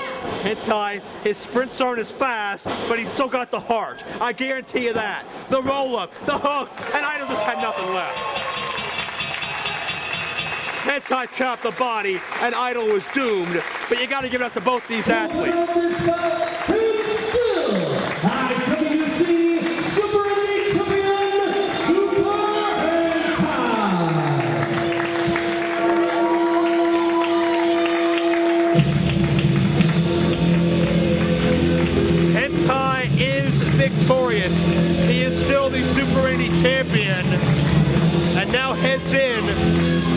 Hentai, his sprints aren't as fast, but he's still got the heart. I guarantee you that. The roll-up, the hook, and Idol just had nothing left. Hentai chopped the body, and Idol was doomed. But you got to give it up to both these athletes. IWC Super Indy Champion, Super Hentai is victorious. He is still the Super Indy champion, and now heads in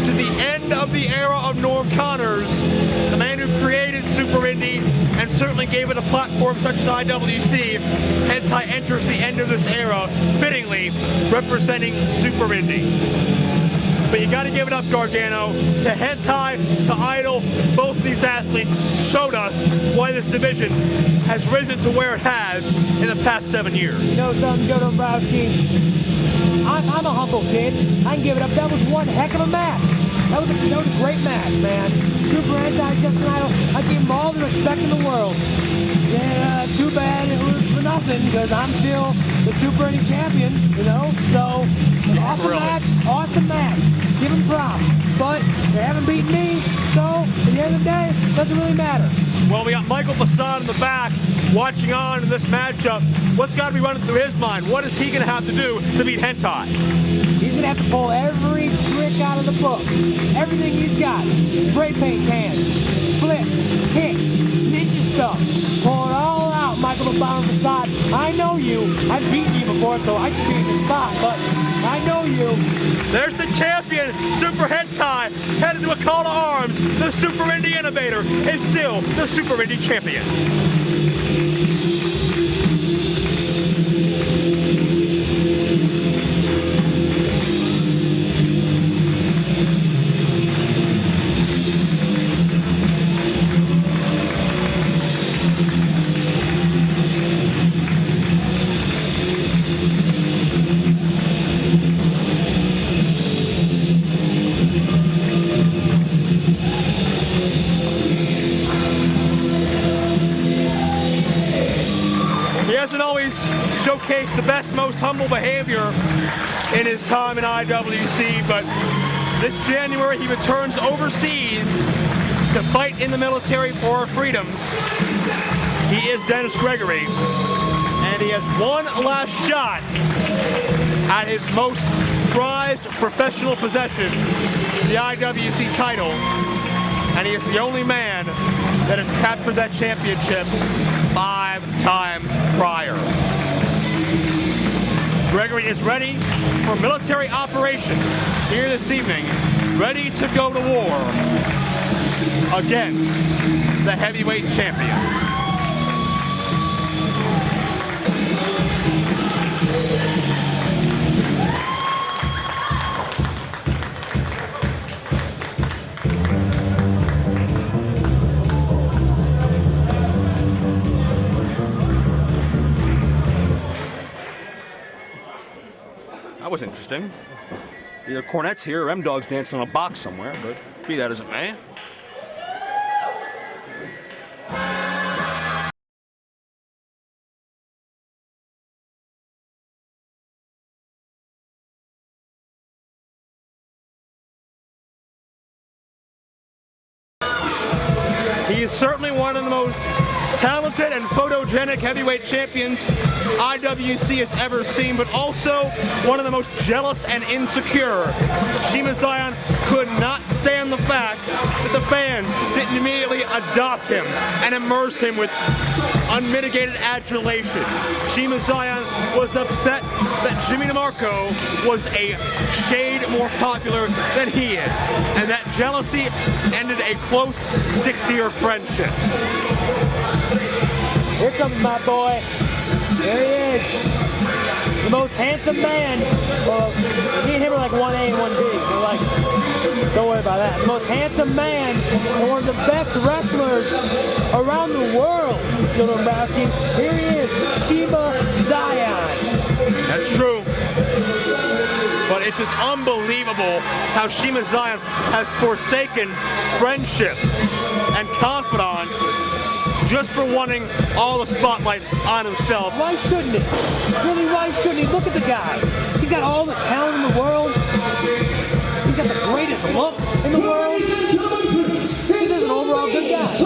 to the end of the era of Norm Connors, the man who created Super Indy and certainly gave it a platform such as IWC. Hentai enters the end of this era, fittingly representing Super Indy. But you got to give it up, Gargano, to Hentai, to Idol. Both these athletes showed us why this division has risen to where it has in the past 7 years. You know something, Joe Dombrowski? I'm a humble kid. I can give it up. That was one heck of a match. That was a great match, man. Super Hentai, Justin Idol. I give them all the respect in the world. Yeah, too bad it was for nothing, because I'm still the Super Indy champion, you know? So, awesome match. Give them props. But they haven't beaten me, so at the end of the day, it doesn't really matter. Well, we got Michael Facade in the back watching on in this matchup. What's got to be running through his mind? What is he going to have to do to beat Hentai? He's going to have to pull every trick out of the book. Everything he's got. Spray paint cans, flips, kicks, ninja stuff. Pull it all out, Michael Alpha Bomb Facade. I know you. I've beaten you before, so I should be in your spot, but I know you. There's the champion, Super Hentai, headed to a call to arms. The Super Indy Innovator is still the Super Indy champion. Showcased the best, most humble behavior in his time in IWC, but this January he returns overseas to fight in the military for our freedoms. He is Dennis Gregory, and he has one last shot at his most prized professional possession, the IWC title, and he is the only man that has captured that championship 5 times prior. Gregory is ready for military operation here this evening, ready to go to war against the heavyweight champion. That was interesting. Either Cornette's here or M-Dog's dancing on a box somewhere, but be that as it may. He is certainly one of the most talented and photogenic heavyweight champions IWC has ever seen, but also one of the most jealous and insecure. Shiima Xion could not stand the fact that the fans didn't immediately adopt him and immerse him with unmitigated adulation. Shiima Xion was upset that Jimmy Demarco was a shade more popular than he is, and that jealousy ended a close 6-year friendship. Here comes my boy. There he is. The most handsome man. Well, me and him are like 1A and 1B. We're like, don't worry about that. The most handsome man and one of the best wrestlers around the world. Here he is, Shiima Xion. That's true. But it's just unbelievable how Shiima Xion has forsaken friendships and confidants just for wanting all the spotlight on himself. Why shouldn't he? Really, why shouldn't he? Look at the guy. He's got all the talent in the world. He's got the greatest look in the world. He's just an overall good guy.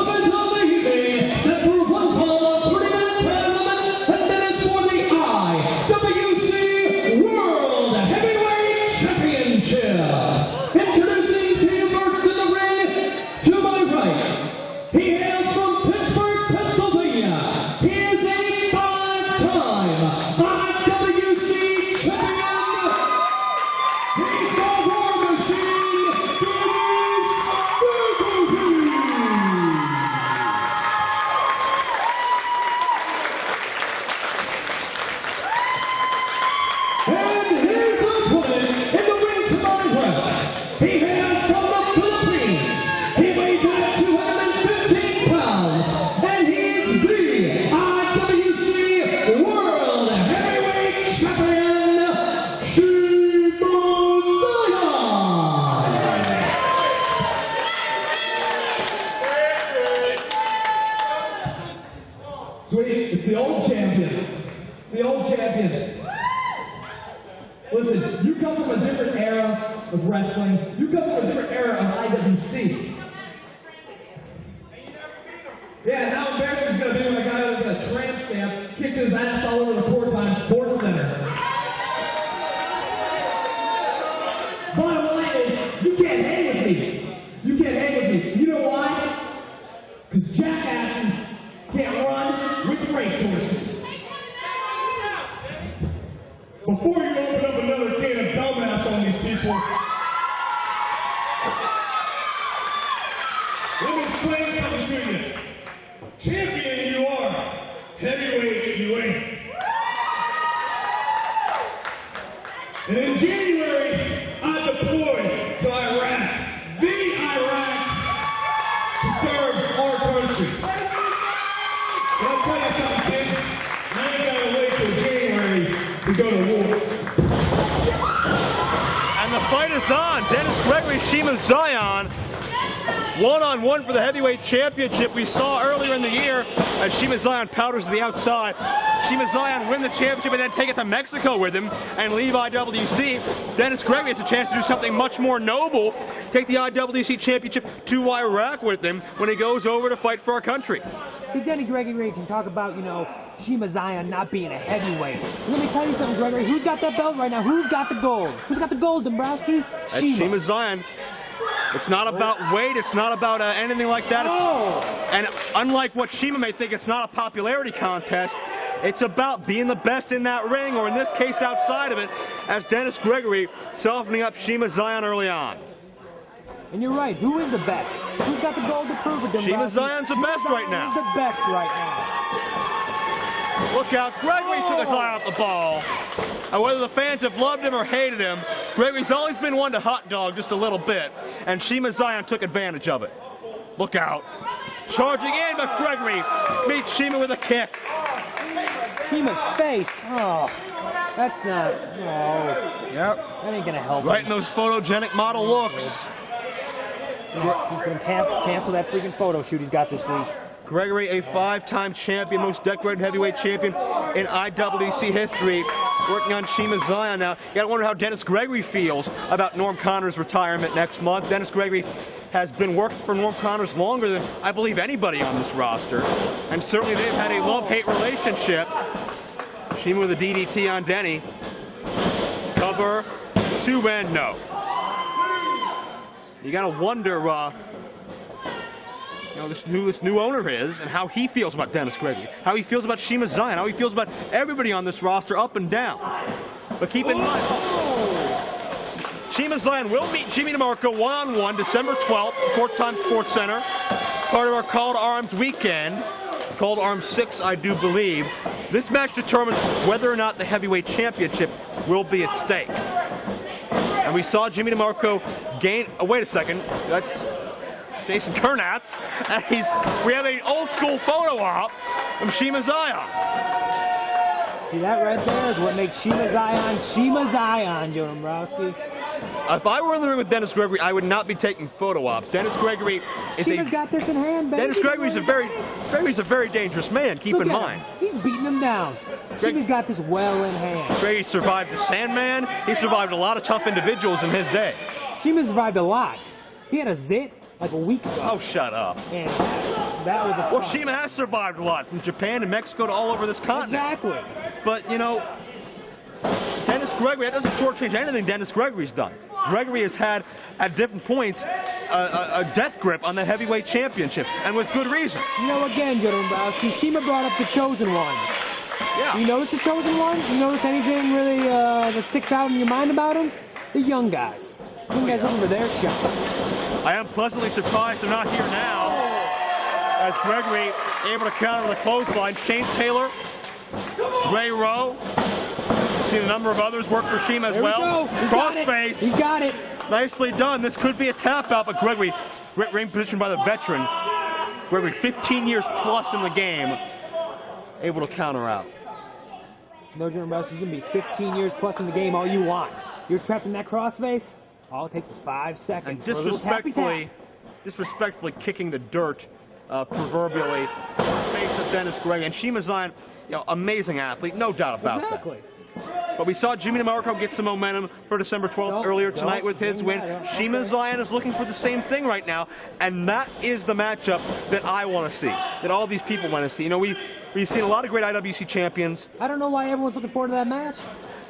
Listen, you come from a different era of wrestling. You come from a different era of IWC. Yeah, now embarrassment's gonna be when a guy who's got a tramp stamp kicks his ass all over the Four-Time Sports Center. Bottom line is, you can't hang with me. You can't hang with me. You know why? Because jackasses can't run with racehorses. And in January, I deployed to Iraq, the Iraq, to serve our country. But I'll tell you something, kids, I ain't gotta wait till January to go to war. And the fight is on. Dennis Gregory, Shiima Xion, one-on-one for the heavyweight championship. We saw earlier in the year as Shiima Xion powders to the outside. Shiima Xion win the championship and then take it to Mexico with him and leave IWC. Dennis Gregory has a chance to do something much more noble, take the IWC championship to Iraq with him when he goes over to fight for our country. See, Denny Gregory can talk about, you know, Shiima Xion not being a heavyweight. Let me tell you something, Gregory. Who's got that belt right now? Who's got the gold? Who's got the gold, Dombrowski? That's Shiima Xion. It's not about weight. It's not about anything like that. And unlike what Shiima may think, it's not a popularity contest. It's about being the best in that ring, or in this case, outside of it, as Dennis Gregory softening up Shiima Xion early on. And you're right. Who is the best? Who's got the gold to prove it, Dombrowski? Shiima Xion's the best right now. He's the best right now. Look out, Gregory took his eye off the ball. And whether the fans have loved him or hated him, Gregory's always been one to hot dog just a little bit, and Shiima Xion took advantage of it. Look out. Charging in, but Gregory meets Shiima with a kick. Shiima's face. Oh, that's not. Oh. Yep. That ain't gonna help Right in him. those photogenic model looks. He can cancel that freaking photo shoot he's got this week. Gregory, a 5-time champion, most decorated heavyweight champion in IWC history, working on Shiima Xion now. You gotta wonder how Dennis Gregory feels about Norm Connor's retirement next month. Dennis Gregory has been working for Norm Connors longer than I believe anybody on this roster. And certainly they've had a love-hate relationship. Shiima with a DDT on Denny. Cover, 2 and no. You gotta wonder, you know, this new owner is, and how he feels about Dennis Gregory, how he feels about Shiima Xion, how he feels about everybody on this roster up and down. But keep in mind, Shiima Xion will meet Jimmy DeMarco one-on-one December 12th, Court Time Sports Center, part of our Call to Arms weekend. Call to Arms 6, I do believe. This match determines whether or not the heavyweight championship will be at stake. And we saw Jimmy DeMarco gain. Oh, wait a second. That's Jason Kernatz. And we have an old school photo op from Shiima Xion. See, that right there is what makes Shiima Xion, Joe Dombrowski. If I were in the ring with Dennis Gregory, I would not be taking photo ops. Dennis Gregory is Shiima's got this in hand, baby. Dennis Gregory's a very dangerous man. Keep in mind. He's beating him down. Shiima's got this well in hand. Gregory survived the Sandman. He survived a lot of tough individuals in his day. Shiima survived a lot. He had a zit like a week ago. Oh, shut up. And that was a Well, Shiima has survived a lot, from Japan to Mexico to all over this continent. Exactly. But, you know, Dennis Gregory, that doesn't shortchange anything Dennis Gregory's done. Gregory has had, at different points, a death grip on the heavyweight championship, and with good reason. You know, again, Joe Dombrowski, Shiima brought up the Chosen Ones. Yeah. You notice the Chosen Ones? You notice anything really that sticks out in your mind about them? The young guys. Young guys looking for their shot. I am pleasantly surprised they're not here now, as Gregory able to counter the clothesline. Shane Taylor, Ray Rowe. Seen a number of others work for Shiima as well. Crossface. He's got it. Nicely done. This could be a tap out, but Gregory, great ring position by the veteran. Gregory, 15 years plus in the game, able to counter out. No, Joe Dombrowski, he's going to be 15 years plus in the game all you want. You're trapped in that crossface, all it takes is 5 seconds. And disrespectfully kicking the dirt, proverbially, in the face of Dennis Gregory. And Shiima Xion, you know, amazing athlete, no doubt about that. But we saw Jimmy DeMarco get some momentum for December 12th earlier tonight with his win. Shiima Xion is looking for the same thing right now, and that is the matchup that I want to see, that all these people want to see. You know, we've seen a lot of great IWC champions. I don't know why everyone's looking forward to that match.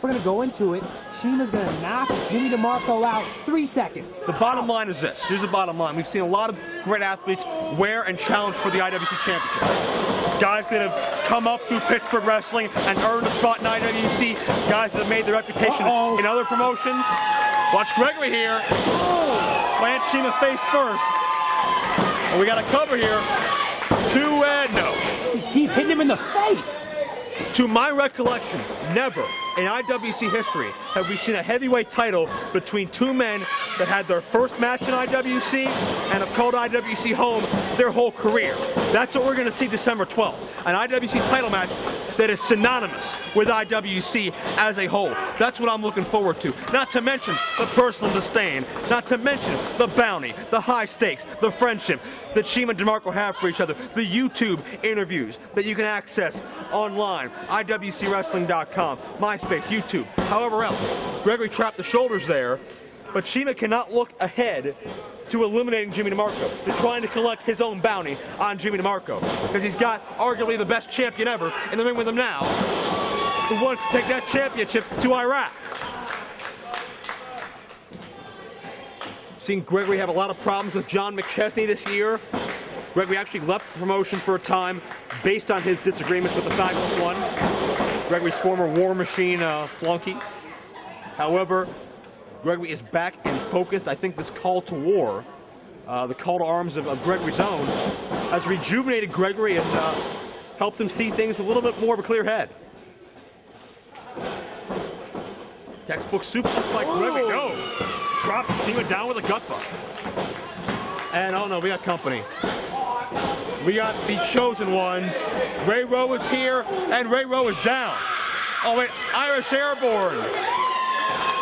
We're going to go into it. Shiima's going to knock Jimmy DeMarco out 3 seconds. The bottom line is this. Here's the bottom line. We've seen a lot of great athletes wear and challenge for the IWC Championship. Guys that have come up through Pittsburgh wrestling and earned a spot in IWC. Guys that have made their reputation in other promotions. Watch Gregory here. Plant Shiima face first. And we got a cover here. 2 and no. You keep hitting him in the face. To my recollection, never in IWC history have we seen a heavyweight title between two men that had their first match in IWC and have called IWC home their whole career. That's what we're going to see December 12th, an IWC title match that is synonymous with IWC as a whole. That's what I'm looking forward to. Not to mention the personal disdain, not to mention the bounty, the high stakes, the friendship that Shiima and Demarco have for each other, the YouTube interviews that you can access online, IWCWrestling.com, MySpace, YouTube, however else. Gregory trapped the shoulders there, but Shiima cannot look ahead to eliminating Jimmy Demarco, to trying to collect his own bounty on Jimmy Demarco, because he's got arguably the best champion ever in the ring with him now, who wants to take that championship to Iraq. Seen Gregory have a lot of problems with John McChesney this year. Gregory actually left the promotion for a time based on his disagreements with the Fabulous One, Gregory's former War Machine flunky. However, Gregory is back and focused. I think this call to war, the call to arms of Gregory's own, has rejuvenated Gregory and helped him see things with a little bit more of a clear head. Textbook superstar like Gregory, no! Drops Shiima down with a gut buck. And oh no, we got company. We got the chosen ones. Rowe is here, and Rowe is down. Oh wait, Irish Airborne.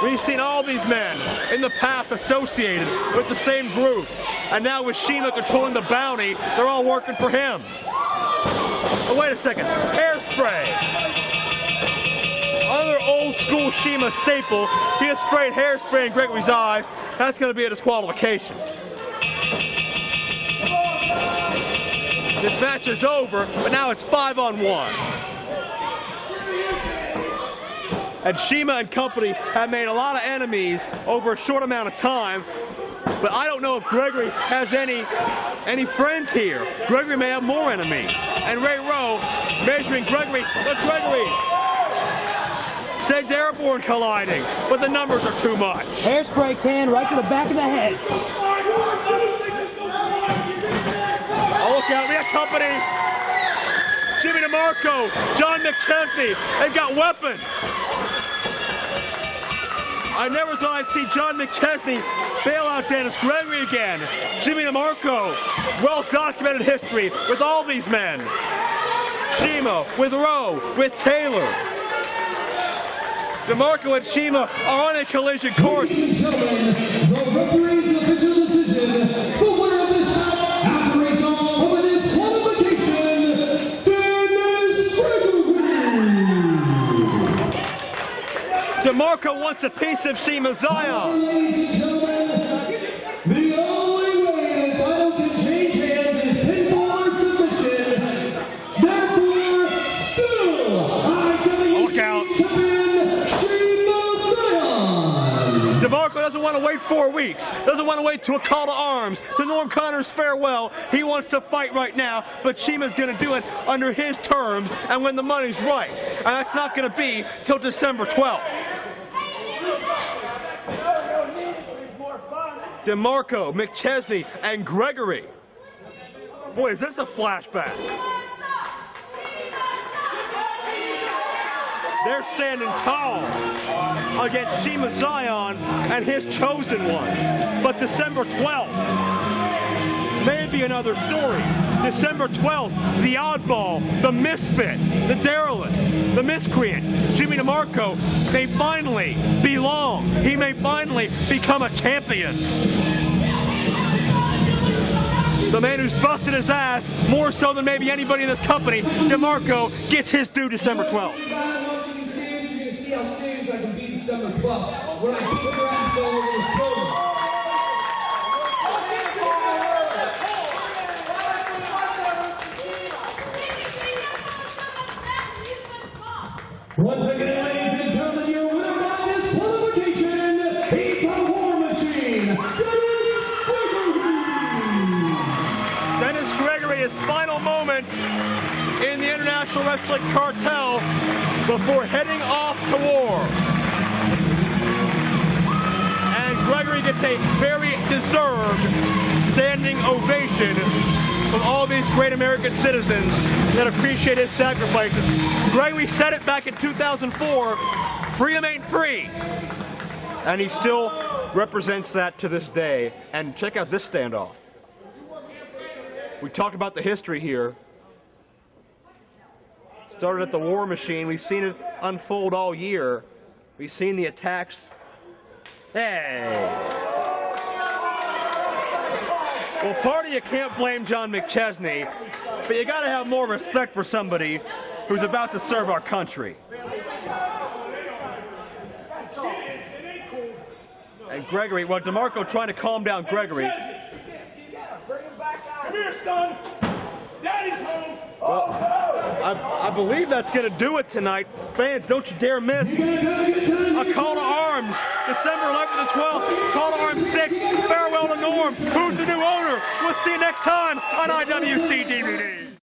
We've seen all these men in the past associated with the same group. And now with Shiima controlling the bounty, they're all working for him. Oh, wait a second, hairspray. Another old school Shiima staple. He has sprayed hairspray in Gregory's eyes. That's going to be a disqualification. This match is over, but now it's 5-on-1. And Shiima and company have made a lot of enemies over a short amount of time, but I don't know if Gregory has any friends here. Gregory may have more enemies. And Rowe measuring Gregory. Look, Gregory. Says Airborne colliding, but the numbers are too much. Hairspray can right to the back of the head. Oh, look out, we have company. Jimmy Demarco, John McChesney, they've got weapons. I never thought I'd see John McChesney bail out Dennis Gregory again. Jimmy Demarco, well-documented history with all these men. Shiima, with Rowe, with Taylor. Demarco and Shiima are on a collision course. Ladies and gentlemen, the referee's official decision, the winner of this match, after a song over this qualification, Dennis Gregory. Demarco wants a piece of Shiima Xion. Ladies and gentlemen, the only way the title can change hands is pinfall or submission. Therefore, still IWC champion Shiima Xion. Demarco doesn't want to wait 4 weeks, doesn't want to wait to a call to arms, to Norm Connor's farewell. He wants to fight right now, but Shima's going to do it under his terms and when the money's right. And that's not going to be till December 12th. Demarco, McChesney, and Gregory. Boy, is this a flashback. They're standing tall against Shiima Xion and his chosen one. But December 12th may be another story. December 12th, the oddball, the misfit, the derelict, the miscreant, Jimmy Demarco may finally belong. He may finally become a champion. The man who's busted his ass more so than maybe anybody in this company, Demarco, gets his due December 12th. See how serious I can be December 12th. When I beat your ass all over this building. Once again, ladies and gentlemen, your winner by this qualification, he's a War Machine, Dennis Gregory. Dennis Gregory, his final moment in the International Wrestling Cartel before heading off to war. And Gregory gets a very deserved standing ovation from all these great American citizens that appreciate his sacrifices. Gregory said it back in 2004 Freedom ain't free. And he still represents that to this day. And check out this standoff. We talked about the history here. Started at the War Machine. We've seen it unfold all year. We've seen the attacks. Hey. Well, part of you can't blame John McChesney, but you got to have more respect for somebody who's about to serve our country. And Gregory, well, Demarco trying to calm down Gregory. Come here, son. Daddy's home. Well, I believe that's going to do it tonight. Fans, don't you dare miss a call to arms, December 11th to 12th, call to arms 6, farewell to Norm. Who's the new owner? We'll see you next time on IWC DVD.